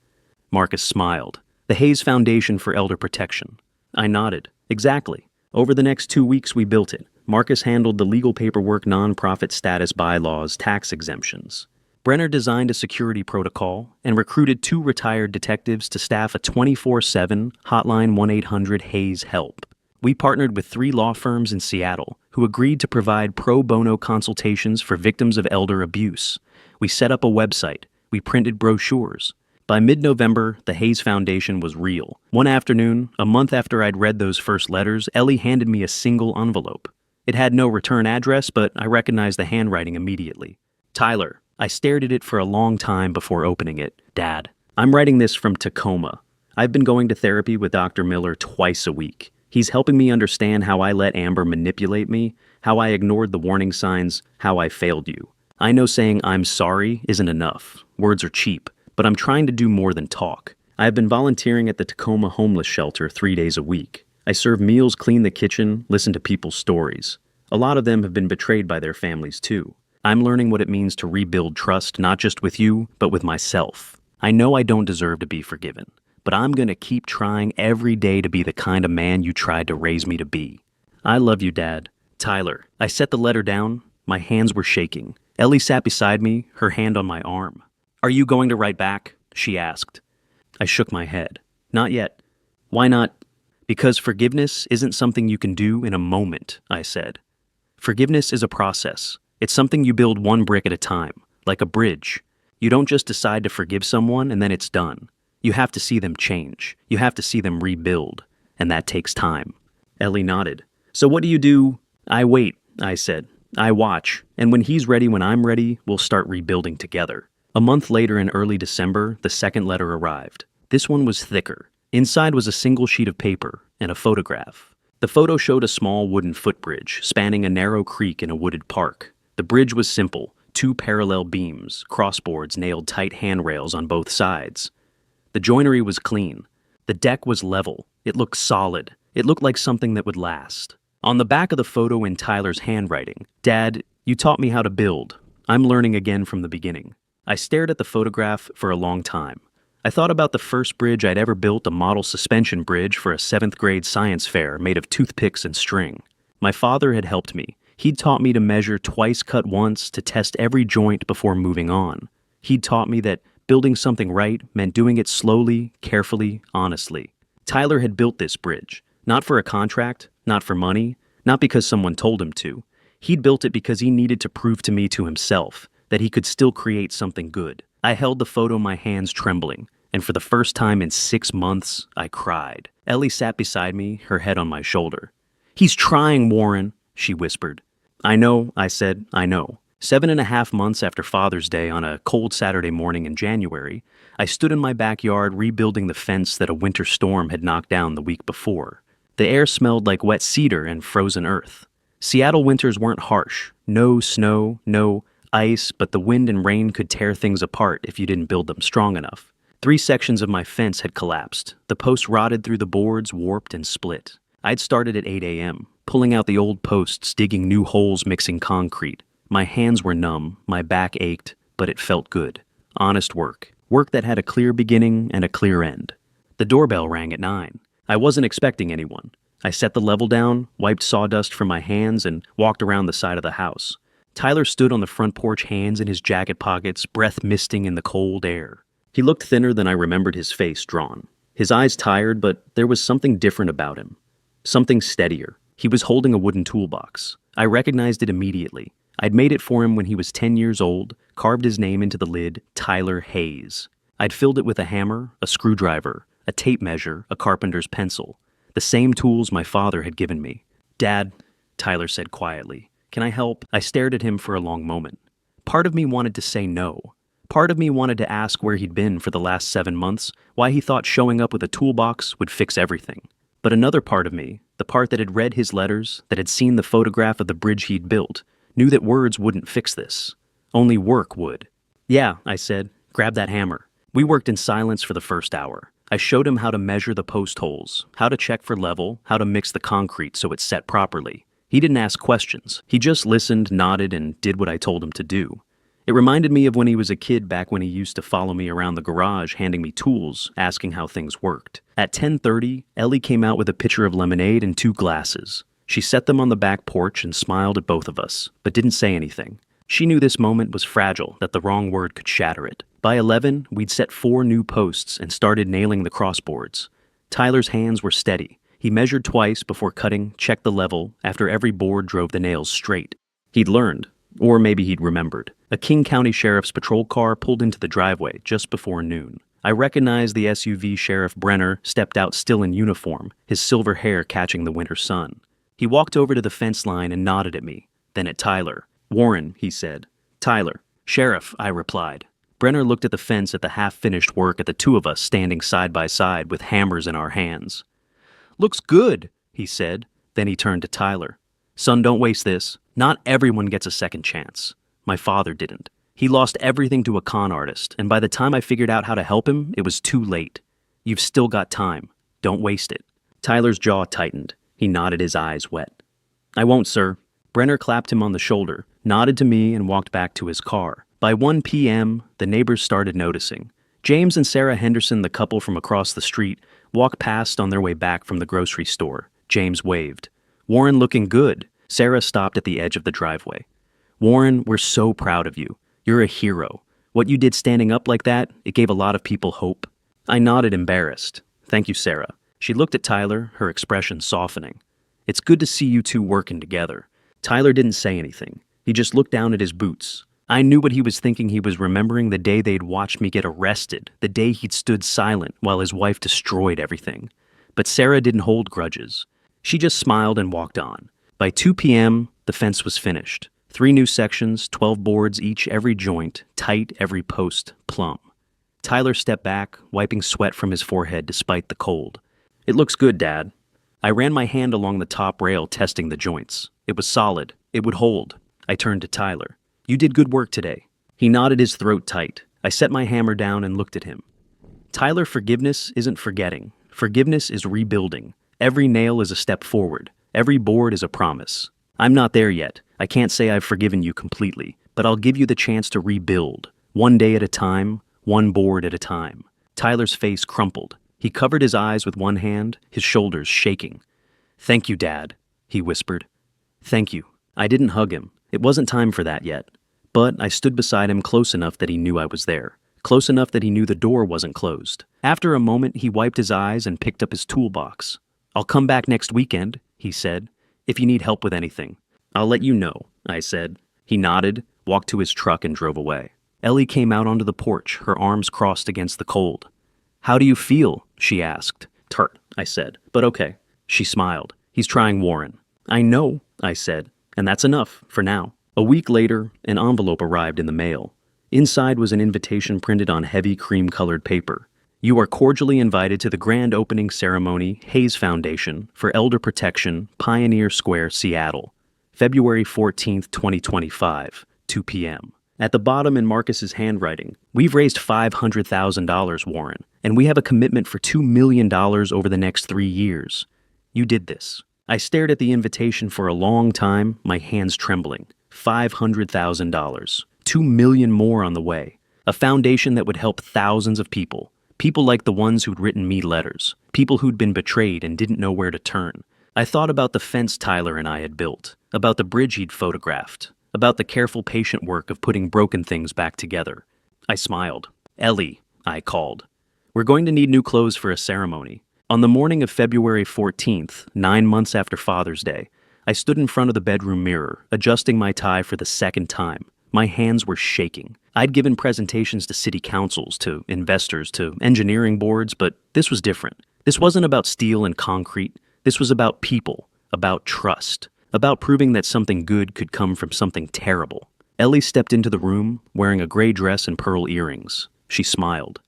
Marcus smiled. "The Hayes Foundation for Elder Protection." I nodded. "Exactly. Over the next 2 weeks we built it. Marcus handled the legal paperwork, nonprofit status, bylaws, tax exemptions. Brenner designed a security protocol and recruited 2 retired detectives to staff a 24/7 hotline 1-800-HAYES-HELP. We partnered with 3 law firms in Seattle who agreed to provide pro bono consultations for victims of elder abuse. We set up a website. We printed brochures. By mid-November, the Hayes Foundation was real. One afternoon, a month after I'd read those first letters, Ellie handed me a single envelope. It had no return address, but I recognized the handwriting immediately. Tyler. I stared at it for a long time before opening it. Dad. I'm writing this from Tacoma. I've been going to therapy with Dr. Miller twice a week. He's helping me understand how I let Amber manipulate me, how I ignored the warning signs, how I failed you. I know saying I'm sorry isn't enough. Words are cheap. But I'm trying to do more than talk. I have been volunteering at the Tacoma homeless shelter 3 days a week. I serve meals, clean the kitchen, listen to people's stories. A lot of them have been betrayed by their families too. I'm learning what it means to rebuild trust, not just with you, but with myself. I know I don't deserve to be forgiven, but I'm going to keep trying every day to be the kind of man you tried to raise me to be. I love you, Dad. Tyler. I set the letter down. My hands were shaking. Ellie sat beside me, her hand on my arm. Are you going to write back? She asked. I shook my head. Not yet. Why not? Because forgiveness isn't something you can do in a moment, I said. Forgiveness is a process. It's something you build one brick at a time, like a bridge. You don't just decide to forgive someone and then it's done. You have to see them change. You have to see them rebuild. And that takes time. Ellie nodded. So what do you do? I wait, I said. I watch. And when he's ready, when I'm ready, we'll start rebuilding together. A month later in early December, the second letter arrived. This one was thicker. Inside was a single sheet of paper and a photograph. The photo showed a small wooden footbridge spanning a narrow creek in a wooded park. The bridge was simple, 2 parallel beams, crossboards nailed tight handrails on both sides. The joinery was clean. The deck was level. It looked solid. It looked like something that would last. On the back of the photo in Tyler's handwriting, Dad, you taught me how to build. I'm learning again from the beginning. I stared at the photograph for a long time. I thought about the first bridge I'd ever built, a model suspension bridge for a 7th grade science fair made of toothpicks and string. My father had helped me. He'd taught me to measure twice, cut once, to test every joint before moving on. He'd taught me that building something right meant doing it slowly, carefully, honestly. Tyler had built this bridge, not for a contract, not for money, not because someone told him to. He'd built it because he needed to prove to me to himself that he could still create something good. I held the photo, my hands trembling, and for the first time in 6 months, I cried. Ellie sat beside me, her head on my shoulder. He's trying, Warren, she whispered. I know, I said, I know. 7.5 months after Father's Day, on a cold Saturday morning in January, I stood in my backyard rebuilding the fence that a winter storm had knocked down the week before. The air smelled like wet cedar and frozen earth. Seattle winters weren't harsh. No snow, no ice, but the wind and rain could tear things apart if you didn't build them strong enough. 3 sections of my fence had collapsed. The posts rotted through the boards, warped and split. I'd started at 8 a.m., pulling out the old posts, digging new holes, mixing concrete. My hands were numb, my back ached, but it felt good. Honest work. Work that had a clear beginning and a clear end. The doorbell rang at 9. I wasn't expecting anyone. I set the level down, wiped sawdust from my hands, and walked around the side of the house. Tyler stood on the front porch, hands in his jacket pockets, breath misting in the cold air. He looked thinner than I remembered his face drawn. His eyes tired, but there was something different about him. Something steadier. He was holding a wooden toolbox. I recognized it immediately. I'd made it for him when he was 10 years old, carved his name into the lid, Tyler Hayes. I'd filled it with a hammer, a screwdriver, a tape measure, a carpenter's pencil. The same tools my father had given me. Dad, Tyler said quietly. Can I help? I stared at him for a long moment. Part of me wanted to say no. Part of me wanted to ask where he'd been for the last 7 months, why he thought showing up with a toolbox would fix everything. But another part of me, the part that had read his letters, that had seen the photograph of the bridge he'd built, knew that words wouldn't fix this. Only work would. Yeah, I said. Grab that hammer. We worked in silence for the first hour. I showed him how to measure the post holes, how to check for level, how to mix the concrete so it set properly. He didn't ask questions. He just listened, nodded, and did what I told him to do. It reminded me of when he was a kid, back when he used to follow me around the garage, handing me tools, asking how things worked. At 10:30, Ellie came out with a pitcher of lemonade and 2 glasses. She set them on the back porch and smiled at both of us, but didn't say anything. She knew this moment was fragile, that the wrong word could shatter it. By 11, we'd set 4 new posts and started nailing the crossboards. Tyler's hands were steady. He measured twice before cutting, checked the level, after every board drove the nails straight. He'd learned, or maybe he'd remembered. A King County Sheriff's patrol car pulled into the driveway just before noon. I recognized the SUV. Sheriff Brenner stepped out still in uniform, his silver hair catching the winter sun. He walked over to the fence line and nodded at me, then at Tyler. "Warren," he said. "Tyler." "Sheriff," I replied. Brenner looked at the fence at the half-finished work at the two of us standing side by side with hammers in our hands. "Looks good," he said. Then he turned to Tyler. "Son, don't waste this. Not everyone gets a second chance. My father didn't. He lost everything to a con artist, and by the time I figured out how to help him, it was too late. You've still got time. Don't waste it." Tyler's jaw tightened. He nodded, his eyes wet. "I won't, sir." Brenner clapped him on the shoulder, nodded to me, and walked back to his car. By 1 p.m., the neighbors started noticing. James and Sarah Henderson, the couple from across the street, walked past on their way back from the grocery store. James waved. "Warren, looking good." Sarah stopped at the edge of the driveway. "Warren, we're so proud of you. You're a hero. What you did standing up like that, it gave a lot of people hope." I nodded, embarrassed. "Thank you, Sarah." She looked at Tyler, her expression softening. "It's good to see you two working together." Tyler didn't say anything. He just looked down at his boots. I knew what he was thinking. He was remembering the day they'd watched me get arrested, the day he'd stood silent while his wife destroyed everything. But Sarah didn't hold grudges. She just smiled and walked on. By 2 p.m., the fence was finished. 3 new sections, 12 boards each, every joint, tight, every post, plumb. Tyler stepped back, wiping sweat from his forehead despite the cold. "It looks good, Dad." I ran my hand along the top rail, testing the joints. It was solid. It would hold. I turned to Tyler. "You did good work today." He nodded, his throat tight. I set my hammer down and looked at him. "Tyler, forgiveness isn't forgetting. Forgiveness is rebuilding. Every nail is a step forward. Every board is a promise. I'm not there yet. I can't say I've forgiven you completely, but I'll give you the chance to rebuild. One day at a time, one board at a time." Tyler's face crumpled. He covered his eyes with one hand, his shoulders shaking. "Thank you, Dad," he whispered. "Thank you." I didn't hug him. It wasn't time for that yet. But I stood beside him, close enough that he knew I was there. Close enough that he knew the door wasn't closed. After a moment, he wiped his eyes and picked up his toolbox. "I'll come back next weekend," he said, "if you need help with anything." "I'll let you know," I said. He nodded, walked to his truck, and drove away. Ellie came out onto the porch, her arms crossed against the cold. "How do you feel?" she asked. "Tart," I said, "but okay." She smiled. "He's trying Warren." "I know," I said, "and that's enough, for now." A week later, an envelope arrived in the mail. Inside was an invitation printed on heavy cream-colored paper. "You are cordially invited to the grand opening ceremony, Hayes Foundation, for Elder Protection, Pioneer Square, Seattle. February 14th, 2025, 2 p.m. At the bottom in Marcus's handwriting, "We've raised $500,000, Warren, and we have a commitment for $2 million over the next 3 years. You did this." I stared at the invitation for a long time, my hands trembling. $500,000. $2 million more on the way. A foundation that would help thousands of people. People like the ones who'd written me letters. People who'd been betrayed and didn't know where to turn. I thought about the fence Tyler and I had built, about the bridge he'd photographed, about the careful, patient work of putting broken things back together. I smiled. "Ellie," I called. "We're going to need new clothes for a ceremony." On the morning of February 14th, 9 months after Father's Day, I stood in front of the bedroom mirror, adjusting my tie for the second time. My hands were shaking. I'd given presentations to city councils, to investors, to engineering boards, but this was different. This wasn't about steel and concrete. This was about people, about trust, about proving that something good could come from something terrible. Ellie stepped into the room, wearing a gray dress and pearl earrings. She smiled.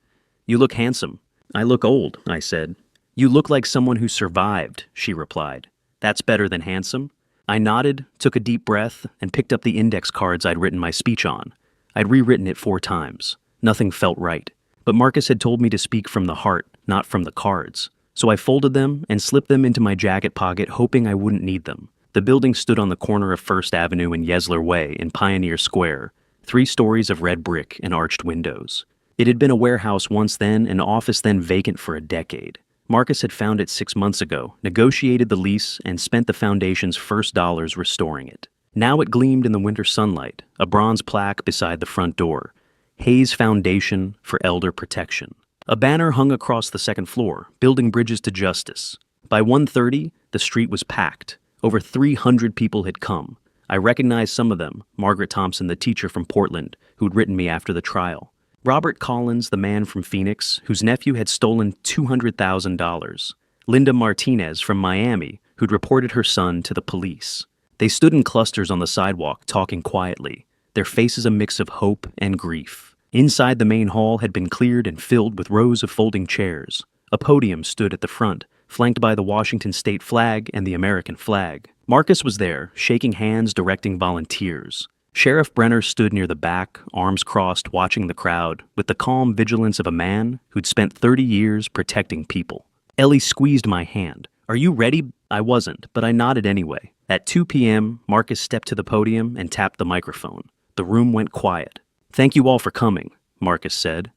"You look handsome." "I look old," I said. "You look like someone who survived," she replied. "That's better than handsome." I nodded, took a deep breath, and picked up the index cards I'd written my speech on. I'd rewritten it 4 times. Nothing felt right. But Marcus had told me to speak from the heart, not from the cards. So I folded them and slipped them into my jacket pocket, hoping I wouldn't need them. The building stood on the corner of First Avenue and Yesler Way in Pioneer Square, 3 stories of red brick and arched windows. It had been a warehouse once, then an office, then vacant for a decade. Marcus had found it 6 months ago, negotiated the lease, and spent the foundation's first dollars restoring it. Now it gleamed in the winter sunlight, a bronze plaque beside the front door. Hayes Foundation for Elder Protection. A banner hung across the second floor, "Building Bridges to Justice." By 1:30, the street was packed. Over 300 people had come. I recognized some of them, Margaret Thompson, the teacher from Portland, who'd written me after the trial. Robert Collins, the man from Phoenix, whose nephew had stolen $200,000. Linda Martinez from Miami, who'd reported her son to the police. They stood in clusters on the sidewalk, talking quietly, their faces a mix of hope and grief. Inside the main hall had been cleared and filled with rows of folding chairs. A podium stood at the front, flanked by the Washington state flag and the American flag. Marcus was there, shaking hands, directing volunteers. Sheriff Brenner stood near the back, arms crossed, watching the crowd, with the calm vigilance of a man who'd spent 30 years protecting people. Ellie squeezed my hand. "Are you ready?" I wasn't, but I nodded anyway. At 2 p.m., Marcus stepped to the podium and tapped the microphone. The room went quiet. "Thank you all for coming," Marcus said.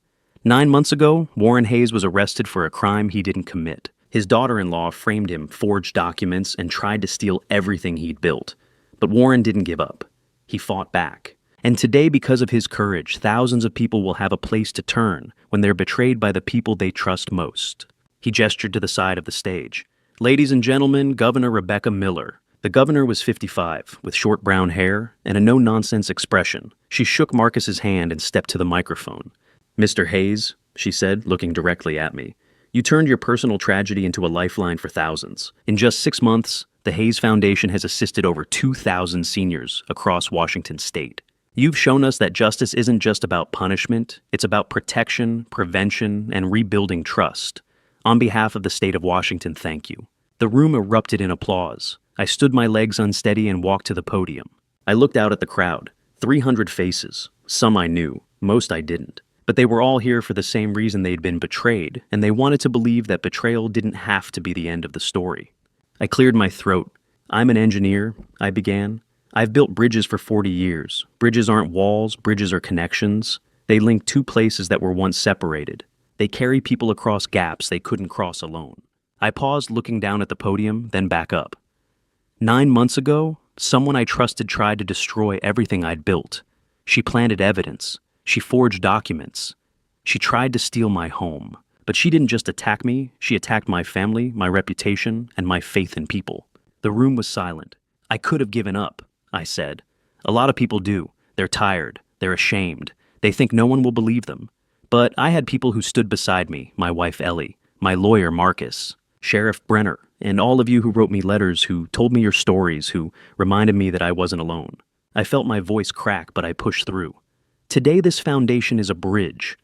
9 months ago, Warren Hayes was arrested for a crime he didn't commit. His daughter-in-law framed him, forged documents, and tried to steal everything he'd built. But Warren didn't give up. He fought back. And today, because of his courage, thousands of people will have a place to turn when they're betrayed by the people they trust most. He gestured to the side of the stage. "Ladies and gentlemen, Governor Rebecca Miller." The governor was 55, with short brown hair and a no-nonsense expression. She shook Marcus's hand and stepped to the microphone. "Mr. Hayes," she said, looking directly at me, "you turned your personal tragedy into a lifeline for thousands. In just 6 months, the Hayes Foundation has assisted over 2,000 seniors across Washington state. You've shown us that justice isn't just about punishment, it's about protection, prevention, and rebuilding trust. On behalf of the state of Washington, thank you." The room erupted in applause. I stood my legs unsteady and walked to the podium. I looked out at the crowd. 300 faces. Some I knew, most I didn't. But they were all here for the same reason they'd been betrayed, and they wanted to believe that betrayal didn't have to be the end of the story. I cleared my throat. "I'm an engineer," I began. "I've built bridges for 40 years. Bridges aren't walls, bridges are connections. They link two places that were once separated. They carry people across gaps they couldn't cross alone." I paused, looking down at the podium, then back up. 9 months ago, someone I trusted tried to destroy everything I'd built. She planted evidence. She forged documents. She tried to steal my home. But she didn't just attack me, she attacked my family, my reputation, and my faith in people. The room was silent. "I could have given up," I said. "A lot of people do. They're tired. They're ashamed. They think no one will believe them. But I had people who stood beside me, my wife Ellie, my lawyer Marcus, Sheriff Brenner, and all of you who wrote me letters, who told me your stories, who reminded me that I wasn't alone." I felt my voice crack, but I pushed through. "Today this foundation is a bridge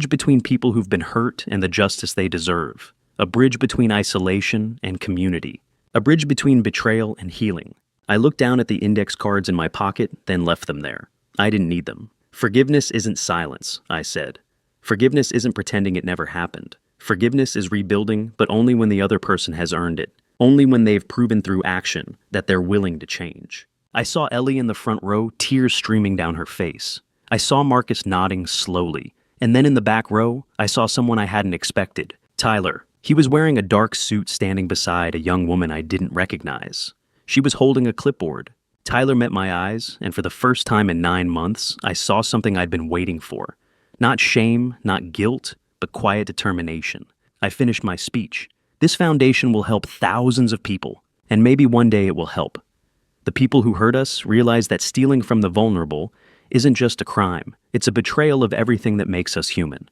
between people who've been hurt and the justice they deserve, a bridge between isolation and community, a bridge between betrayal and healing." I looked down at the index cards in my pocket, then left them there. I didn't need them. "Forgiveness isn't silence," I said. "Forgiveness isn't pretending it never happened. Forgiveness is rebuilding, but only when the other person has earned it, only when they've proven through action that they're willing to change." I saw Ellie in the front row, tears streaming down her face. I saw Marcus nodding slowly, and then in the back row, I saw someone I hadn't expected, Tyler. He was wearing a dark suit, standing beside a young woman I didn't recognize. She was holding a clipboard. Tyler met my eyes, and for the first time in 9 months, I saw something I'd been waiting for. Not shame, not guilt, but quiet determination. I finished my speech. "This foundation will help thousands of people, and maybe one day it will help. The people who hurt us realize that stealing from the vulnerable isn't just a crime, it's a betrayal of everything that makes us human.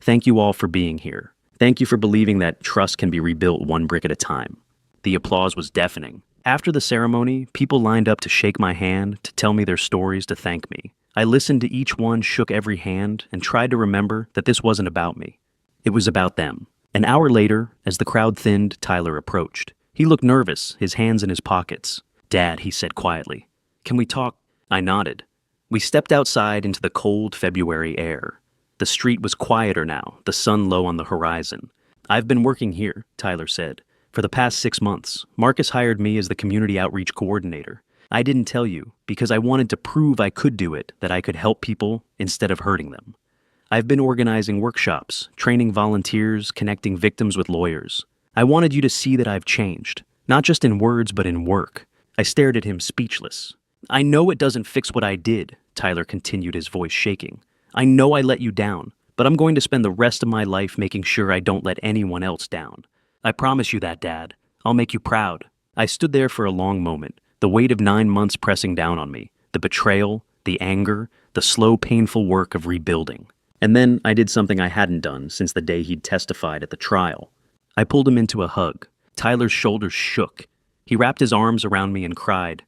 Thank you all for being here. Thank you for believing that trust can be rebuilt one brick at a time." The applause was deafening. After the ceremony, people lined up to shake my hand, to tell me their stories, to thank me. I listened to each one, shook every hand, and tried to remember that this wasn't about me. It was about them. An hour later, as the crowd thinned, Tyler approached. He looked nervous, his hands in his pockets. "Dad," he said quietly, "can we talk?" I nodded. We stepped outside into the cold February air. The street was quieter now, the sun low on the horizon. "I've been working here," Tyler said. "For the past 6 months, Marcus hired me as the community outreach coordinator. I didn't tell you, because I wanted to prove I could do it, that I could help people instead of hurting them. I've been organizing workshops, training volunteers, connecting victims with lawyers. I wanted you to see that I've changed, not just in words but in work." I stared at him, speechless. "I know it doesn't fix what I did," Tyler continued, his voice shaking. "I know I let you down, but I'm going to spend the rest of my life making sure I don't let anyone else down. I promise you that, Dad. I'll make you proud. I stood there for a long moment, the weight of 9 months pressing down on me, the betrayal, the anger, the slow, painful work of rebuilding. And then I did something I hadn't done since the day he'd testified at the trial. I pulled him into a hug. Tyler's shoulders shook. He wrapped his arms around me and cried,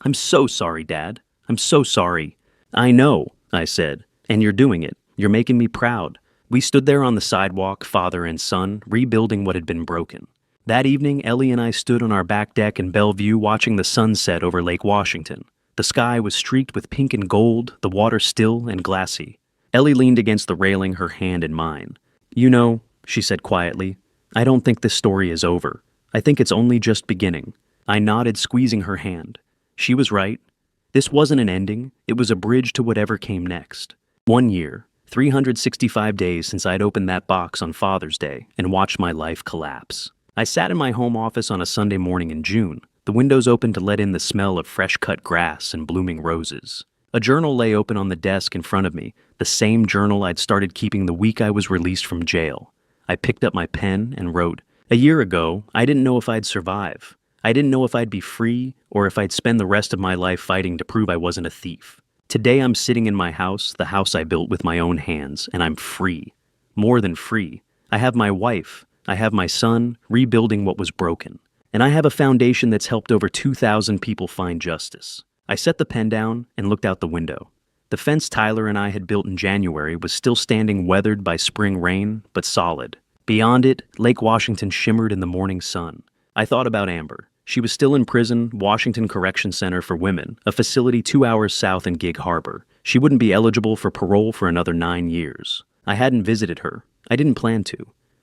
"I'm so sorry, Dad. I'm so sorry." "I know," I said, "and you're doing it. You're making me proud." We stood there on the sidewalk, father and son, rebuilding what had been broken. That evening, Ellie and I stood on our back deck in Bellevue watching the sun set over Lake Washington. The sky was streaked with pink and gold, the water still and glassy. Ellie leaned against the railing, her hand in mine. "You know," she said quietly, "I don't think this story is over. I think it's only just beginning." I nodded, squeezing her hand. She was right. This wasn't an ending. It was a bridge to whatever came next. 1 year, 365 days since I'd opened that box on Father's Day and watched my life collapse. I sat in my home office on a Sunday morning in June, the windows open to let in the smell of fresh-cut grass and blooming roses. A journal lay open on the desk in front of me, the same journal I'd started keeping the week I was released from jail. I picked up my pen and wrote, "A year ago, I didn't know if I'd survive. I didn't know if I'd be free or if I'd spend the rest of my life fighting to prove I wasn't a thief. Today I'm sitting in my house, the house I built with my own hands, and I'm free. More than free. I have my wife. I have my son, rebuilding what was broken. And I have a foundation that's helped over 2,000 people find justice." I set the pen down and looked out the window. The fence Tyler and I had built in January was still standing, weathered by spring rain, but solid. Beyond it, Lake Washington shimmered in the morning sun. I thought about Amber. She was still in prison, Washington Correction Center for Women, a facility 2 hours south in Gig Harbor. She wouldn't be eligible for parole for another 9 years. I hadn't visited her. I didn't plan to.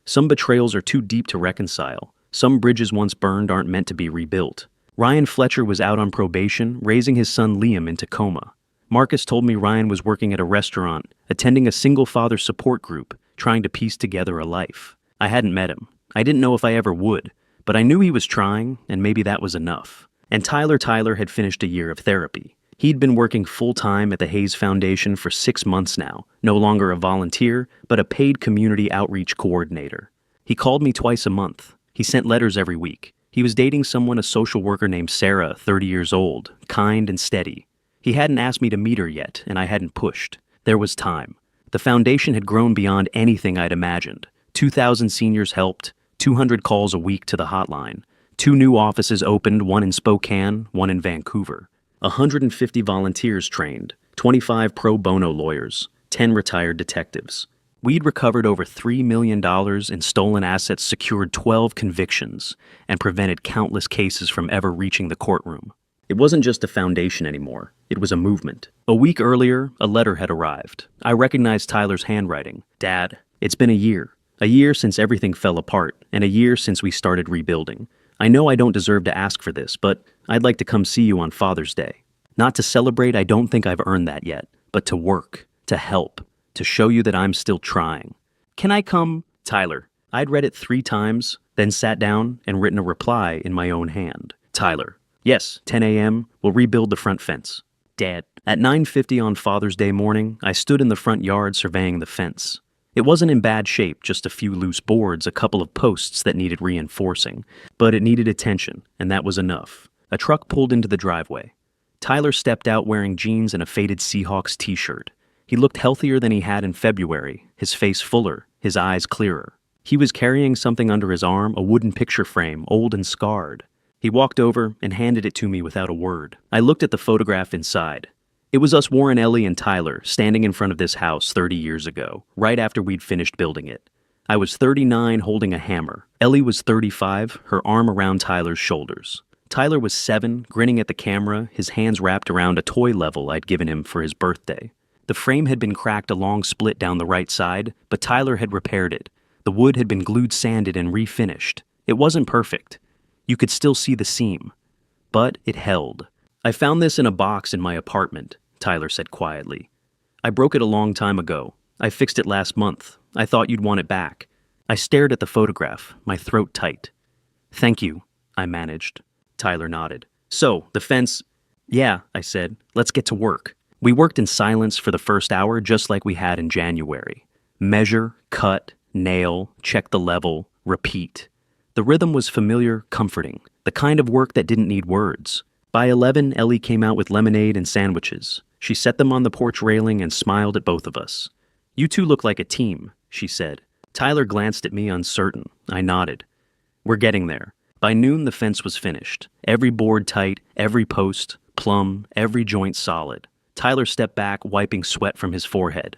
Some betrayals are too deep to reconcile. Some bridges once burned aren't meant to be rebuilt. Ryan Fletcher was out on probation, raising his son Liam in Tacoma. Marcus told me Ryan was working at a restaurant, attending a single-father support group, trying to piece together a life. I hadn't met him. I didn't know if I ever would, but I knew he was trying, and maybe that was enough. And Tyler had finished a year of therapy. He'd been working full-time at the Hayes Foundation for 6 months now, no longer a volunteer, but a paid community outreach coordinator. He called me twice a month. He sent letters every week. He was dating someone, a social worker named Sarah, 30 years old, kind and steady. He hadn't asked me to meet her yet, and I hadn't pushed. There was time. The foundation had grown beyond anything I'd imagined. 2,000 seniors helped, 200 calls a week to the hotline. 2 new offices opened, one in Spokane, one in Vancouver. 150 volunteers trained, 25 pro bono lawyers, 10 retired detectives. We'd recovered over $3 million in stolen assets, secured 12 convictions, and prevented countless cases from ever reaching the courtroom. It wasn't just a foundation anymore. It was a movement. A week earlier, a letter had arrived. I recognized Tyler's handwriting. "Dad, it's been a year. A year since everything fell apart, and a year since we started rebuilding. I know I don't deserve to ask for this, but I'd like to come see you on Father's Day. Not to celebrate, I don't think I've earned that yet, but to work, to help, to show you that I'm still trying. Can I come?" Tyler. I'd read it 3 times, then sat down and written a reply in my own hand. Tyler. "Yes, 10 a.m. We'll rebuild the front fence." Dad. At 9:50 on Father's Day morning, I stood in the front yard surveying the fence. It wasn't in bad shape, just a few loose boards, a couple of posts that needed reinforcing. But it needed attention, and that was enough. A truck pulled into the driveway. Tyler stepped out wearing jeans and a faded Seahawks t-shirt. He looked healthier than he had in February, his face fuller, his eyes clearer. He was carrying something under his arm, a wooden picture frame, old and scarred. He walked over and handed it to me without a word. I looked at the photograph inside. It was us, Warren, Ellie, and Tyler, standing in front of this house 30 years ago, right after we'd finished building it. I was 39, holding a hammer. Ellie was 35, her arm around Tyler's shoulders. Tyler was 7, grinning at the camera, his hands wrapped around a toy level I'd given him for his birthday. The frame had been cracked, a long split down the right side, but Tyler had repaired it. The wood had been glued, sanded, and refinished. It wasn't perfect. You could still see the seam. But it held. "I found this in a box in my apartment," Tyler said quietly. "I broke it a long time ago. I fixed it last month. I thought you'd want it back." I stared at the photograph, my throat tight. "Thank you," I managed. Tyler nodded. "So, the fence—" "Yeah," I said. "Let's get to work." We worked in silence for the first hour, just like we had in January. Measure, cut, nail, check the level, repeat. The rhythm was familiar, comforting, the kind of work that didn't need words. By 11, Ellie came out with lemonade and sandwiches. She set them on the porch railing and smiled at both of us. "You two look like a team," she said. Tyler glanced at me uncertain. I nodded. "We're getting there." By noon, the fence was finished. Every board tight, every post, plumb, every joint solid. Tyler stepped back, wiping sweat from his forehead.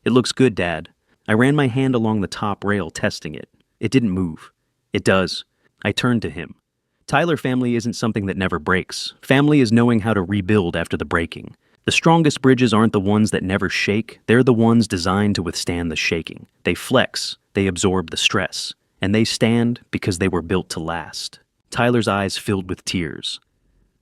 "It looks good, Dad." I ran my hand along the top rail, testing it. It didn't move. "It does." I turned to him. Tyler, family isn't something that never breaks. Family is knowing how to rebuild after the breaking. The strongest bridges aren't the ones that never shake. They're the ones designed to withstand the shaking. They flex, they absorb the stress, and they stand because they were built to last. Tyler's eyes filled with tears.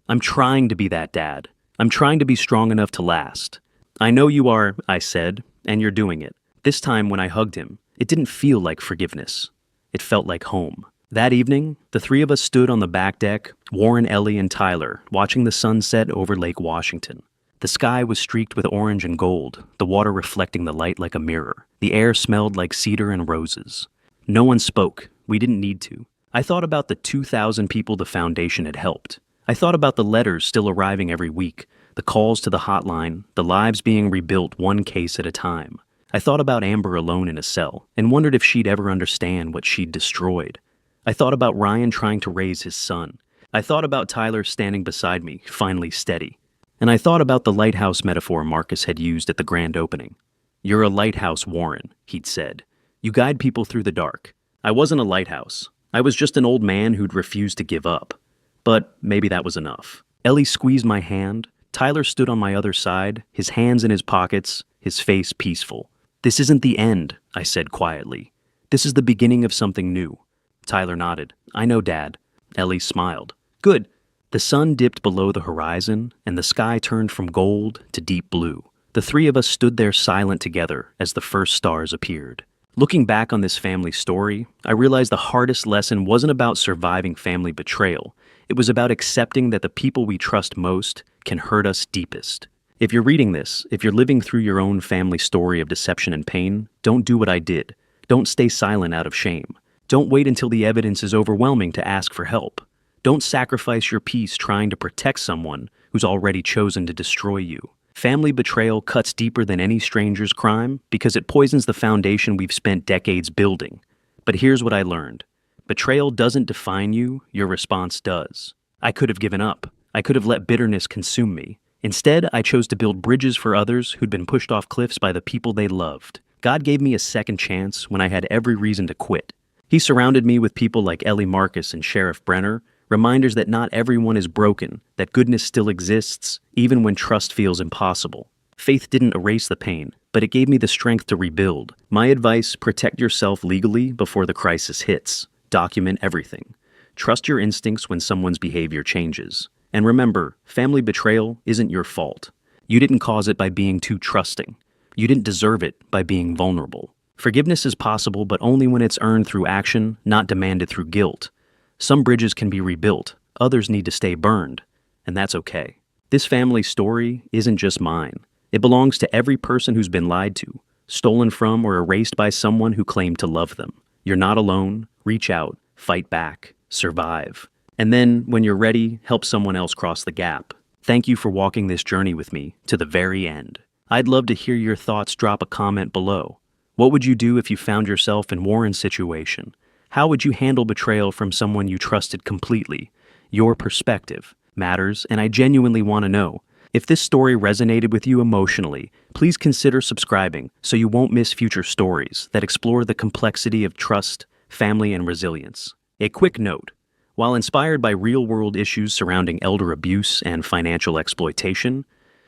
"I'm trying to be that, Dad. I'm trying to be strong enough to last." "I know you are," I said, "and you're doing it." This time when I hugged him, it didn't feel like forgiveness. It felt like home. That evening, the three of us stood on the back deck, Warren, Ellie, and Tyler, watching the sun set over Lake Washington. The sky was streaked with orange and gold, the water reflecting the light like a mirror. The air smelled like cedar and roses. No one spoke. We didn't need to. I thought about the 2,000 people the foundation had helped. I thought about the letters still arriving every week, the calls to the hotline, the lives being rebuilt one case at a time. I thought about Amber alone in a cell, and wondered if she'd ever understand what she'd destroyed. I thought about Ryan trying to raise his son. I thought about Tyler standing beside me, finally steady. And I thought about the lighthouse metaphor Marcus had used at the grand opening. "You're a lighthouse, Warren," he'd said. "You guide people through the dark." I wasn't a lighthouse. I was just an old man who'd refused to give up. But maybe that was enough. Ellie squeezed my hand. Tyler stood on my other side, his hands in his pockets, his face peaceful. "This isn't the end," I said quietly. "This is the beginning of something new." Tyler nodded. "I know, Dad." Ellie smiled. "Good." The sun dipped below the horizon, and the sky turned from gold to deep blue. The three of us stood there silent together as the first stars appeared. Looking back on this family story, I realized the hardest lesson wasn't about surviving family betrayal. It was about accepting that the people we trust most can hurt us deepest. If you're reading this, if you're living through your own family story of deception and pain, don't do what I did. Don't stay silent out of shame. Don't wait until the evidence is overwhelming to ask for help. Don't sacrifice your peace trying to protect someone who's already chosen to destroy you. Family betrayal cuts deeper than any stranger's crime because it poisons the foundation we've spent decades building. But here's what I learned. Betrayal doesn't define you, your response does. I could have given up. I could have let bitterness consume me. Instead, I chose to build bridges for others who'd been pushed off cliffs by the people they loved. God gave me a second chance when I had every reason to quit. He surrounded me with people like Ellie Marcus and Sheriff Brenner, reminders that not everyone is broken, that goodness still exists, even when trust feels impossible. Faith didn't erase the pain, but it gave me the strength to rebuild. My advice: protect yourself legally before the crisis hits. Document everything. Trust your instincts when someone's behavior changes. And remember, family betrayal isn't your fault. You didn't cause it by being too trusting. You didn't deserve it by being vulnerable. Forgiveness is possible, but only when it's earned through action, not demanded through guilt. Some bridges can be rebuilt, others need to stay burned, and that's okay. This family story isn't just mine. It belongs to every person who's been lied to, stolen from, or erased by someone who claimed to love them. You're not alone. Reach out, fight back, survive. And then, when you're ready, help someone else cross the gap. Thank you for walking this journey with me to the very end. I'd love to hear your thoughts. Drop a comment below. What would you do if you found yourself in Warren's situation? How would you handle betrayal from someone you trusted completely? Your perspective matters, and I genuinely want to know. If this story resonated with you emotionally, please consider subscribing so you won't miss future stories that explore the complexity of trust, family, and resilience. A quick note: while inspired by real-world issues surrounding elder abuse and financial exploitation,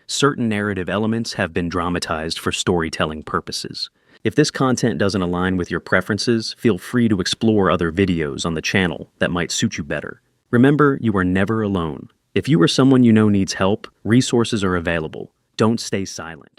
certain narrative elements have been dramatized for storytelling purposes. If this content doesn't align with your preferences, feel free to explore other videos on the channel that might suit you better. Remember, you are never alone. If you or someone you know needs help, resources are available. Don't stay silent.